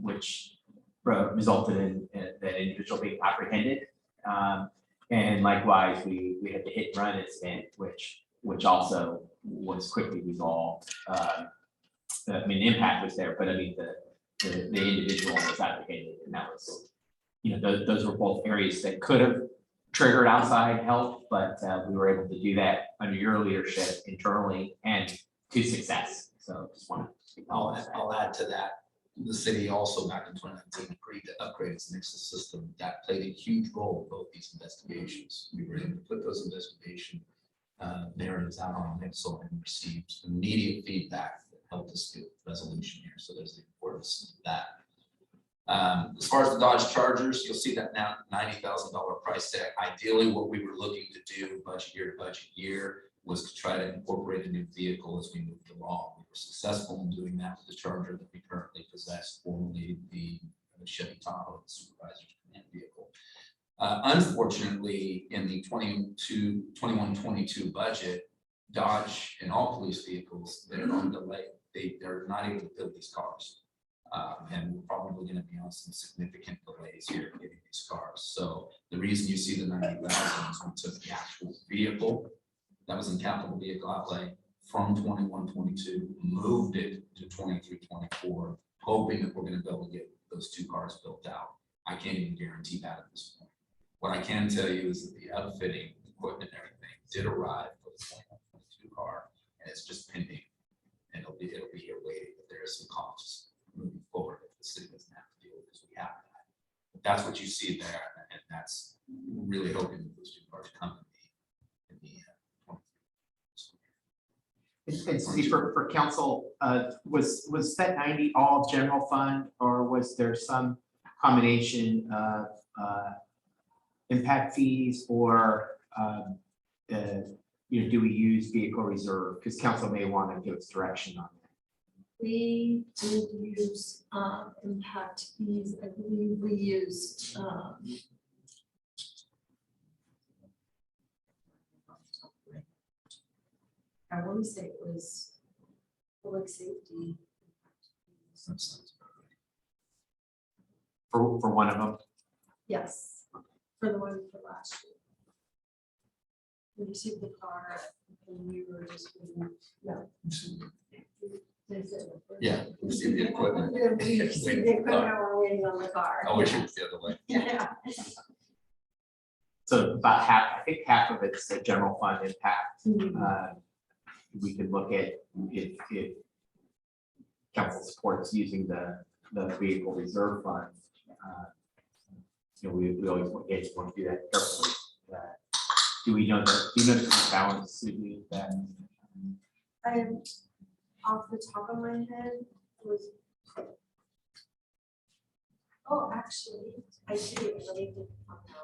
which resulted in that individual being apprehended. And likewise, we had the hit and run incident, which also was quickly resolved. I mean, the impact was there, but I mean, the individual was advocating, and that was, those were both areas that could have triggered outside help, but we were able to do that under your leadership internally and to success. So just want to acknowledge that. I'll add to that. The city also back in 2019 agreed to upgrade its Nexus system. That played a huge role in both these investigations. We were able to put those investigation narratives out on Nexus and received immediate feedback that helped us get resolution here. So there's the importance of that. As far as the Dodge Chargers, you'll see that now $90,000 price tag. Ideally, what we were looking to do budget year was to try to incorporate a new vehicle as we moved along. We were successful in doing that with the Charger that we currently possess, formerly the Chevy Tahoe, the supervisor's command vehicle. Unfortunately, in the 21-22 budget, Dodge and all police vehicles, they're on delay. They're not able to build these cars. And we're probably going to be on some significant delays here getting these cars. So the reason you see the 90,000 is we took the actual vehicle that was in capital vehicle outlay from 21-22, moved it to 23-24, hoping that we're going to be able to get those two cars built out. I can't even guarantee that at this point. What I can tell you is that the outfitting, equipment, and everything did arrive for the 21-22 car, and it's just pending, and it'll be here waiting. But there is some costs moving forward if the city doesn't have to deal with, because we have that. But that's what you see there, and that's really hoping that those two cars come in the And Steve, for council, was that 90 all general fund, or was there some combination of impact fees, or do we use vehicle reserve? Because council may want to give us direction on that. We did use impact fees. I believe we used I want to say it was public safety. For one of them. Yes, for the one for last year. We received the car and we were just, no. Yeah, we received the equipment. We received the equipment, we're waiting on the car. I wish it was the other way. Yeah. So about half, I think half of it's the general fund impact. Mhm. We could look at if council supports using the vehicle reserve fund. We always want to do that carefully. Do you know the balance to that? I am off the top of my head was. Oh, actually, I do. Let me think about that.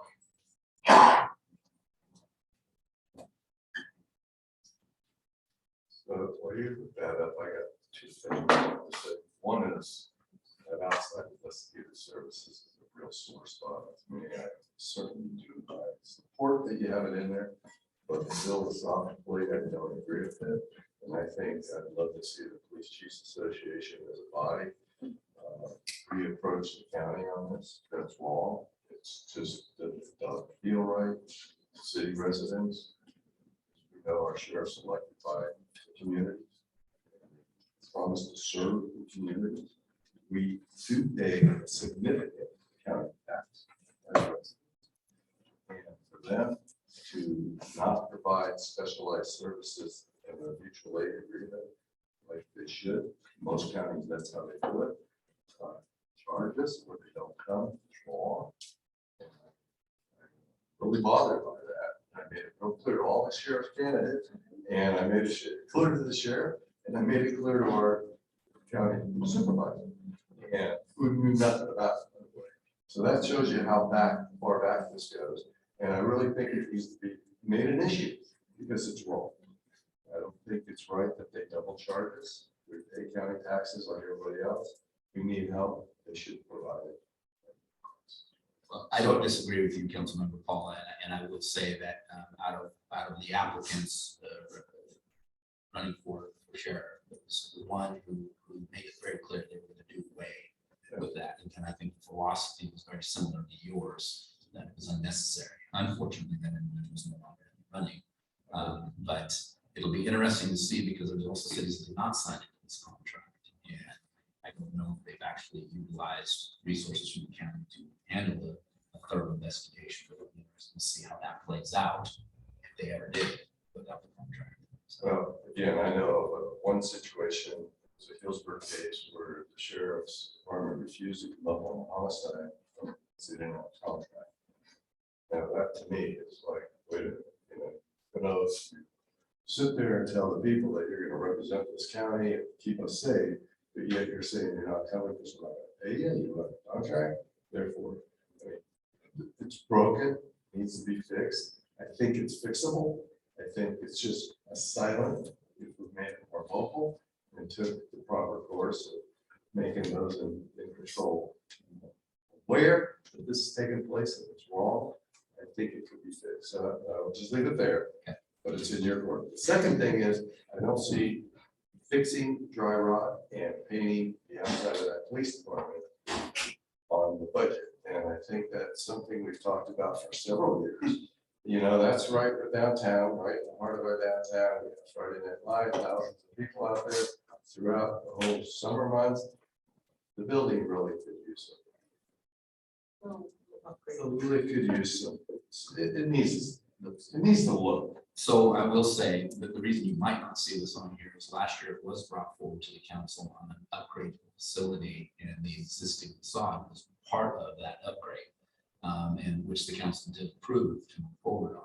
So while you look that up, I got two things I want to say. One is that outside investigative services is a real sore spot. I mean, I certainly do support that you have it in there, but philosophically, I don't agree with it. And I think I'd love to see the Police Chiefs Association as a body reapproach the county on this. That's wrong. It's just doesn't feel right. City residents, we know our sheriff's elected by the community, promise to serve the community. We do pay a significant county tax. And for them to not provide specialized services in a mutual aid agreement like they should, most counties, that's how they do it. Charges where they don't come, wrong. Really bothered by that. I made it real clear to all the sheriff candidates, and I made it clear to the sheriff, and I made it clear to our county supervisor. And we knew nothing about it. So that shows you how far back this goes. And I really think it needs to be made an issue because it's wrong. I don't think it's right that they double charge us. We pay county taxes like everybody else. We need help. They should provide it. Well, I don't disagree with you, Councilmember Paula, and I would say that out of the applicants running for sheriff, it was the one who made it very clear they were going to do away with that. And I think the philosophy was very similar to yours, that it was unnecessary. Unfortunately, that individual was no longer running. But it'll be interesting to see because there's also cities that did not sign into this contract. And I don't know if they've actually actually utilize resources from the county to handle a thorough investigation. We'll see how that plays out, if they ever did without the contract. So, Well, again, I know of one situation, it's a Hillsburg case where the sheriff's department refused to come up on a homicide, because they didn't have a contract. Now, that to me is like, wait a minute, who knows? Sit there and tell the people that you're gonna represent this county and keep us safe, but yet you're saying you're not coming because we're not gonna pay you, you have a contract, therefore, I mean, it's broken, needs to be fixed. I think it's fixable. I think it's just a silent, if we made it more vocal and took the proper course of making those in control. Where this is taking place and it's wrong, I think it could be fixed. So I'll just leave it there, but it's in your court. The second thing is, I don't see fixing dry rot and painting the outside of that police department on the budget. And I think that's something we've talked about for several years. That's right for downtown, right in the heart of our downtown. We have Friday Night Live, thousands of people out there throughout the whole summer months. The building really could use some. It really could use some. It needs to look. So I will say that the reason you might not see this on here is last year it was brought forward to the council on an upgrade facility, and the existing facade was part of that upgrade. And which the council did approve to move forward on.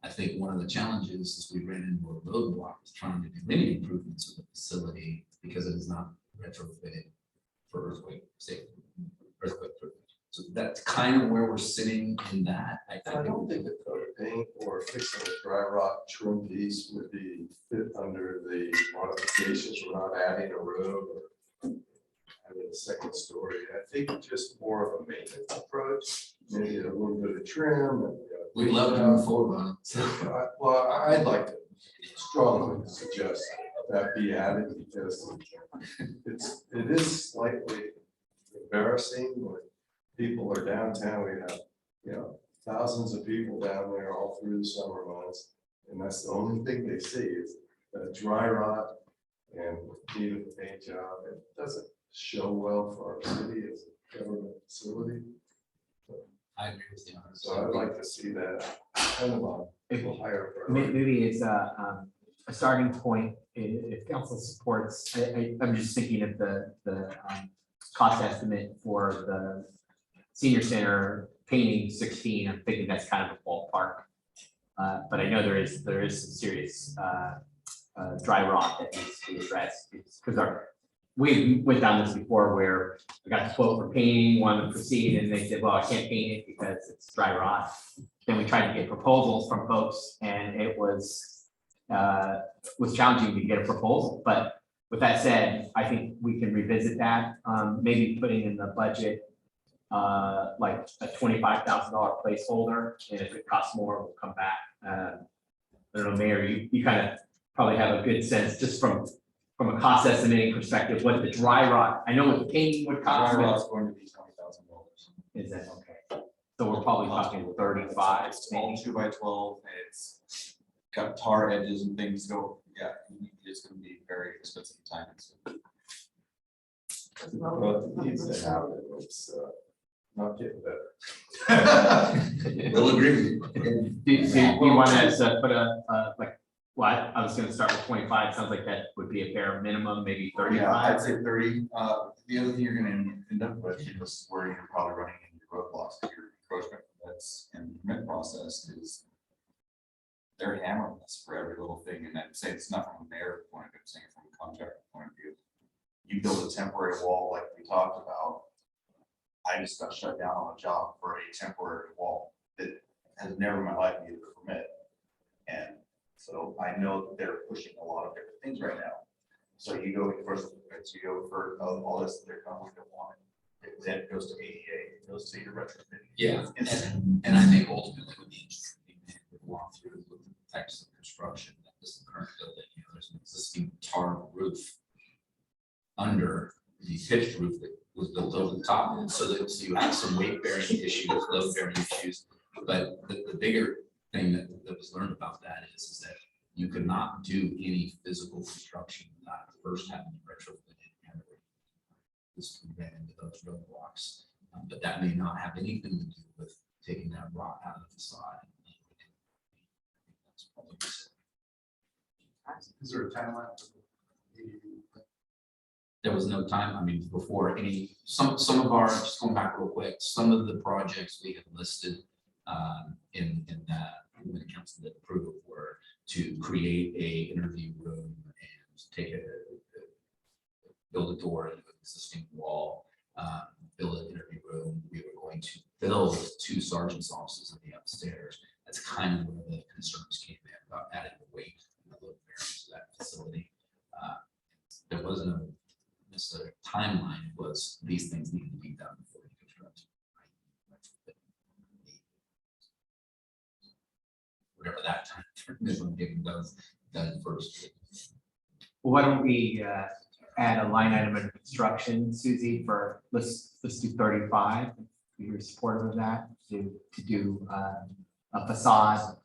I think one of the challenges is we ran into a roadblock with trying to do many improvements of the facility because it is not retrofitted for earthquake safety, earthquake proof. So that's kind of where we're sitting in that. I don't think the coat of paint or fixing a dry rot trim piece would be fit under the modifications. We're not adding a room or having a second story. I think just more of a maintenance approach, maybe a little bit of trim. And, We'd love to move forward on it. So, well, I'd like to strongly suggest that be added because it is slightly embarrassing when people are downtown. We have, thousands of people down there all through the summer months. And that's the only thing they see is dry rot and need of a paint job. It doesn't show well for our city as a government facility. I agree with you. So I'd like to see that kind of a higher priority. Maybe it's a starting point if council supports. I'm just thinking of the cost estimate for the senior center painting 16. I'm thinking that's kind of a ballpark. But I know there is some serious dry rot that needs to be addressed because we went down this before where I got the quote for painting, wanted to proceed, and they said, well, I can't paint it because it's dry rot. Then we tried to get proposals from folks, and it was challenging to get a proposal. But with that said, I think we can revisit that, maybe putting in the budget like a $25,000 placeholder, and if it costs more, we'll come back. I don't know, Mayor, you kind of probably have a good sense just from a cost estimating perspective, what the dry rot, I know what the painting would cost. Dry but- rot's going to be $20,000. Is that okay? So we're probably talking 35, It's all maybe. 2x12. It's got tar edges and things go, yeah, it's gonna be very expensive time. Well, it needs to happen. It's not getting better. We'll agree with you. Do you want us to put well, I was gonna start with 25. Sounds like that would be a bare minimum, maybe Yeah, 35. I'd say 30. The other thing you're gonna end up with is where you're probably running into roadblocks, your encroachment permits and permit process is they're hammering us for every little thing. And I'm saying it's not from a mayor point of view, I'm saying from a contractor point of view. You build a temporary wall like we talked about. I just got shut down on a job for a temporary wall that has never in my life needed a permit. And so I know that they're pushing a lot of different things right now. So you go first, you go for all this, they're coming to want it. Then it goes to ADA, it goes to your retrofit. Yeah, and I think ultimately with the engineering we walk through with the types of construction that this current building, there's an existing tar roof under the pitched roof that was built over the top, so that so you have some weight bearing issues, load bearing issues. But the bigger thing that was learned about that is that you could not do any physical construction without first having to retrofit it. This we ran into those roadblocks. But that may not have anything to do with taking that rock out of the facade. That's probably Is there a timeline? there was no time, I mean, before any, some of our, just going back real quick, some of the projects we have listed in that, when it comes to the approval were to create a interview room and take build a door into an existing wall, build an interview room. We were going to build 2 sergeant's offices in the upstairs. That's kind of where the concerns came in about adding the weight and the load bearing to that facility. There wasn't a necessary timeline, it was these things need to be done before you construct. Whatever that time is when getting done first. Well, why don't we add a line item in construction, Susie, for, let's do 35. You're supportive of that, to do a facade,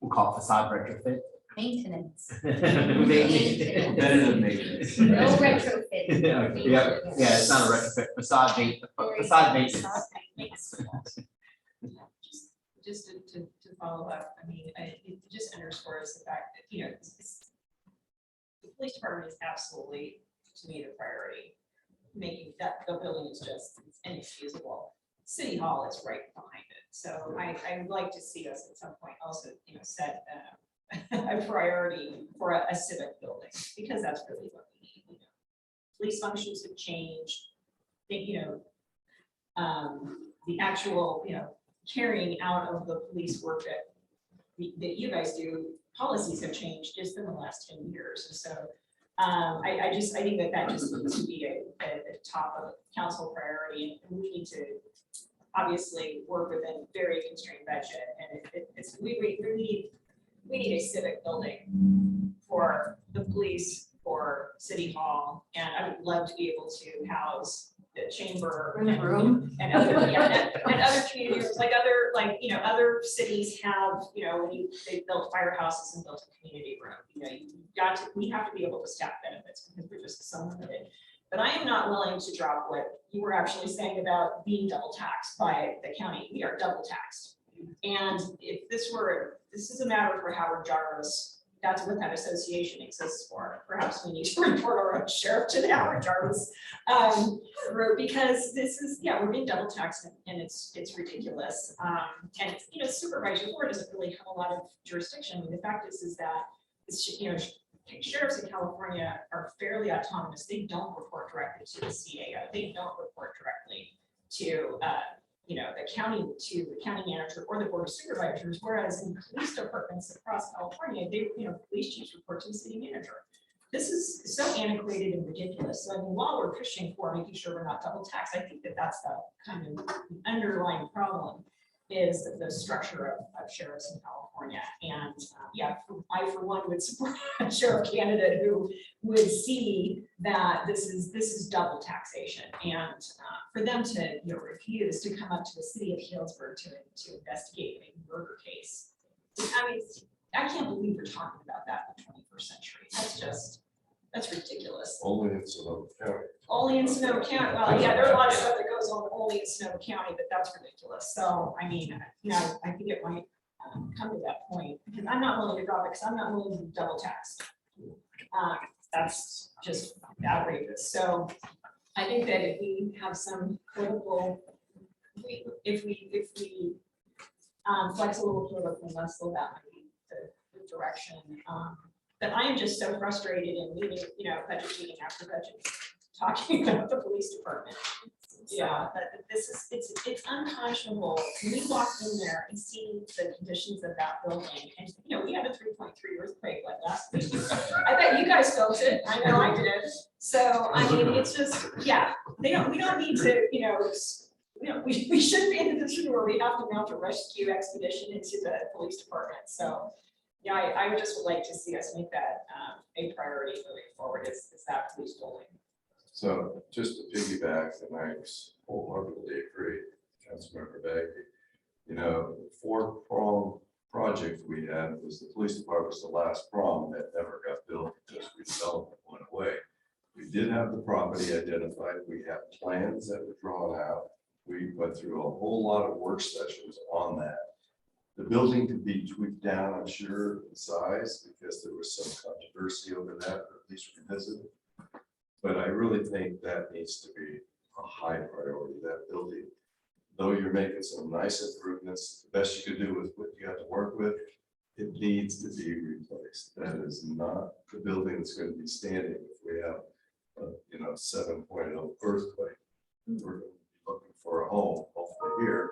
we'll call it facade retrofit. Maintenance. Maybe. Preventative maintenance. No retrofit. Yeah, it's not a retrofit, facade maintenance. Just to follow up, I mean, it just underscores the fact that, you know, the police department is absolutely, to me, the priority. Making that, the building is just inexcusable. City Hall is right behind it. So I would like to see us at some point also, you know, set a priority for a civic building, because that's really what we need. You know, police functions have changed. You know, the actual, you know, carrying out of the police work that you guys do, policies have changed just in the last 10 years. And so I think that just needs to be a top of council priority, and we need to obviously work within very constrained budget. And we need a civic building for the police, for City Hall, and I would love to be able to house the chamber and other, and other community rooms, like other cities have, you know, when they built firehouses and built a community room, you know, we have to be able to staff benefits because we're just so limited. But I am not willing to drop what you were actually saying about being double taxed by the county. We are double taxed. And if this is a matter for Howard Jarvis, that's what that association exists for. Perhaps we need to report our own sheriff to the Howard Jarvis because this is, yeah, we're being double taxed and it's ridiculous. And you know, supervisory board doesn't really have a lot of jurisdiction. I mean, the fact is that it's, you know, sheriffs in California are fairly autonomous. They don't report directly to the CAO. They don't report directly to you know, the county manager or the board of supervisors, whereas in police departments across California, police chiefs report to the city manager. This is so antiquated and ridiculous. So I mean, while we're pushing for making sure we're not double taxed, I think that that's the kind of underlying problem is the structure of sheriffs in California. And yeah, I for one would support a sheriff candidate who would see that this is double taxation, and for them to refuse to come up to the city of Healdsburg to investigate a murder case. I mean, I can't believe we're talking about that in the 21st century. That's ridiculous. Only in Sonoma County. Only in Sonoma County. Well, yeah, there's a lot of stuff that goes on only in Sonoma County, but that's ridiculous. So, I mean, you know, I think it might come to that point because I'm not willing to drop it because I'm not willing to be double taxed. That's just outrageous. So, I think that if we have some political, if we flex a little political muscle, that might be the direction. But I am just so frustrated in meeting, you know, budget meeting after budget, talking about the police department. Yeah, but it's unconscionable. We walk in there and see the conditions of that building, and you know, we had a 3.3 earthquake like last week. I bet you guys felt it. I know I did. So I mean, it's just, yeah, we don't need to, you know, we should be in a position where we have to mount a rescue expedition into the police department. So. Yeah, I would just like to see us make that a priority moving forward. Is that police building? So just to piggyback, and I wholeheartedly agree, Councilmember Bagby. You know, the 4-prong project we had was the police department was the last prong that never got built because redevelopment went away. We did have the property identified. We have plans that were drawn out. We went through a whole lot of work sessions on that. The building could be tweaked down, I'm sure, in size, because there was some controversy over that, or at least revisited. But I really think that needs to be a high priority, that building. Though you're making some nice improvements, the best you could do with what you have to work with, it needs to be replaced. That is not the building that's going to be standing if we have, 7.0 earthquake. We're going to be looking for a home, hopefully here,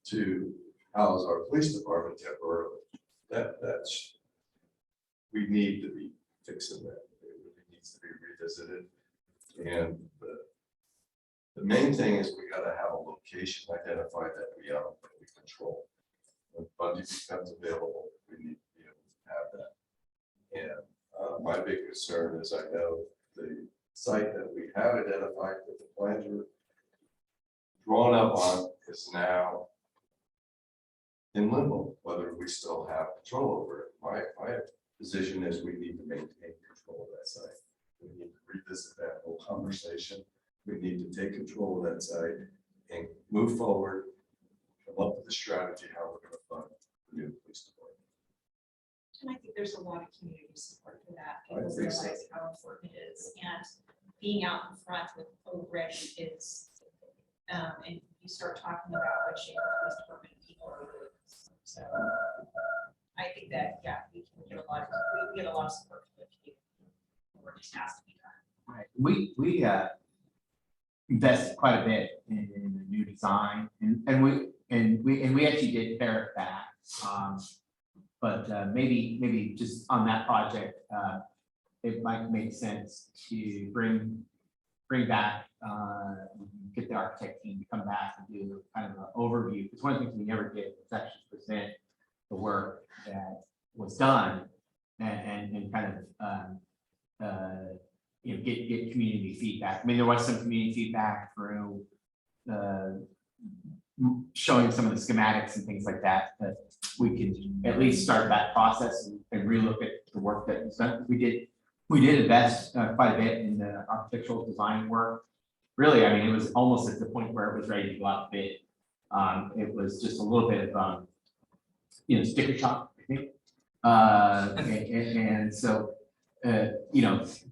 to house our police department temporarily. That's, we need to be fixing that. It really needs to be revisited. And the main thing is we got to have a location identified that we control. When funding becomes available, we need to be able to have that. And my big concern is I know the site that we have identified that the plans were drawn up on is now in limbo, whether we still have control over it. My position is we need to maintain control of that site. We need to revisit that whole conversation. We need to take control of that site and move forward, come up with a strategy how we're going to fund the new police department. And I think there's a lot of community support for that. I People think so. realize how important it is, and being out in front with already is, and you start talking about what shape the police department people are really. So I think that, yeah, we can get a lot of, we get a lot of support from the community. Work just has to be done. Right. We invested quite a bit in the new design, and we actually did pare it back. But maybe just on that project, it might make sense to bring back, get the architect team to come back and do kind of an overview. Because one of the things we never did was actually present the work that was done and kind of get community feedback. I mean, there was some community feedback through showing some of the schematics and things like that, but we can at least start that process and relook at the work that was done. We did invest quite a bit in the architectural design work. Really, I mean, it was almost at the point where it was ready to go out bid. It was just a little bit of sticker shock, I think. And so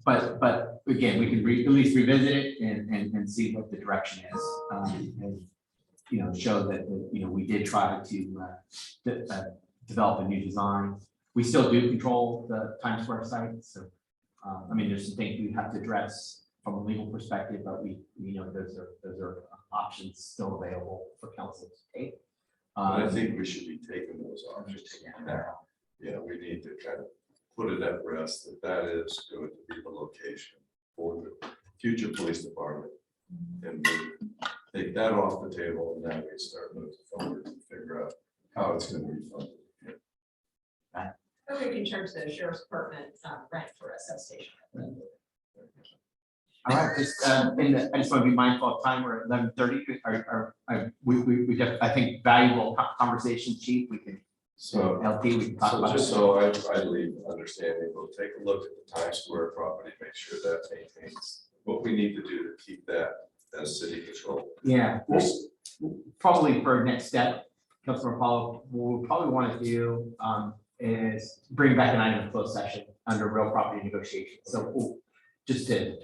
but again, we can at least revisit it and see what the direction is, and show that we did try to develop a new design. We still do control the Times Square site, so I mean, there's some things we have to address from a legal perspective, but those are options still available for council to take. But I think we should be taking those options now. Yeah, we need to kind of put it at rest that is going to be the location for the future police department. And we take that off the table, and then we start moving forward and figure out how it's going to be funded. Or we can charge the sheriff's department rent for a substation. All right, I just want to be mindful of time. We're at 11:30. We have, I think, valuable conversation, Chief. We can. So, LT, we can talk about just it. so I leave understanding, we'll take a look at the Times Square property, make sure that maintains what we need to do to keep that as city control. Yeah, probably for next step, Councilor Paulo, what we'll probably want to do is bring back an item of closed session under real property negotiation. So just to.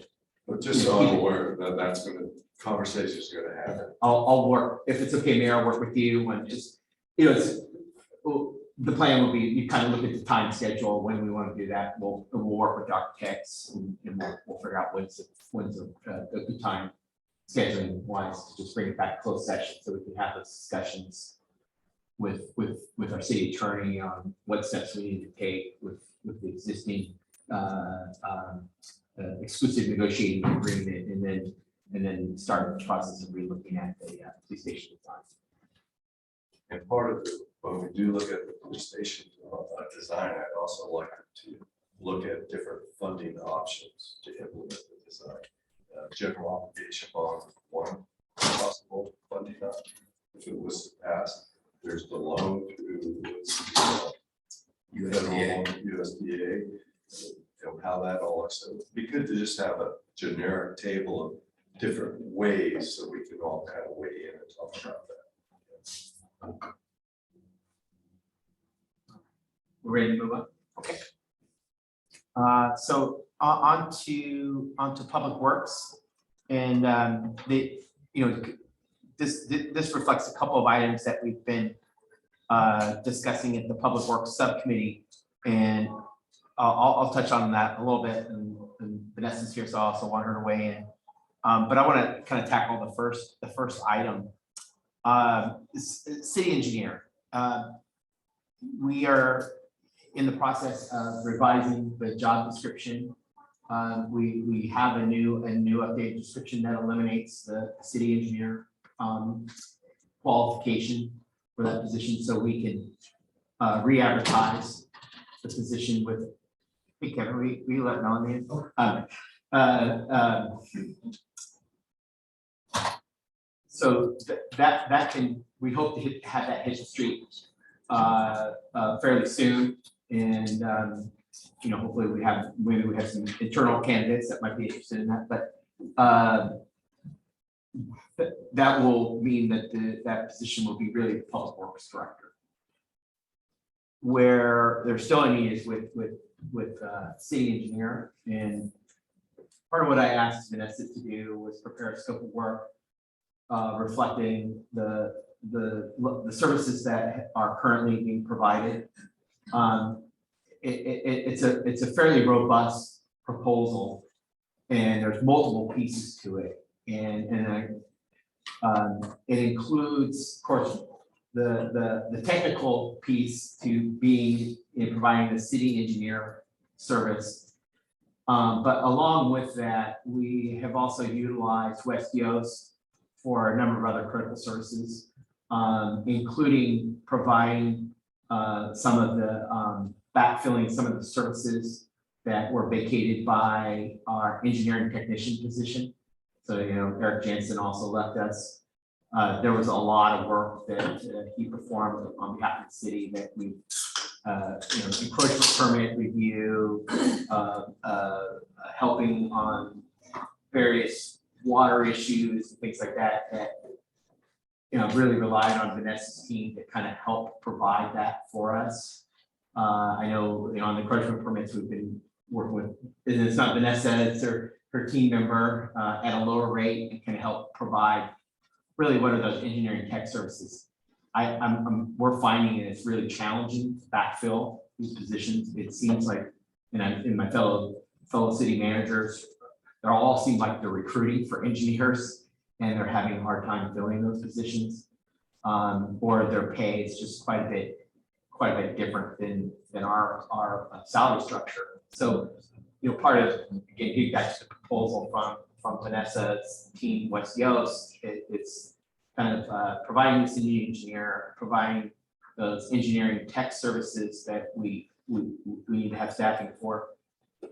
But just so I'm aware that that's going to, conversation is going to happen. I'll work, if it's okay, Mayor, I'll work with you and just, the plan will be, you kind of look at the time schedule, when we want to do that. We'll work with the architects and we'll figure out when's a good time scheduling wise to just bring it back closed session so we can have those discussions with our city attorney on what steps we need to take with the existing exclusive negotiating agreement, and then start the process of relooking at the police station design. And part of when we do look at the police station design, I'd also like to look at different funding options to implement the design. General obligation bond, one possible funding option. If it was passed, there's the loan through USDA, how that all So it'd be good to just have a generic table of different ways so we can all kind of weigh in and talk about that. We're ready to move on? Okay. So on to Public Works. And this reflects a couple of items that we've been discussing at the Public Works Subcommittee. And I'll touch on that a little bit, and Vanessa's here, so I also want her to weigh in. But I want to kind of tackle the first item. City engineer. We are in the process of revising the job description. We have a new updated description that eliminates the city engineer qualification for that position, so we can re-advertise the position with. Hey Kevin, we let Melanie in? So that can, we hope to have that hit the street fairly soon, and hopefully maybe we have some internal candidates that might be interested in that, but that will mean that that position will be really the Public Works Director. Where there's still a need is with city engineer, and part of what I asked Vanessa to do was prepare a scope of work reflecting the services that are currently being provided. It's a fairly robust proposal, and there's multiple pieces to it, and it includes, of course, the technical piece to be in providing the city engineer service. But along with that, we have also utilized West Yost for a number of other critical services, including providing some of the backfilling some of the services that were vacated by our engineering technician position. So, Eric Jansen also left us. There was a lot of work that he performed on behalf of the city that we, encroachment permit review, helping on various water issues and things like that, really relied on Vanessa's team to kind of help provide that for us. I know, on the encroachment permits we've been working with, and it's not Vanessa, it's her team member at a lower rate, and can help provide really what are those engineering tech services. We're finding it's really challenging to backfill these positions. It seems like, and my fellow city managers, they all seem like they're recruiting for engineers, and they're having a hard time filling those positions, or their pay is just quite a bit different than our salary structure. So, part of, again, getting back to the proposal from Vanessa's team, West Yost, it's kind of providing the city engineer, providing those engineering tech services that we need to have staffing for.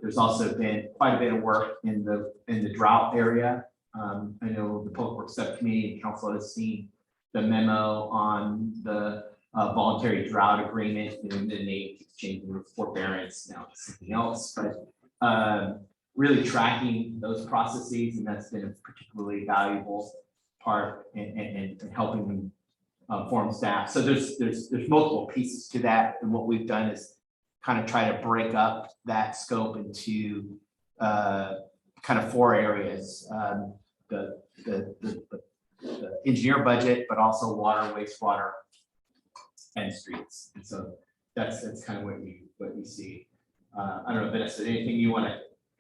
There's also been quite a bit of work in the drought area. I know the Public Works Subcommittee and Council has seen the memo on the voluntary drought agreement, and the name keeps changing with forbearance, now it's something else, but really tracking those processes, and that's been a particularly valuable part in helping them form staff. So there's multiple pieces to that, and what we've done is kind of try to break up that scope into kind of 4 areas: the engineer budget, but also water, wastewater, and streets. And so that's kind of what we see. I don't know, Vanessa, anything you want to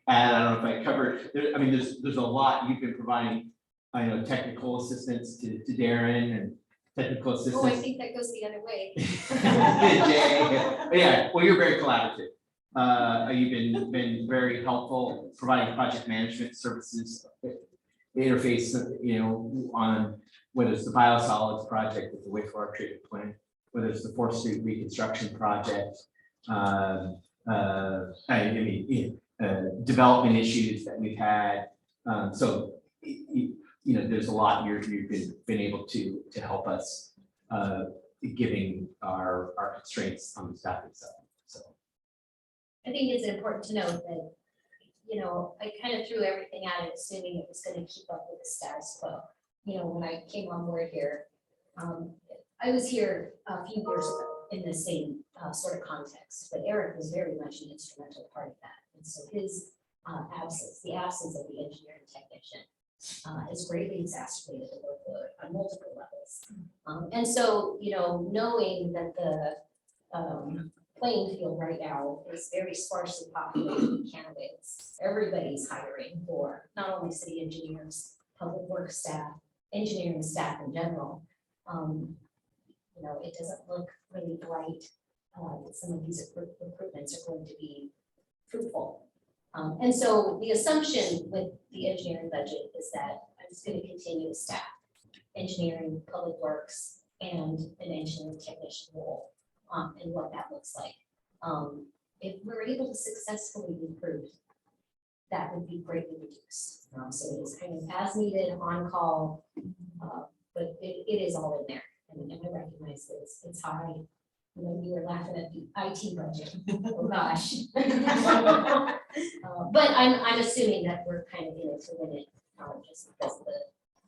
add? I don't know if I covered. There's a lot you've been providing. I know technical assistance to Darren, and technical assistance. Oh, I think that goes the other way. Yeah, well, you're very collaborative. You've been very helpful providing project management services, interface, on whether it's the biosolids project with the wastewater treatment plant, whether it's the 4th Street reconstruction project, development issues that we've had. So there's a lot you've been able to help us, giving our constraints on the staffing side. So I think it's important to note that, you know, I kind of threw everything at it, assuming it was gonna keep up with the status quo. You know, when I came on board here, I was here a few years ago in the same sort of context, but Eric was very much an instrumental part of that. And so his absence, the absence of the engineering technician has greatly exacerbated the workload on multiple levels. And so, you know, knowing that the playing field right now is very sparsely populated with candidates, everybody's hiring for not only city engineers, public works staff, engineering staff in general. You know, it doesn't look really bright that some of these recruitments are going to be fruitful. And so the assumption with the engineering budget is that I'm just going to continue to staff engineering, public works, and an engineering technician role, and what that looks like. If we're able to successfully recruit, that would be greatly reduced. So it is kind of as needed, on call, but it is all in there. And I recognize that it's high. You know, you were laughing at the IT budget. Oh, gosh. But I'm assuming that we're kind of in it to win it, just because of the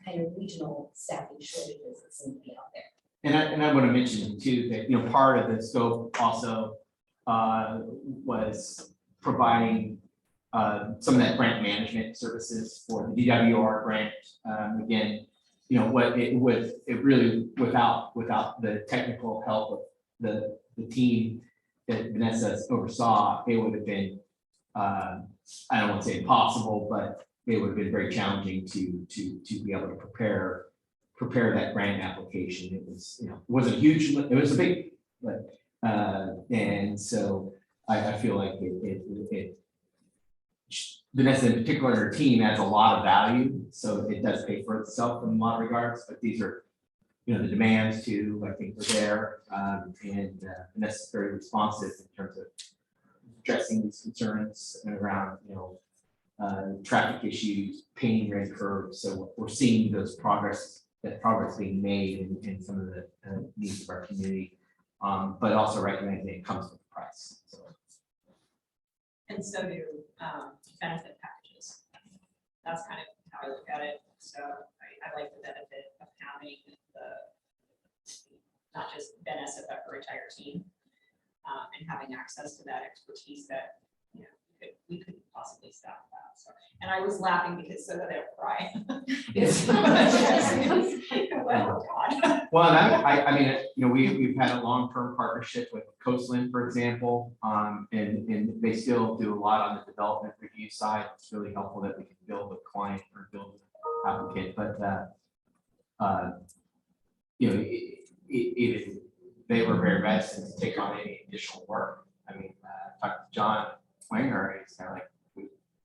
kind of regional staffing shortages that seem to be out there. And I want to mention too, that, you know, part of the scope also was providing some of that grant management services for the DWR grant. Again, you know, what it was, it really, without the technical help of the team that Vanessa oversaw, it would have been, I don't want to say impossible, but it would have been very challenging to be able to prepare that grant application. It was, you know, it wasn't huge, it was a big, but, and so I feel like it Vanessa in particular, her team adds a lot of value, so it does pay for itself in a lot of regards, but these are, you know, the demands too, I think, were there, and Vanessa's very responsive in terms of addressing these concerns around, you know, traffic issues, painting red curves, so we're seeing those progress being made in some of the needs of our community, but also recognizing it comes with a price, so. And so do benefit packages. That's kind of how I look at it. So I like the benefit of having not just Vanessa, but her entire team, and having access to that expertise that, you know, we could possibly staff that. So, and I was laughing because so that they don't cry. Well, God. Well, and I mean, you know, we've had a long-term partnership with Coastland, for example, and they still do a lot on the development review side. It's really helpful that we can build a client or build an applicant, but you know, they were very reticent to take on any additional work. I mean, I talked to John Wanger, he's kind of like,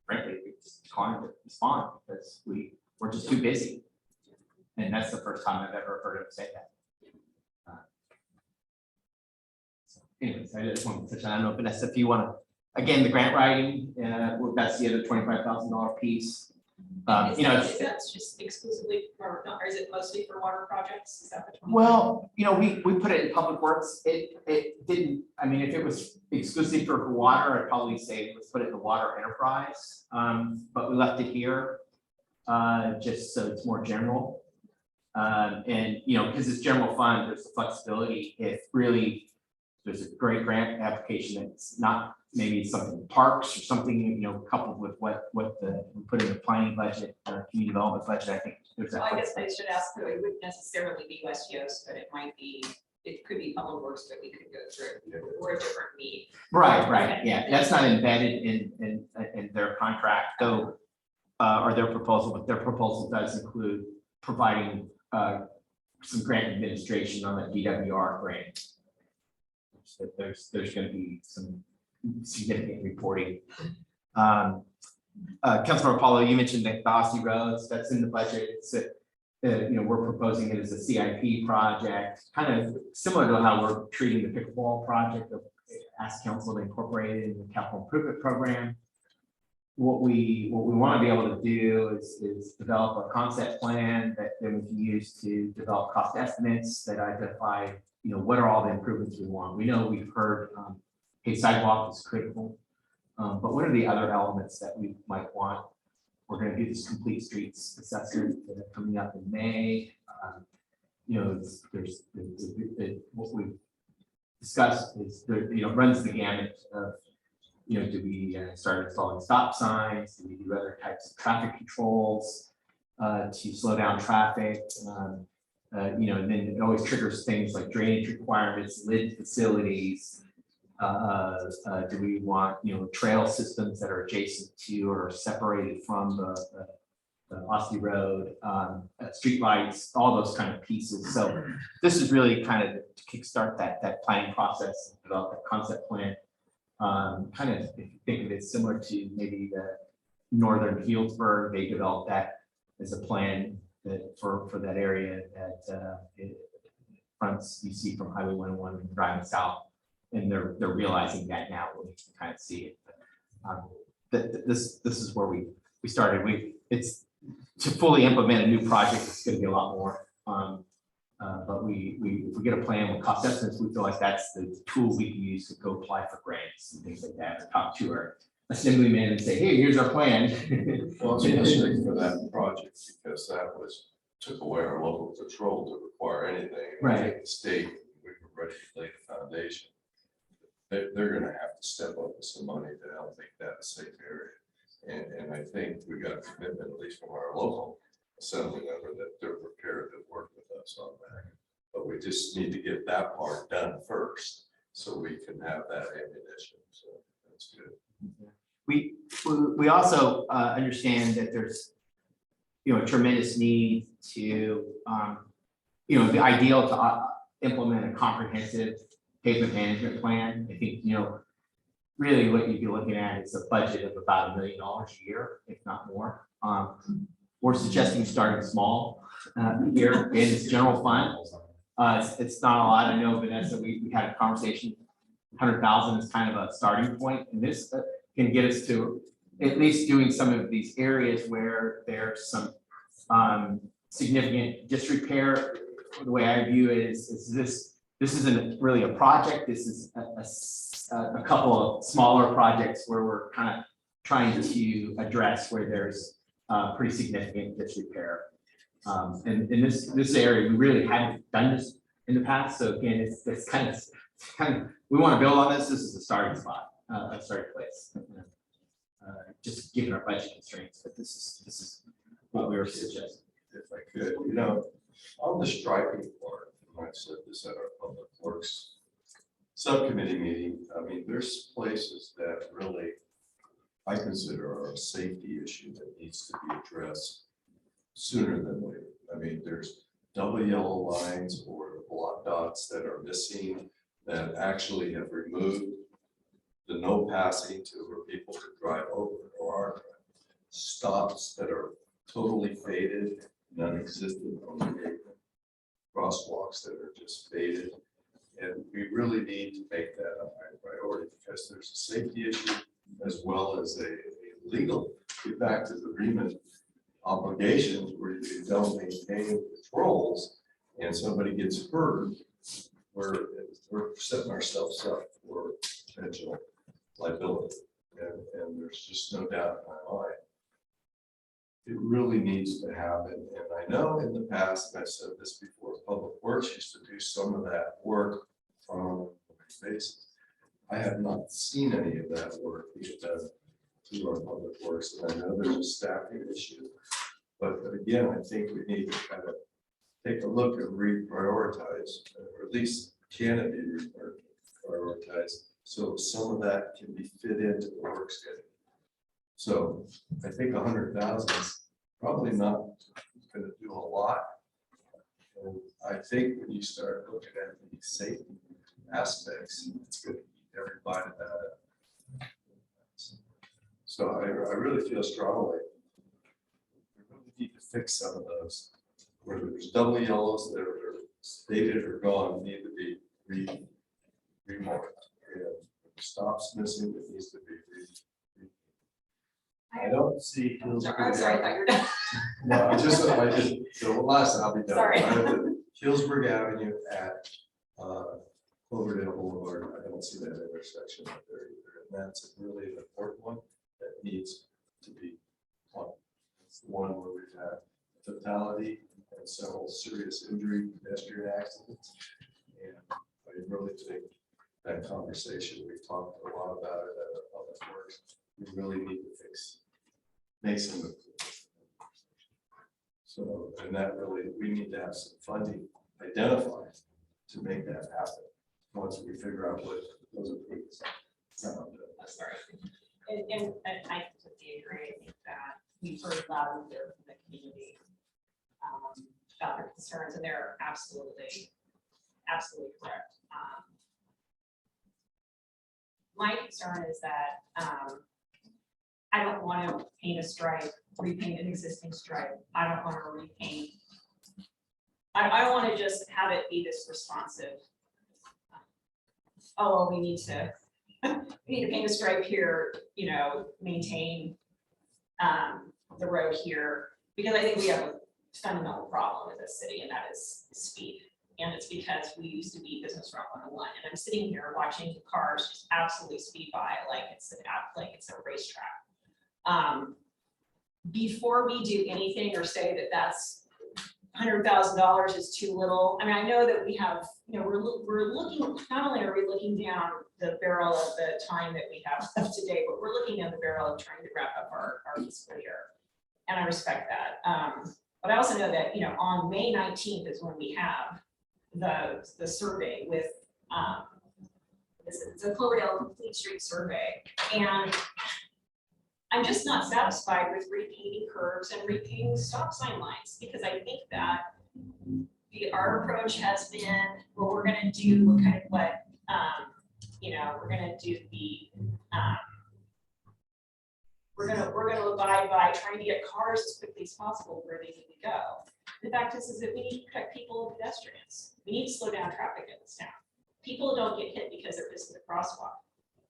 frankly, we just declined to respond because we're just too busy. And that's the first time I've ever heard him say that. So anyways, I just wanted to touch on, I don't know, Vanessa, if you want to, again, the grant writing, that's the other $25,000 piece. You know, is that just exclusively for, or is it mostly for water projects? Is that the 20? well, you know, we put it in public works. It didn't, I mean, if it was exclusive for water, I'd probably say let's put it in the water enterprise. But we left it here just so it's more general. And, you know, because it's general fund, there's the flexibility. If really there's a great grant application that's not maybe something parks or something, you know, coupled with what we put in the planning budget, community development budget, I think there's that. Well, I guess I should ask, though, it wouldn't necessarily be West Yost, but it might be, it could be public works that we could go through, or a different need. Right, yeah, that's not embedded in their contract, though, or their proposal, but their proposal does include providing some grant administration on the DWR grant. So there's going to be some significant reporting. Councilmember Apollo, you mentioned the Aussie roads, that's in the budget. It's you know, we're proposing it as a CIP project, kind of similar to how we're treating the pickleball project of ask council to incorporate it in the capital improvement program. What we want to be able to do is develop a concept plan that then we can use to develop cost estimates that identify, you know, what are all the improvements we want. We know we've heard, hey, sidewalk is critical. But what are the other elements that we might want? We're gonna do this complete streets assessment that are coming up in May. You know, there's what we've discussed is there, you know, runs the gamut of, you know, do we start installing stop signs? Do we do other types of traffic controls to slow down traffic? You know, and then it always triggers things like drainage requirements, lid facilities. Do we want, you know, trail systems that are adjacent to or separated from the Ossety Road, streetlights, all those kind of pieces. So this is really kind of to kickstart that planning process, develop a concept plan. Kind of, if you think of it similar to maybe the Northern Healdsburg, they developed that as a plan that for that area that it fronts you see from Highway 101 and driving south. And they're realizing that now, we can kind of see it. This is where we started. It's to fully implement a new project, it's going to be a lot more. But if we get a plan with cost estimates, we feel like that's the tool we can use to go apply for grants and things like that. Or talk to our assemblyman and say, hey, here's our plan. Well, it's interesting for that project because that took away our local control to require anything. And I think the state, we were ready to lay the foundation. They're gonna have to step up with some money to help make that a safe area. And I think we got a commitment, at least from our local assembly member, that they're prepared to work with us on that. But we just need to get that part done first, so we can have that ammunition, so that's good. We also understand that there's, you know, a tremendous need to, you know, the ideal to implement a comprehensive pavement management plan. I think, you know, really what you'd be looking at is a budget of about $1 million a year, if not more. We're suggesting starting small here in this general fund. It's not a lot, I know, Vanessa, we had a conversation, 100,000 is kind of a starting point, and this can get us to at least doing some of these areas where there's some significant disrepair. The way I view it is this isn't really a project. This is a couple of smaller projects where we're kind of trying to address where there's pretty significant disrepair. And in this area, we really haven't done this in the past. So again, it's kind of we want to build on this. This is a starting spot, a starting place. Just given our budget constraints, but this is what we were suggesting. If I could, you know, on the striping part, I said this at our Public Works subcommittee meeting. I mean, there's places that really I consider are a safety issue that needs to be addressed sooner than later. I mean, there's double yellow lines or block dots that are missing that actually have removed the no passing to where people could drive over, or stops that are totally faded, non-existent on the pavement, crosswalks that are just faded. And we really need to make that a high priority because there's a safety issue as well as a legal, get back to the agreement obligations where you don't maintain patrols and somebody gets hurt, we're setting ourselves up for potential liability. And there's just no doubt in my mind. It really needs to happen. And I know in the past, and I've said this before, Public Works used to do some of that work on a basis. I have not seen any of that work being done through our Public Works, and I know there's a staffing issue. But again, I think we need to kind of take a look and reprioritize, or at least can it be prioritized, so some of that can be fit into the work schedule. So I think 100,000 is probably not going to do a lot. And I think when you start looking at the safety aspects, it's going to eat every bite of that up. So I really feel strongly we really need to fix some of those where there's double yellows that are stated or gone, need to be remarked. And stops missing, it needs to be I don't see. I'm sorry, I thought you were done. No, I just, the last, I'll be done. Sorry. Hillsburg Avenue at Cloverdale Boulevard, I don't see that intersection up there either, and that's really an important one that needs to be plugged. It's the one where we've had fatality and several serious injury, pedestrian accidents. And I really think that conversation, we've talked a lot about it at Public Works, we really need to make some improvements. So, and that really, we need to have some funding identified to make that happen, once we figure out what those improvements are. Sorry. And I completely agree. I think that we've heard loud and clear from the community about their concerns, and they're absolutely correct. My concern is that I don't want to paint a stripe, repaint an existing stripe. I don't want to repaint. I don't want to just have it be this responsive. Oh, well, we need to paint a stripe here, you know, maintain the road here, because I think we have a fundamental problem in this city, and that is speed. And it's because we used to be Business Route 101, and I'm sitting here watching the cars just absolutely speed by like it's a racetrack. Before we do anything or say that that's $100,000 is too little. I mean, I know that we have, you know, we're looking, not only are we looking down the barrel of the time that we have left today, but we're looking down the barrel of trying to wrap up our fiscal year. And I respect that. But I also know that, you know, on May 19th is when we have the survey with it's a Cloverdale Complete Street Survey. And I'm just not satisfied with repainting curves and repainting stop sign lines, because I think that our approach has been, well, we're going to do kind of what, you know, we're going to do the, we're going to abide by trying to get cars as quickly as possible where they need to go. The fact is that we need to protect people and pedestrians. We need to slow down traffic in this town. People don't get hit because they're missing the crosswalk.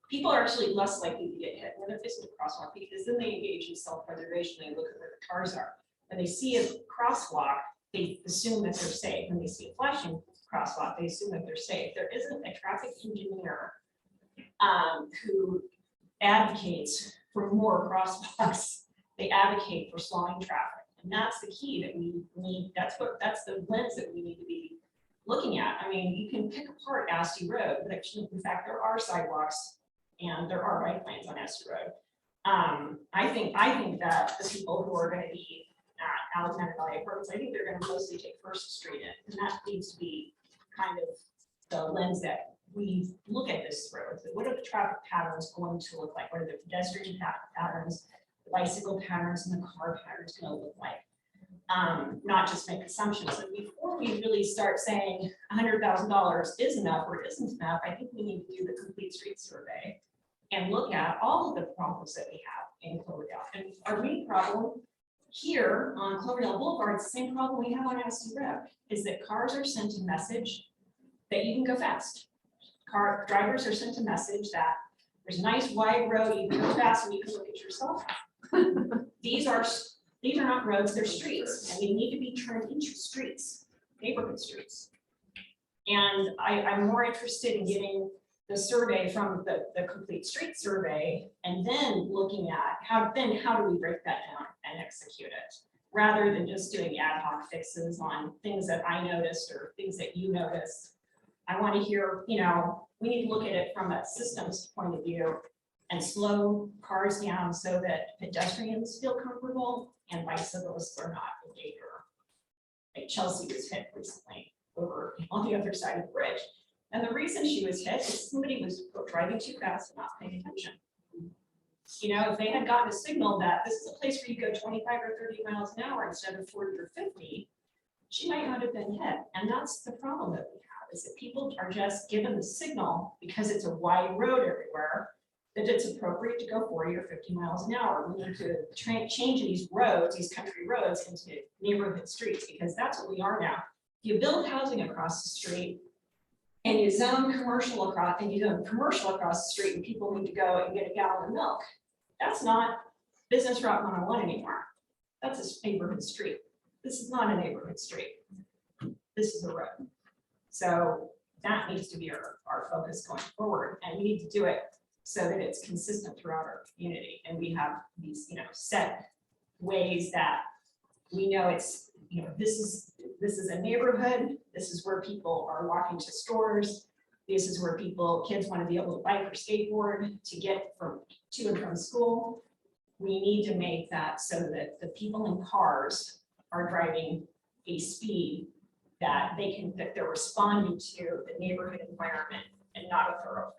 People are actually less likely to get hit when they're facing a crosswalk, because then they engage in self-preservation. They look at where the cars are. When they see a crosswalk, they assume that they're safe. When they see a flashing crosswalk, they assume that they're safe. There isn't a traffic engineer who advocates for more crosswalks. They advocate for slowing traffic. And that's the key that we need. That's the lens that we need to be looking at. I mean, you can pick apart Asti Road, but actually, in fact, there are sidewalks and there are bike lanes on Asti Road. I think that the people who are going to be at Alexander Valley Apartments, I think they're going to mostly take First Street in, and that needs to be kind of the lens that we look at this through. So what are the traffic patterns going to look like? What are the pedestrian patterns, the bicycle patterns, and the car patterns going to look like? Not just make assumptions. And before we really start saying $100,000 is enough or isn't enough, I think we need to do the complete street survey and look at all of the problems that we have in Cloverdale. And our main problem here on Cloverdale Boulevard, it's the same problem we have on Aston Road, is that cars are sent a message that you can go fast. Car drivers are sent a message that there's a nice wide road, you can go fast and you can look at your cell phone. These are not roads, they're streets, and they need to be turned into streets, neighborhood streets. And I'm more interested in getting the survey from the complete street survey, and then looking at how do we break that down and execute it, rather than just doing ad hoc fixes on things that I noticed or things that you noticed. I want to hear, you know, we need to look at it from a systems point of view and slow cars down so that pedestrians feel comfortable and bicyclists are not in danger. Like Chelsea was hit recently over on the other side of the bridge. And the reason she was hit is somebody was driving too fast and not paying attention. You know, if they had gotten a signal that this is a place where you go 25 or 30 miles an hour instead of 40 or 50, she might not have been hit. And that's the problem that we have, is that people are just given the signal because it's a wide road everywhere, that it's appropriate to go 40 or 50 miles an hour. We need to change these roads, these country roads, into neighborhood streets, because that's what we are now. If you build housing across the street and you zone commercial across, the street, and people need to go and get a gallon of milk, that's not Business Route 101 anymore. That's a neighborhood street. This is not a neighborhood street. This is a road. So that needs to be our focus going forward, and we need to do it so that it's consistent throughout our community, and we have these, set ways that we know it's, this is a neighborhood, this is where people are walking to stores, this is where kids want to be able to bike or skateboard to get to and from school. We need to make that so that the people in cars are driving a speed that that they're responding to the neighborhood environment and not a thoroughfare.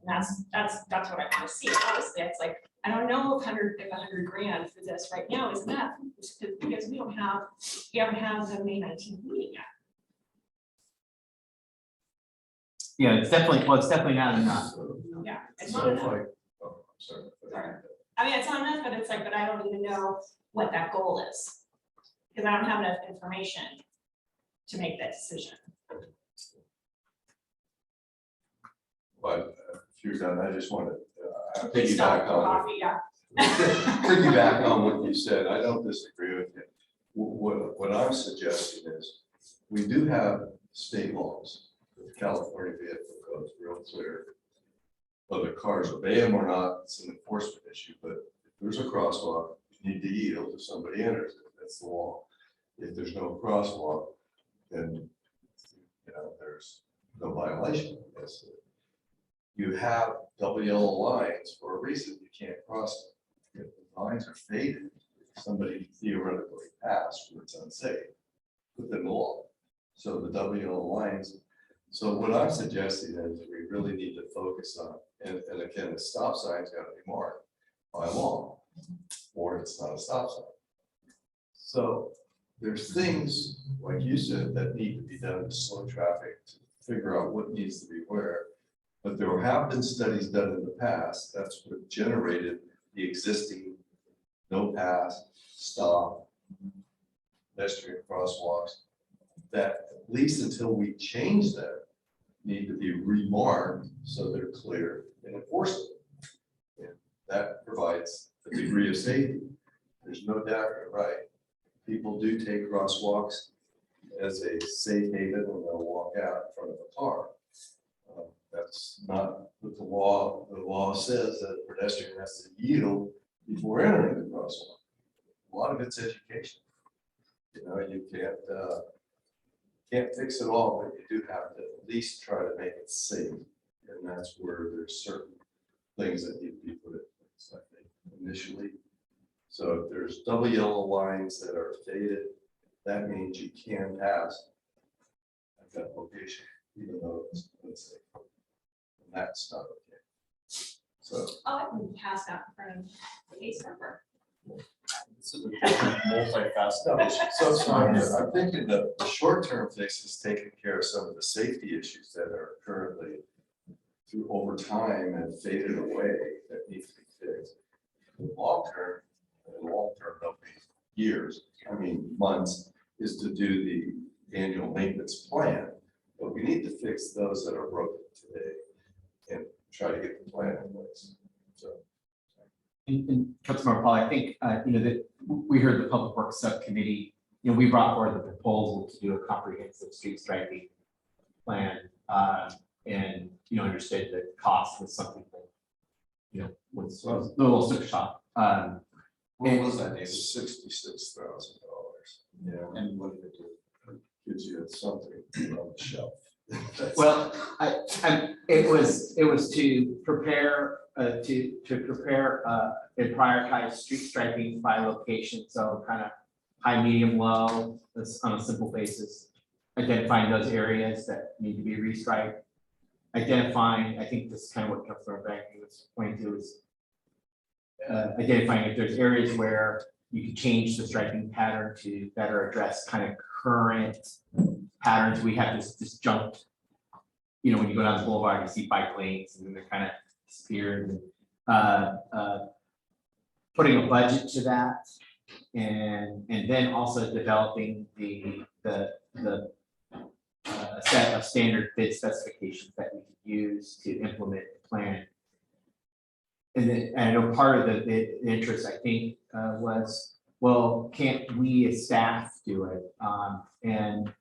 And that's what I want to see. Honestly, it's like, I don't know if 100 grand for this right now is enough, because we haven't had the May 19th meeting yet. Yeah, it's definitely not enough. Yeah, it's So not if enough. I- oh, I'm sorry. Sorry. I mean, it's not enough, but it's like, but I don't even know what that goal is. Because I don't have enough information to make that decision. But if you're done, I just want to Please stop piggyback for on, coffee, yeah. piggyback on what you said. I don't disagree with you. What I'm suggesting is, we do have state laws. The California Vehicle Code is real clear. Whether cars obey them or not, it's an enforcement issue, but if there's a crosswalk, you need to yield if somebody enters it. That's the law. If there's no crosswalk, then, there's no violation. Yes. You have double yellow lines for a reason. You can't cross them. If the lines are faded, somebody theoretically passed where it's unsafe, put them in the law. So the double yellow lines. So what I'm suggesting is we really need to focus on, and again, the stop sign's got to be marked by law, or it's not a stop sign. So there's things, like you said, that need to be done to slow traffic, to figure out what needs to be where. But there have been studies done in the past, that's what generated the existing no pass, stop, pedestrian crosswalks, that at least until we change that, need to be remarked so they're clear and enforceable. And that provides a degree of safety. There's no doubt you're right. People do take crosswalks as a safe haven when they'll walk out in front of a car. That's not what the law says, that a pedestrian has to yield before entering the crosswalk. A lot of it's education. You can't fix it all, but you do have to at least try to make it safe. And that's where there's certain things that need to be put in place, I think, initially. So if there's double yellow lines that are faded, that means you can pass at that location, even though it's unsafe. And that's not okay. So. Oh, I can pass that in front of the case number. This is a multifaceted issue. So I'm thinking that the short-term fix is taking care of some of the safety issues that are currently through over time and faded away that need to be fixed. The long-term don't be years, months, is to do the annual maintenance plan. But we need to fix those that are broken today and try to get the plan in place. So. And Councilmember Paul, I think, that we heard the Public Works Subcommittee, we brought forward the proposal to do a comprehensive street striping plan, and, understood that cost was something that, was a little sticker shock. What was that? It's $66,000. Yeah. And what did it do? Gives you something on the shelf. Well, it was to prepare, and prioritize street striping by location, so kind of high, medium, low, this on a simple basis. Identifying those areas that need to be restriped. Identifying, I think this is kind of what Councilor Banky was pointing to, is identifying if there's areas where you could change the striping pattern to better address kind of current patterns. We have this disjunct, when you go down the boulevard, you see bike lanes and then they're kind of disappeared. Putting a budget to that, and then also developing the set of standard bid specifications that we could use to implement the plan. And then, and I know part of the interest, I think, was well, can't we as staff do it? And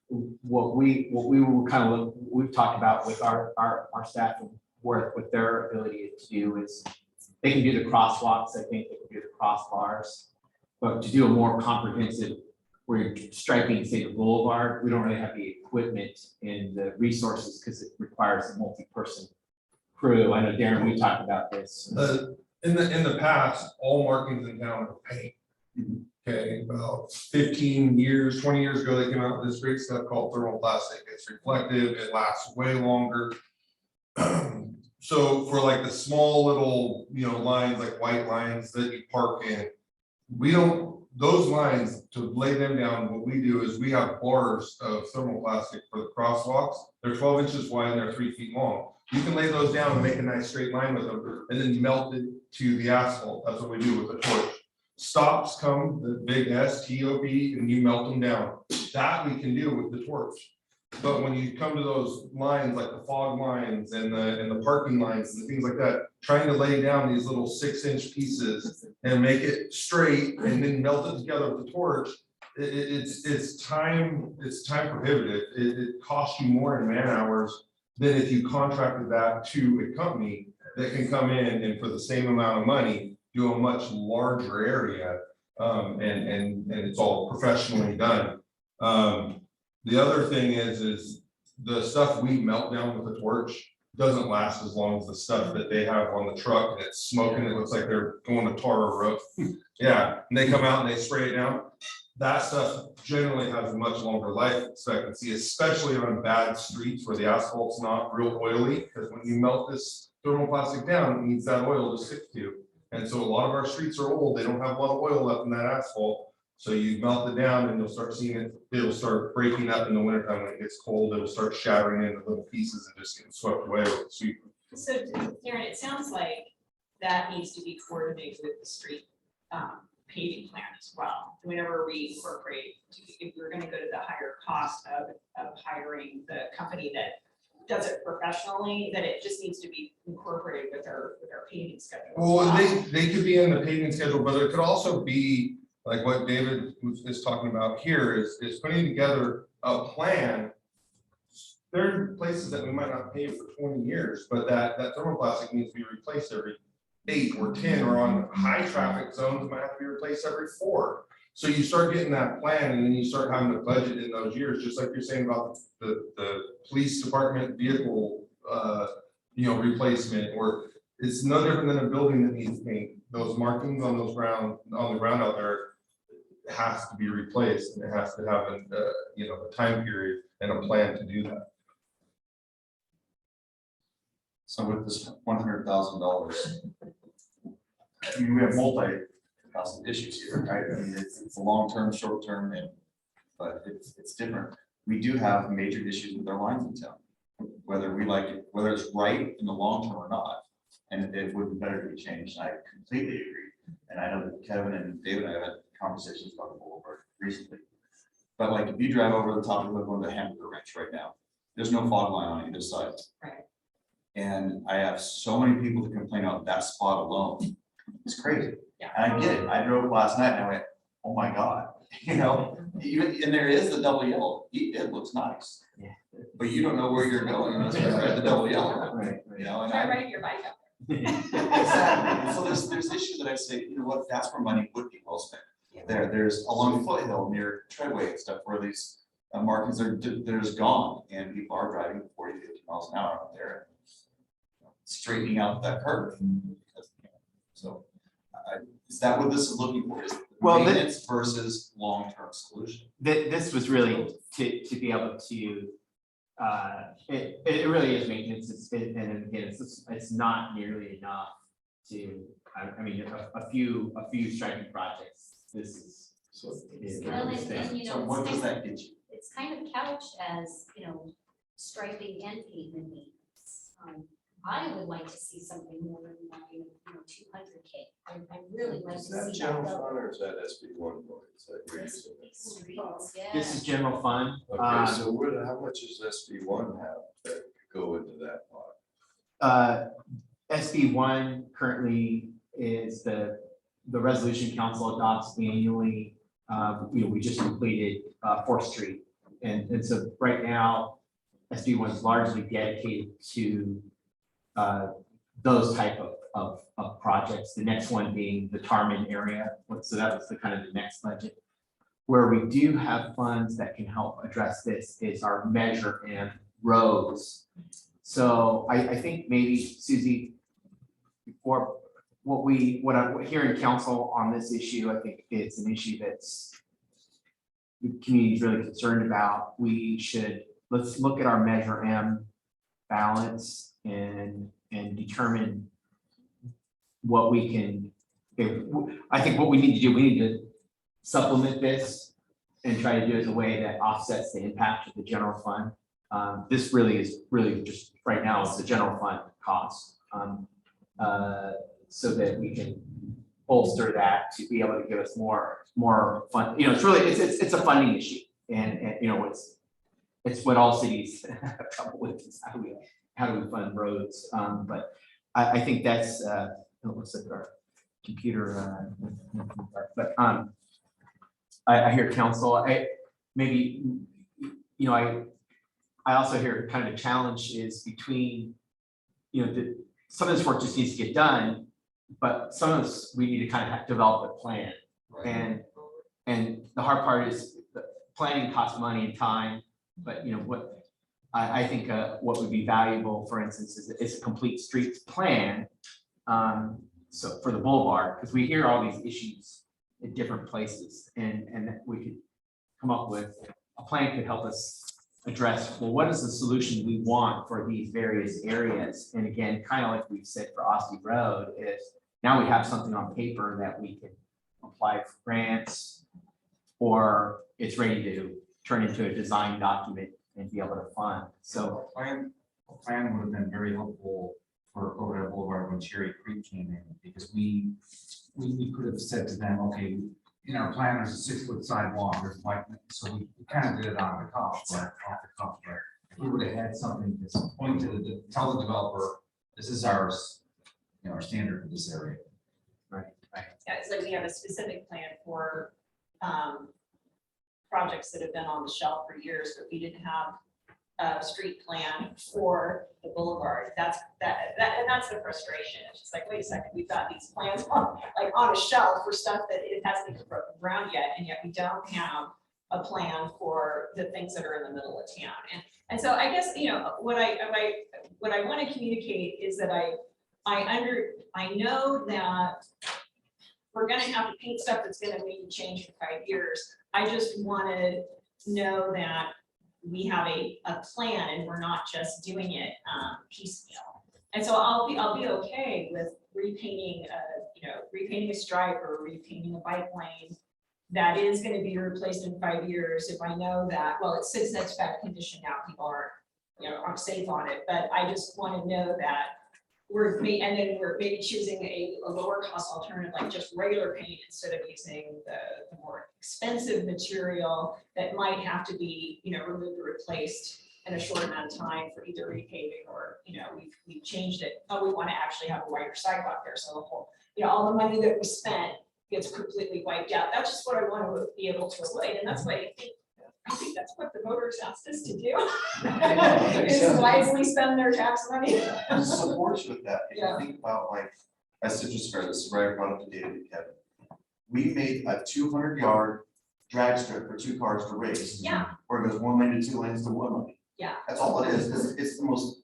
what we will kind of, we've talked about with our staff and work with their ability to do is they can do the crosswalks, I think they can do the crossbars, but to do a more comprehensive, where you're striping, say, the boulevard, we don't really have the equipment and the resources because it requires a multi-person crew. I know, Darren, we talked about this. In the past, all markings in town were paint. Okay, about 15 years, 20 years ago, they came out with this great stuff called thermoplastic. It's reflective, it lasts way longer. So for like the small little, lines, like white lines that you park in, we don't, those lines, to lay them down, what we do is we have bars of thermoplastic for the crosswalks. They're 12 inches wide and they're 3 feet long. You can lay those down and make a nice straight line with them and then melt it to the asphalt. That's what we do with the torch. Stops come, the big STOP, and you melt them down. That we can do with the torch. But when you come to those lines, like the fog lines and the parking lines and things like that, trying to lay down these little 6-inch pieces and make it straight and then melt it together with the torch, it's time prohibitive. It costs you more in man hours than if you contracted that to a company that can come in and for the same amount of money, do a much larger area, and it's all professionally done. The other thing is the stuff we melt down with the torch doesn't last as long as the stuff that they have on the truck and it's smoking. It looks like they're going to tar a roof. Yeah, and they come out and they spray it down. That stuff generally has a much longer life expectancy, especially on bad streets where the asphalt's not real oily, because when you melt this thermoplastic down, it needs that oil to stick to. And so a lot of our streets are old. They don't have a lot of oil left in that asphalt. So you melt it down and you'll start seeing it, it'll start breaking up in the wintertime when it gets cold. It'll start shattering into little pieces and just getting swept away with the sweeper. So Darren, it sounds like that needs to be coordinated with the street paving plan as well. Whenever we incorporate, if we're gonna go to the higher cost of hiring the company that does it professionally, that it just needs to be incorporated with our paving schedule. Well, they could be in the paving schedule, but it could also be like what David is talking about here is putting together a plan. There are places that we might not pave for 20 years, but that thermoplastic needs to be replaced every 8 or 10, or on high traffic zones might have to be replaced every 4. So you start getting that plan and then you start having to budget in those years, just like you're saying about the police department vehicle, replacement, or it's no different than a building that needs paint. Those markings on the ground out there has to be replaced, and it has to have a time period and a plan to do that. So with this $100,000, I mean, we have multi-thousand issues here, right? I mean, it's a long-term, short-term, but it's different. We do have major issues with our lines in town, whether we like it, whether it's right in the long term or not, and it would be better to be changed. I completely agree, and I know that Kevin and David and I have had conversations about the boulevard recently. But like, if you drive over the top of the Hamburger Ranch right now, there's no fog line on either side. Right. And I have so many people to complain about that spot alone. It's crazy. Yeah. And I get it. I drove last night and I went, oh my God, even, and there is the double yellow. It looks nice. Yeah. But you don't know where you're going unless you read the double yellow. Right. And Try I, riding your bike up. exactly. So there's issues that I say, you know what, that's where money would be well spent. There's along Foothill near Treadway and stuff where these markings are just gone, and people are driving 40, 50 miles an hour out there, straightening out that curve. So is that what this is looking for? Is maintenance versus long-term solution? This was really to be able to, it really is maintenance, and again, it's not nearly enough to, I mean, a few striking projects, this is. Well, and So what does that get you? It's kind of couched as, striping and pavement maintenance. I would like to see something more than like, 200K. I really like to Is see that that. general level. fund or is that SB1 money? Is that you're This using? would be streets, yeah. This is general fund. Okay, so how much does SB1 have that could go into that pot? SB1 currently is the the resolution council adopts annually. We just completed 4th Street. And so right now, SB1 is largely dedicated to those type of projects. The next one being the Tarman area. So that was the kind of the next budget. Where we do have funds that can help address this is our Measure M roads. So I think maybe, Susie, before what I'm hearing council on this issue, I think it's an issue that's the community is really concerned about. Let's look at our Measure M balance and determine what we can. I think what we need to do, we need to supplement this and try to do it in a way that offsets the impact of the general fund. This really is just right now, it's the general fund cost. So that we can bolster that to be able to give us more fun. It's really, it's a funding issue. And it's what all cities have trouble with, is how do we fund roads? But I think that's, it looks like our computer, but I hear council, I also hear kind of a challenge is between, some of this work just needs to get done, but some of this, we need to kind of develop a plan. And the hard part is the planning costs money and time, but what I think what would be valuable, for instance, is a complete streets plan. So for the boulevard, because we hear all these issues in different places, and that we could come up with a plan could help us address, well, what is the solution we want for these various areas? And again, kind of like we said for Osti Road, is now we have something on paper that we can apply for grants, or it's ready to turn into a design document and be able to fund. So a plan would have been very helpful for Cloverdale Boulevard when Cherry Creek came in, because we could have said to them, okay, in our plan, there's a 6-foot sidewalk, there's like, so we kind of did it on the top, right? Off the top, right? If we would have had something to point to tell the developer, this is ours, our standard for this area. right. Yeah, it's like we have a specific plan for projects that have been on the shelf for years, but we didn't have a street plan for the boulevard. And that's the frustration. It's just like, wait a second, we've got these plans on a shelf for stuff that it hasn't even broken ground yet, and yet we don't have a plan for the things that are in the middle of town. And so I guess what I want to communicate is that I know that we're going to have to paint stuff that's going to maybe change in 5 years. I just want to know that we have a plan and we're not just doing it piecemeal. And so I'll be okay with repainting a stripe or repainting a bike lane that is going to be replaced in 5 years if I know that, well, it sits in such bad condition now, people aren't safe on it. But I just want to know that we're maybe choosing a lower cost alternative, like just regular paint, instead of using the more expensive material that might have to be removed or replaced in a short amount of time for either repaving or we've changed it. Oh, we want to actually have a wider sidewalk there, so the whole all the money that we spent gets completely wiped out. That's just what I want to be able to avoid, and that's why I think that's what the voters asked us to do, is wisely spend their tax money. I support you with that. If Yeah. you think about at Citrus Fair, this is where I brought up the data to Kevin. We made a 200-yard drag strip for 2 cars to race. Yeah. Where it goes 1 lane to 2 lanes to 1 lane. Yeah. That's all it is. It's the most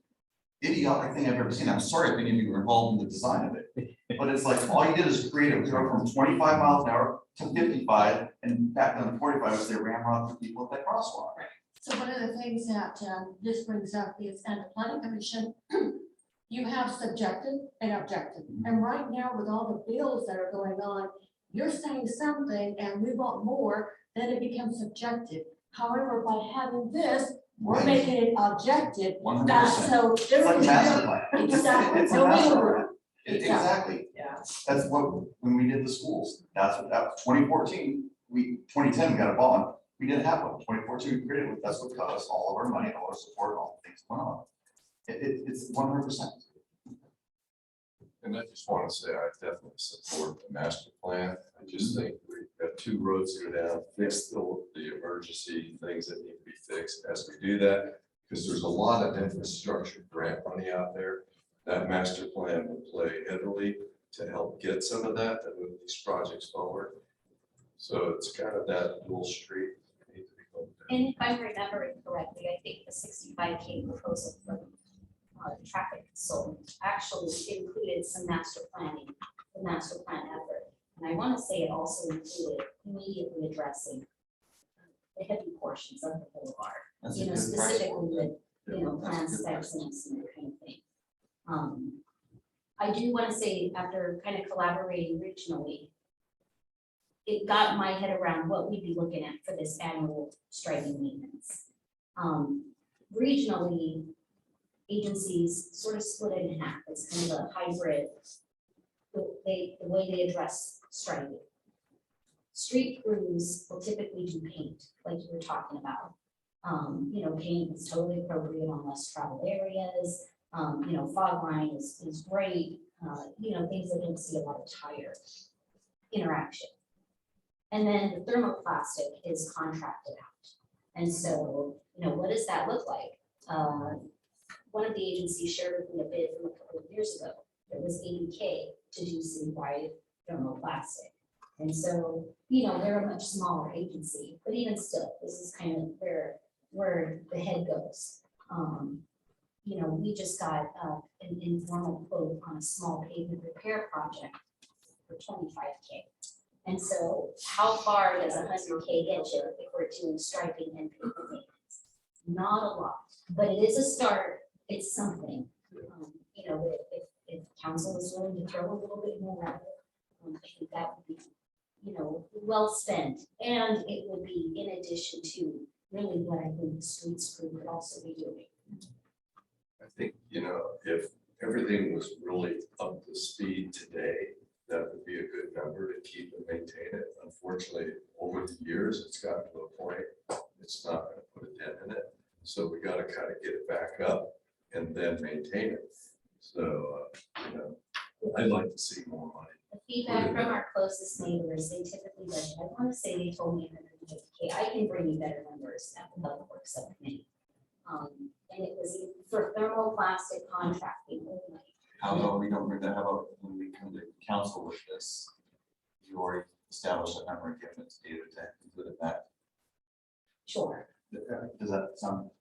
idiotic thing I've ever seen. I'm sorry if any of you were involved in the design of it. But it's like, all you did is create a go from 25 miles an hour to 55, and back down to 45 as they ramrod the people at that crosswalk. So one of the things that this brings up is, at the planning commission, you have subjective and objective. And right now, with all the bills that are going on, you're saying something and we want more, then it becomes subjective. However, by having this, we're Right. making it objective. 100%. So It's there like a is master plan. exactly It's a no master wiggle plan. room. Exactly. Yeah. That's when we did the schools, that was 2014, 2010, we got a bond, we didn't have one, 2014, we created it, that's what got us all of our money, all our support, all the things going on. It's 100%. And I just want to say, I definitely support the master plan. I just think we've got 2 roads to go down, fix the emergency things that need to be fixed as we do that. Because there's a lot of infrastructure grant money out there. That master plan will play heavily to help get some of that and move these projects forward. So it's kind of that dual street. that needs to be going down. And if I'm remembering correctly, I think the 65K proposal from the traffic consultant actually included some master planning, the master plan effort. And I want to say it also included immediately addressing the heavy portions of the boulevard, That's a you know, good specifically the, Yeah, plan that's a good specs and that kind of thing. I do want to say, after kind of collaborating regionally, it got my head around what we'd be looking at for this annual striping maintenance. Regionally, agencies sort of split it in half. It's kind of a hybrid. The way they address striping. Street crews will typically do paint, like you were talking about. You know, paint is totally appropriate on less traveled areas. You know, fog line is great. You know, things that don't see a lot of tire interaction. And then the thermoplastic is contracted out. And so, you know, what does that look like? One of the agencies shared with me a bid from a couple of years ago. It was $80K to do citywide thermoplastic. And so, you know, they're a much smaller agency, but even still, this is kind of where the head goes. You know, we just got an informal quote on a small pavement repair project for $25K. And so how far does $100K get you if we're doing striping and pavement maintenance? Not a lot, but it is a start. It's something. You know, if council is willing to throw a little bit more at it, I think that would be, you know, well spent. And it would be in addition to really what I think the streets crew could also be doing. I think, you know, if everything was really up to speed today, that would be a good number to keep and maintain it. Unfortunately, over the years, it's gotten to a point, it's not going to put a dent in it. So we got to kind of get it back up and then maintain it. So, you know, I'd like to see more money. The feedback from our closest neighbors, they typically budget, I want to say they told me $150K. I can bring you better numbers at the public works subcommittee. And it was for thermoplastic contracting only. How about we don't bring that, how about when we come to council with this, you already established a number and given it to David to include in that. Sure, Does that sound?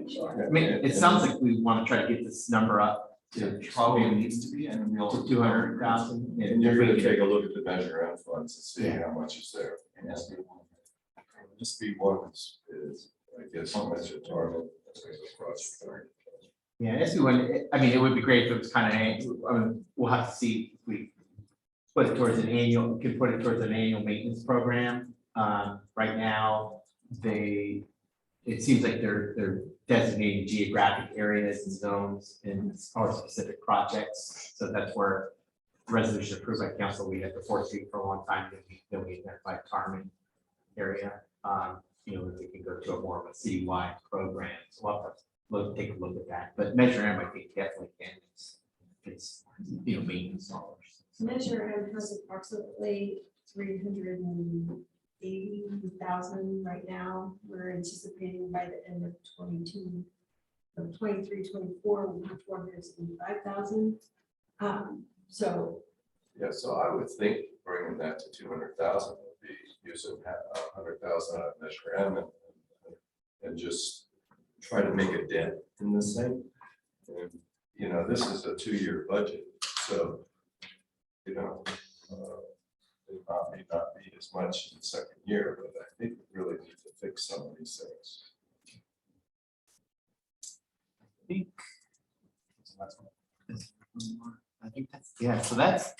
sure. I mean, it sounds like we want to try to get this number up to It probably needs to be, and we'll. to 200,000. And you're going to take a look at the measure out funds and see how much is there. And that's the one. This B1 is, I guess, measure target. Project. Yeah, SB1, I mean, it would be great if it was kind of, I mean, we'll have to see if we put it towards an annual, could put it towards an annual maintenance program. Right now, it seems like they're designating geographic areas and zones and or specific projects. So that's where resolution approved by council, we had the 4th Street for a long time, then we identified Carmen area. You know, if we can go to a more of a citywide program, so we'll have to take a look at that. But Measure M, I think definitely can. It's you know, maintenance dollars. Measure M has approximately 380,000 right now. We're anticipating by the end of 22, of 23, 24, we'll have 475,000. So Yeah, so I would think bringing that to 200,000 would be using 100,000 out of Measure M and just try to make a dent in this thing. And, you know, this is a 2-year budget, so, you know, it may not be as much in the 2nd year, but I think we really need to fix some of these things. I think that's, yeah, so that's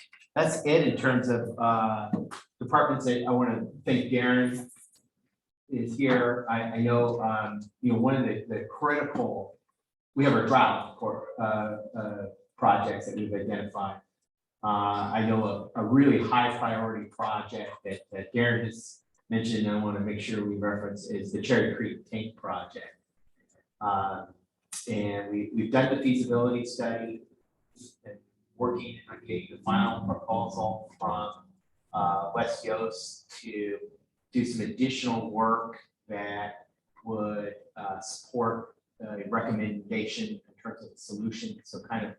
it in terms of departments. I want to thank Darren is here. I know, you know, one of the critical, we have our drought projects that we've identified. I know a really high priority project that Darren has mentioned, and I want to make sure we reference, is the Cherry Creek Tank Project. And we've done the feasibility study. And working on getting the final proposal from West Yost to do some additional work that would support the recommendation in terms of the solution. So kind of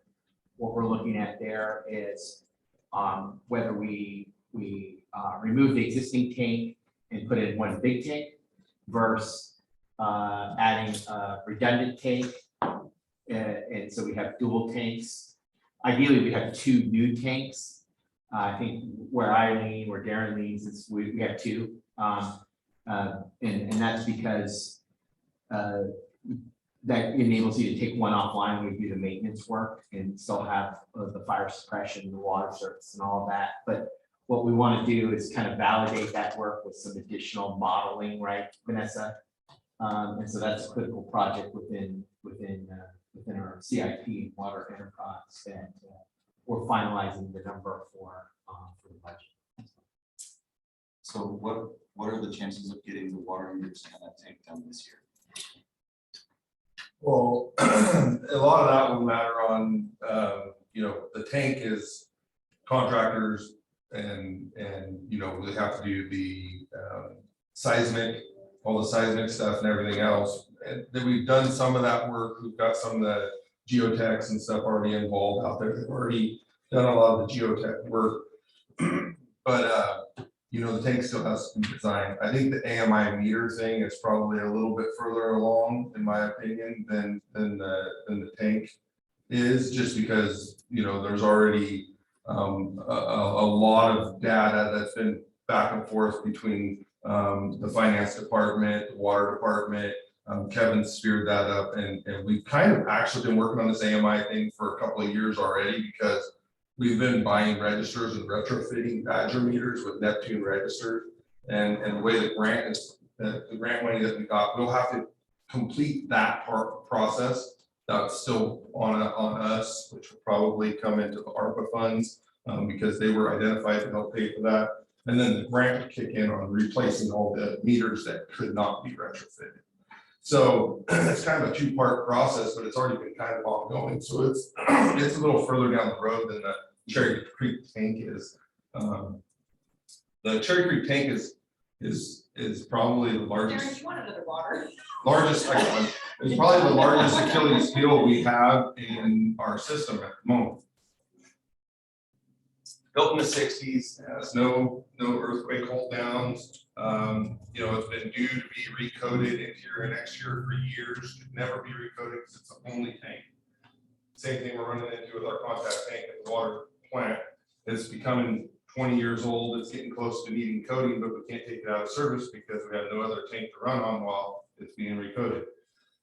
what we're looking at there is whether we remove the existing tank and put in one big tank versus adding a redundant tank. And so we have dual tanks. Ideally, we have two new tanks. I think where I lean, where Darren leans, is we have two. And that's because that enables you to take one offline when you do the maintenance work and still have the fire suppression, the water service and all of that. But what we want to do is kind of validate that work with some additional modeling, right, Vanessa? And so that's a critical project within our CIP water enterprise that we're finalizing the number for the budget. So what are the chances of getting the water meters in that tank done this year? Well, a lot of that will matter on, the tank is contractors and, they have to do the seismic, all the seismic stuff and everything else. And then we've done some of that work. We've got some of the geotechs and stuff already involved out there. They've already done a lot of the geotech work. But, the tank still has to be designed. I think the AMI meter thing is probably a little bit further along, in my opinion, than the tank is, just because, there's already a lot of data that's been back and forth between the finance department, the water department. Kevin speared that up, and we've kind of actually been working on this AMI thing for a couple of years already, because we've been buying registers and retrofitting Badger meters with Neptune registers. And the way the grant is, the grant money that we got, we'll have to complete that process. That's still on us, which will probably come into the ARPA funds because they were identified to help pay for that. And then the grant will kick in on replacing all the meters that could not be retrofitted. So it's kind of a two-part process, but it's already been kind of ongoing. So it's a little further down the road than the Cherry Creek tank is. The Cherry Creek tank is probably the largest. Darren, do you want another water? It's probably the largest Achilles heel we have in our system at the moment. Built in the 60s, has no earthquake hold downs. It's been due to be recoded interior and exterior for years, could never be recoded because it's the only tank. Same thing we're running into with our contact tank at the water plant. It's becoming 20 years old. It's getting close to needing coating, but we can't take it out of service because we have no other tank to run on while it's being recoded.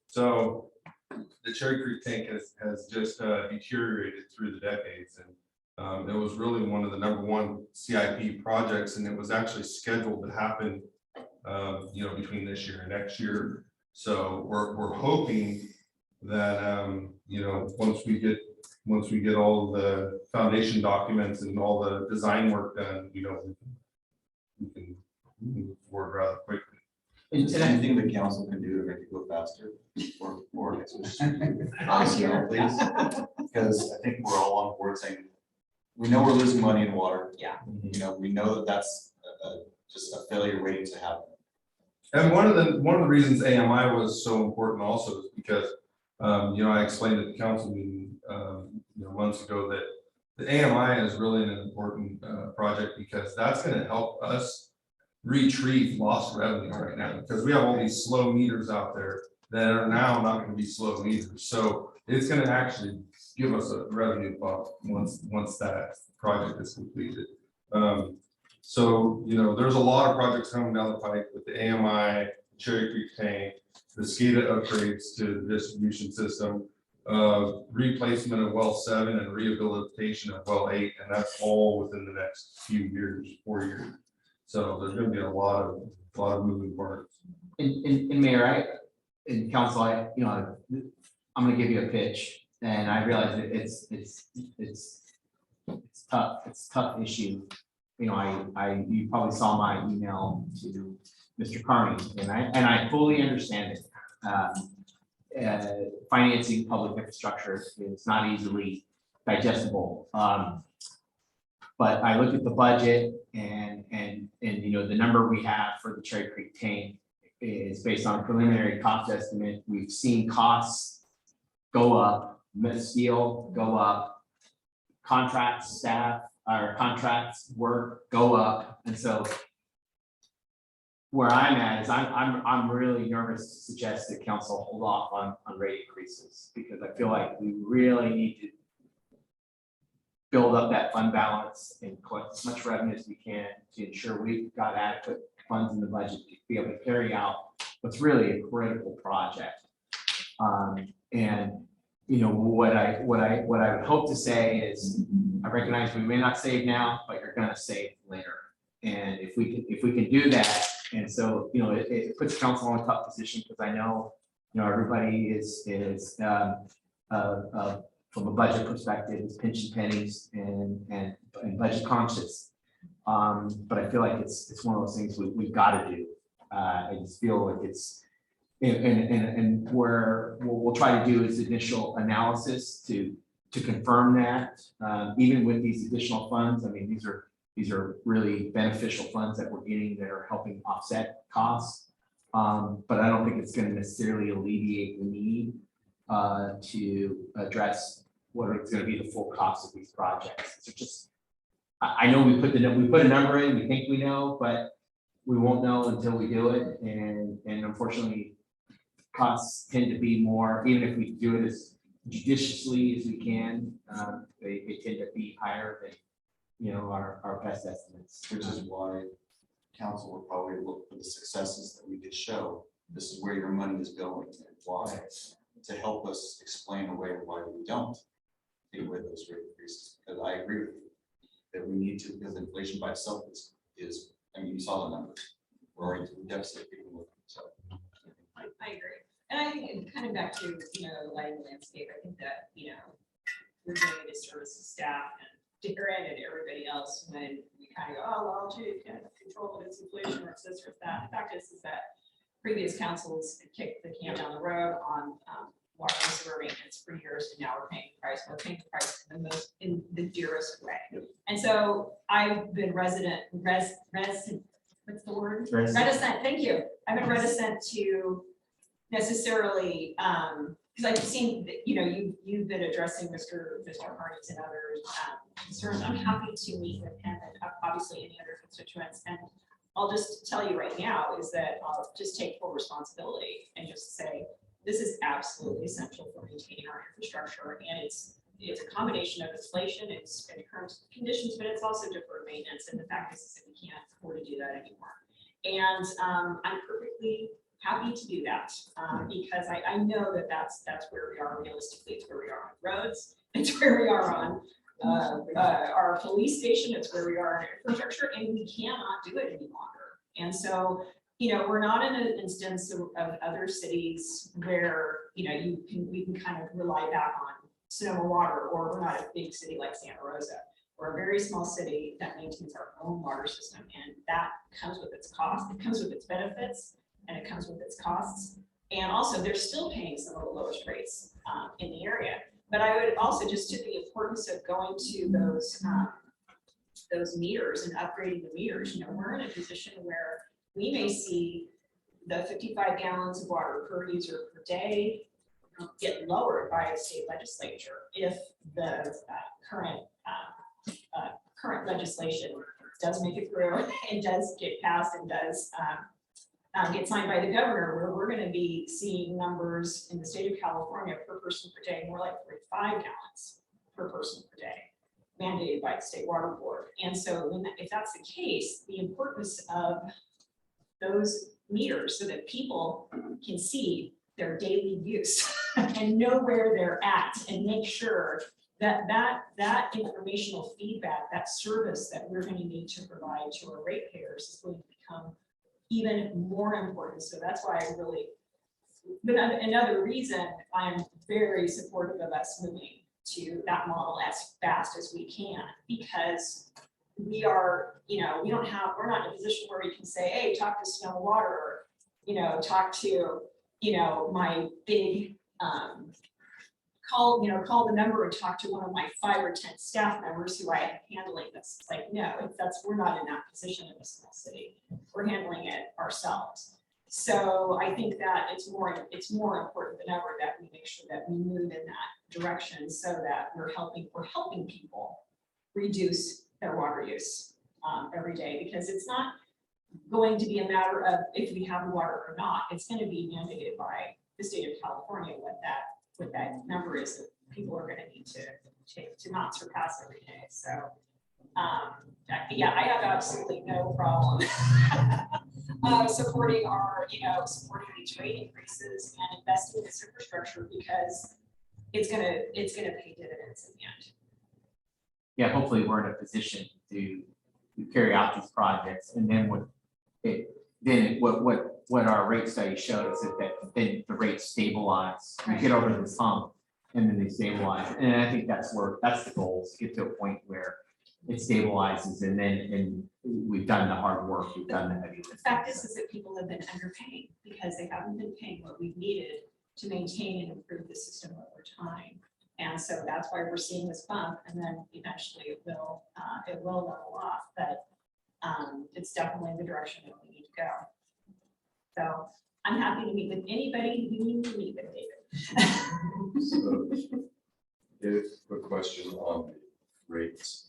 So the Cherry Creek tank has just deteriorated through the decades, and it was really one of the #1 CIP projects, and it was actually scheduled to happen, between this year and next year. So we're hoping that once we get all the foundation documents and all the design work done, we can move forward rather quickly. Is there anything the council can do to make it go faster or please? Because I think we're all on board saying, we know we're losing money in water. Yeah. We know that that's just a failure waiting to happen. And one of the reasons AMI was so important also is because, I explained at the council meeting, months ago that the AMI is really an important project, because that's going to help us retrieve lost revenue right now, because we have all these slow meters out there that are now not going to be slow meters. So it's going to actually give us a revenue bump once that project is completed. So there's a lot of projects coming down the pike with the AMI, Cherry Creek tank, the SCADA upgrades to the distribution system, replacement of well 7 and rehabilitation of well 8, and that's all within the next few years, 4 years. So there's going to be a lot of moving parts. In Mayor, in council, I'm going to give you a pitch, and I realize that it's tough. It's a tough issue. You probably saw my email to Mr. Carney, and I fully understand it. Financing public infrastructure is not easily digestible. But I look at the budget and you know, the number we have for the Cherry Creek tank is based on a preliminary cost estimate. We've seen costs go up, steel go up, contracts, staff, or contracts work go up. And so where I'm at is I'm really nervous to suggest that council hold off on rate increases, because I feel like we really need to build up that fund balance and collect as much revenue as we can to ensure we've got adequate funds in the budget to be able to carry out what's really a critical project. And you know, what I would hope to say is, I recognize we may not save now, but you're gonna save later. And if we can do that, and so, you know, it puts council in a tough position, because I know, you know, everybody is from a budget perspective, is pinching pennies and budget conscious. But I feel like it's one of those things we've got to do. I just feel like it's, and where we'll try to do is initial analysis to confirm that, even with these additional funds. I mean, these are really beneficial funds that we're getting that are helping offset costs. But I don't think it's going to necessarily alleviate the need to address what is going to be the full cost of these projects. So just, I know we put a number in, we think we know, but we won't know until we do it. And unfortunately, costs tend to be more, even if we do it as judiciously as we can, they tend to be higher than, you know, our best estimates. Which is why council would probably look for the successes that we could show. This is where your money is going and why, to help us explain away why we don't deal with those rate increases. Because I agree with you that we need to, because inflation by itself is, I mean, you saw the numbers. We're already to the deficit. Even with, so. I agree. And I think kind of back to, you know, the lighting landscape, I think that, you know, we're doing a disservice to staff and to granted everybody else when we kind of go, oh, well, gee, kind of control it, it's inflation or it's this or that. The fact is that previous councils kicked the can down the road on water and sewer maintenance for years, and now we're paying the price. We're paying the price in the dearest way. Yep. And so I've been reticent, what's the word? Reticent, thank you. I've been reticent to necessarily, because I've seen that, you know, you've been addressing Mr. Harney's and others concerns. I'm happy to meet with him and obviously any other constituents. And I'll just tell you right now is that I'll just take full responsibility and just say, this is absolutely essential for maintaining our infrastructure. And it's a combination of inflation, it's in current conditions, but it's also deferred maintenance. And the fact is that we can't afford to do that anymore. And I'm perfectly happy to do that because I know that that's where we are realistically. It's where we are on roads. It's where we are on our police station. It's where we are in infrastructure, and we cannot do it any longer. And so, you know, we're not in an instance of other cities where, you know, we can kind of rely back on Sonoma Water, or we're not a big city like Santa Rosa. We're a very small city that maintains our own water system, and that comes with its cost. It comes with its benefits, and it comes with its costs. And also, they're still paying some of the lowest rates in the area. But I would also just to the importance of going to those meters and upgrading the meters. You know, we're in a position where we may see the 55 gallons of water per user per day get lowered by the state legislature if the current legislation does make it through and does get passed and does get signed by the governor, where we're going to be seeing numbers in the state of California per person per day more like 45 gallons per person per day, mandated by the State Water Board. And so if that's the case, the importance of those meters so that people can see their daily use and know where they're at and make sure that that informational feedback, that service that we're going to need to provide to our ratepayers is going to become even more important. So that's why I really, but another reason I'm very supportive of us moving to that model as fast as we can, because we are, you know, we're not in a position where we can say, hey, talk to Sonoma Water, or, you know, talk to, you know, my big call the number and talk to one of my 5 or 10 staff members who I am handling this. It's like, no, we're not in that position in a small city. We're handling it ourselves. So I think that it's more important than ever that we make sure that we move in that direction so that we're helping people reduce their water use every day, because it's not going to be a matter of if we have water or not. It's going to be mandated by the state of California what that number is that people are going to need to not surpass every day. So yeah, I have absolutely no problem supporting these rate increases and investing in this infrastructure, because it's gonna pay dividends in the end. Yeah, hopefully we're in a position to carry out these projects, and then what our rate study showed is that then the rates stabilize, we get over this hump, and then they stabilize. And I think that's the goal, is to get to a point where it stabilizes, and we've done the hard work, we've done the heavy lifting. The fact is that people have been underpaying because they haven't been paying what we've needed to maintain and improve the system over time. And so that's why we're seeing this bump, and then eventually it will level off, but it's definitely the direction that we need to go. So I'm happy to meet with anybody who needs to meet with David. So, quick question on the rates.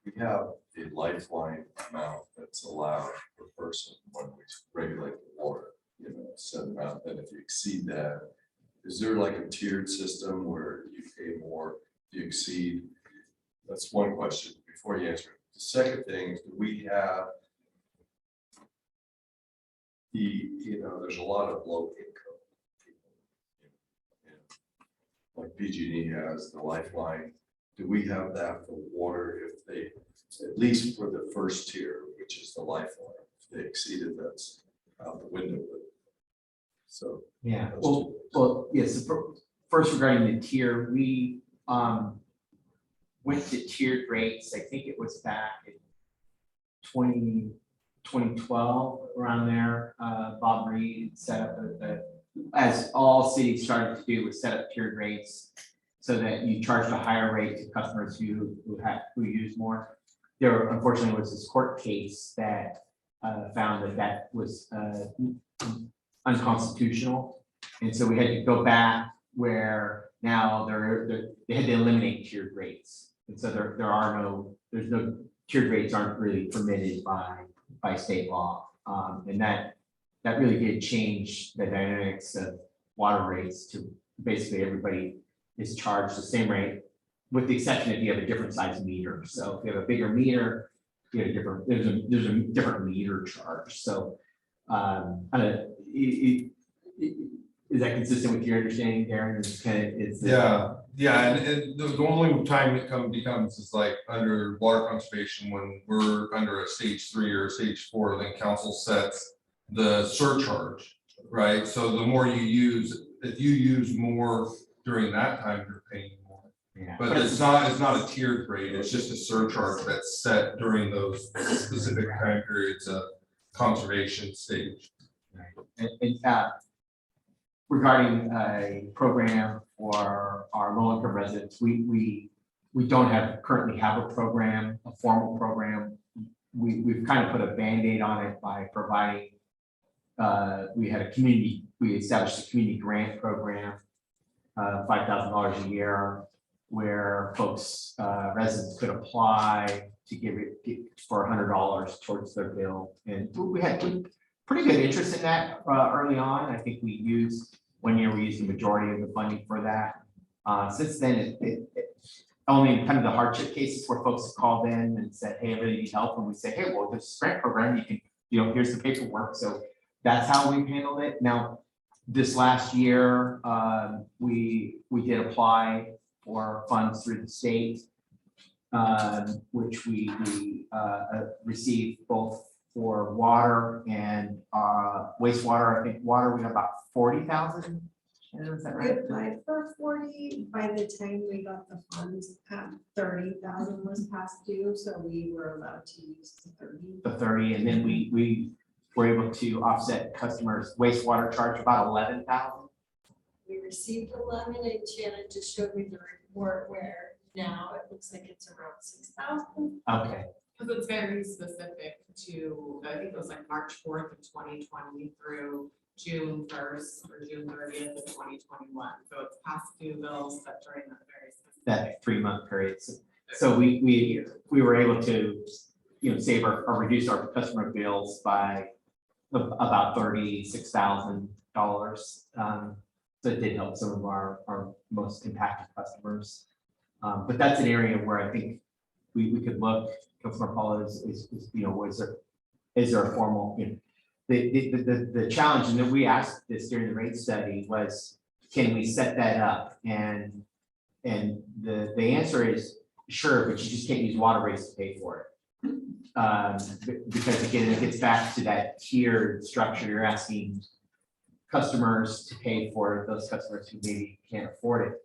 We have the lifeline amount that's allowed per person when we regulate the water, set amount, and if you exceed that, is there like a tiered system where you pay more if you exceed? That's one question before you answer it. The second thing is, do we have there's a lot of low income people. Like PG&E has the lifeline. Do we have that for water if they, at least for the first tier, which is the lifeline, if they exceeded, that's out the window. So. Yeah, well, yes, first regarding the tier, we went to tiered rates, I think it was back in 2012, around there. Bob Reed set up as all cities started to do, was set up tiered rates so that you charged a higher rate to customers who use more. There unfortunately was this court case that found that was unconstitutional, and so we had to go back where now they had to eliminate tiered rates, and so there's no tiered rates aren't really permitted by state law, and that really did change the dynamics of water rates to basically everybody is charged the same rate, with the exception if you have a different size meter. So if you have a bigger meter, you have there's a different meter charge. So is that consistent with your understanding, Darren? Yeah, and the only time it becomes is like under water conservation, when we're under a stage 3 or a stage 4, then council sets the surcharge, right? So the more you use, if you use more during that time, you're paying more. Yeah. But it's not a tiered rate, it's just a surcharge that's set during those specific time periods of conservation stage. And regarding a program for our low-income residents, we don't currently have a program, a formal program. We've kind of put a Band-Aid on it by providing, we established a community grant program, $5,000 a year, where folks, residents could apply to give for $100 towards their bill. And we had pretty good interest in that early on. I think we used the majority of the funding for that. Since then, only in kind of the hardship cases where folks have called in and said, hey, I really need help. And we say, hey, well, this grant program, you can, here's the paperwork. So that's how we've handled it. Now, this last year, we did apply for funds through the state, which we received both for water and wastewater. I think water, we have about 40,000. Is that We right? applied for 40, by the time we got the funds, 30,000 was past due, so we were allowed to use the 30. The 30, and then we were able to offset customers' wastewater charge about 11,000. we received 11 and Janet just showed me the report where now it looks like it's around 6,000. Okay, Because it's very specific to, I think it was like March 4th of 2020 through June 1st or June 30th of 2021. So it's past due bills that during that very specific. that 3-month period. So we were able to, save or reduce our customer bills by about $36,000. So it did help some of our most impacted customers. But that's an area where I think we could look, Councilor Paula is there a formal, the challenge, and then we asked this during the rate study was, can we set that up? And the answer is sure, but you just can't use water rates to pay for it. Because again, it gets back to that tiered structure. You're asking customers to pay for those customers who maybe can't afford it.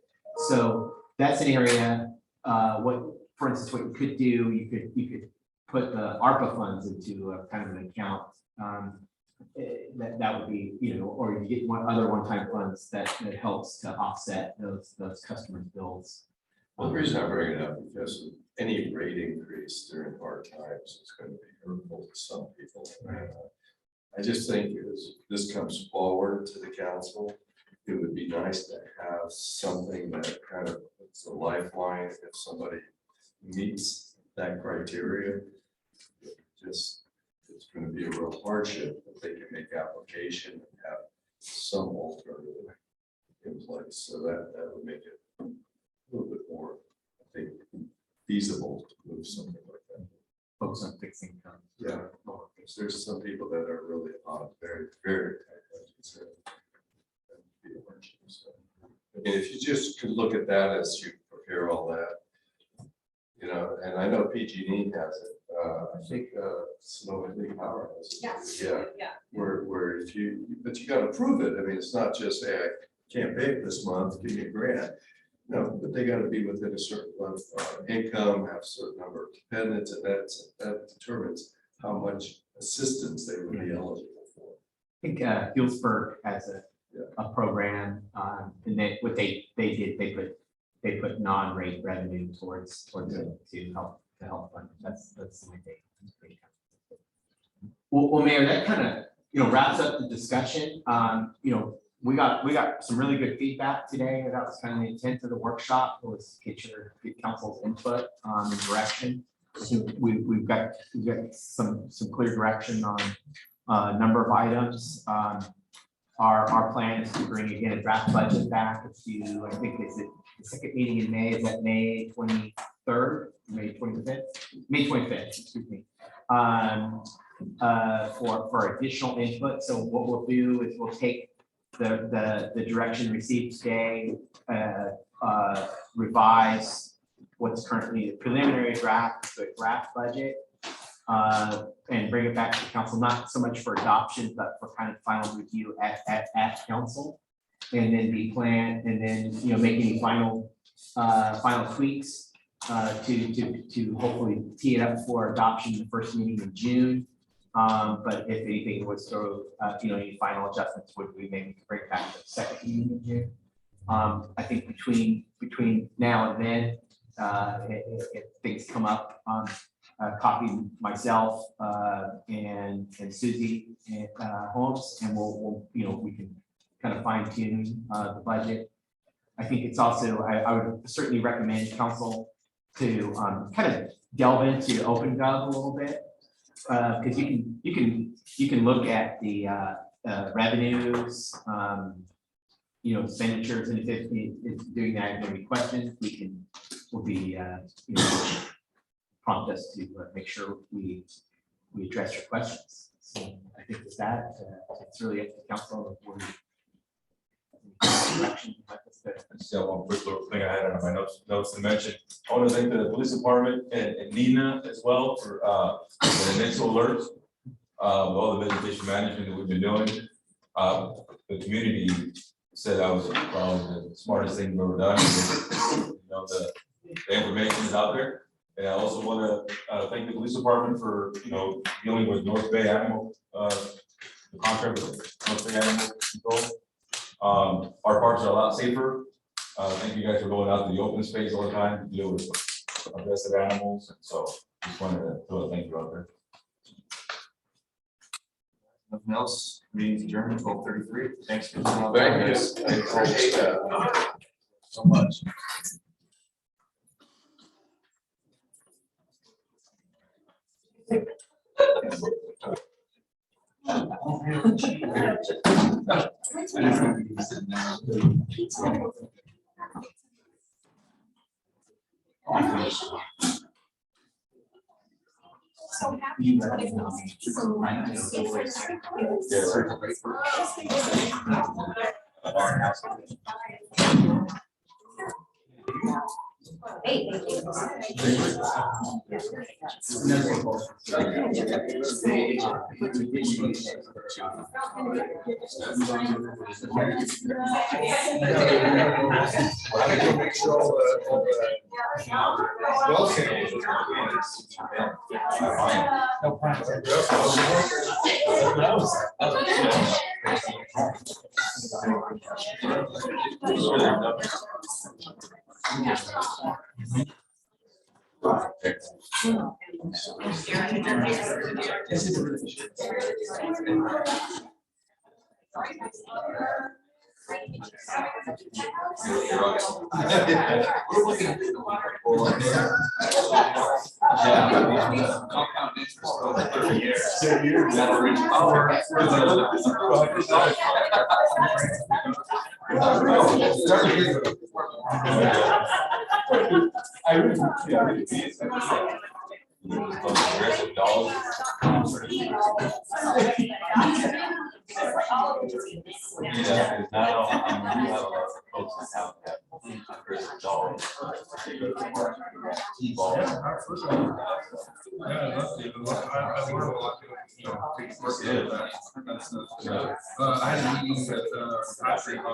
So that's an area, for instance, what you could do, you could put the ARPA funds into a kind of an account. That would be, or you get other one-time funds that helps to offset those customers' bills. Well, the reason I bring it up because any rate increase during hard times is going to be hurtful to some people. I just think as this comes forward to the council, it would be nice to have something that kind of puts a lifeline if somebody meets that criteria. It's going to be a real hardship if they can make application and have some alternative in place. So that would make it a little bit more, I think, feasible to move something like that. Focus on fixed income. Yeah, because there's some people that are really on very, very tight budgets. That would be a hardship. So, I mean, if you just could look at that as you prepare all that, and I know PG&E has it. I think Sonoma City Power has it. Yes. Yeah. Where if but you got to prove it. I mean, it's not just, hey, I can't pay it this month, give me a grant. No, but they got to be within a certain level of income, have a certain number of dependents, and that determines how much assistance they would be eligible for. I think Healdsburg has a program, and they put non-rate revenue towards it to help fund. That's the way they. Well, Mayor, that kind of wraps up the discussion. We got some really good feedback today. That was kind of the intent of the workshop, was get council's input and direction. So we've got some clear direction on a number of items. Our plan is to bring again a draft budget back to, I think it's the second meeting in May, is that May 23rd, May 25th, May 25th, excuse me. For additional input. So what we'll do is we'll take the direction received today, revise what's currently the preliminary draft, the draft budget, and bring it back to council, not so much for adoption, but for kind of final review at council. And then the plan, and then, make any final tweaks to hopefully tee it up for adoption in the first meeting in June. But if anything was throw, any final adjustments would we maybe bring back to the second meeting in June. I think between now and then, if things come up, copy myself and Susie and Holmes, and we'll we can kind of fine tune the budget. I think it's also, I would certainly recommend council to kind of delve into OpenGov a little bit. Because you can look at the revenues, expenditures, and if doing that, if there are any questions, will be prompt us to make sure we address your questions. So I think with that, it's really up to council. Direction. Just one quick little thing I had on my notes to mention. I want to thank the police department and Nina as well for the initial alerts, all the vegetation management that we've been doing. The community said that was probably the smartest thing we've ever done. The information is out there. And I also want to thank the police department for dealing with North Bay Animal, the contract with North Bay Animal Control. Our parks are a lot safer. Thank you guys for going out to the open space all the time, to deal with aggressive animals, and so just wanted to throw a thank you out there. Nothing else, meeting's adjourned, 12:33. Thanks for. Thank you. Appreciate that so much. Hey, thank you. Compound interest over 30 years. That'll reach power. Aggressive dogs. Yeah, because now, I mean, you have a lot of folks in town that have aggressive dogs. T-ball. I had a meeting with, Patrick on.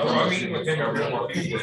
I'm meeting with him every 1 week.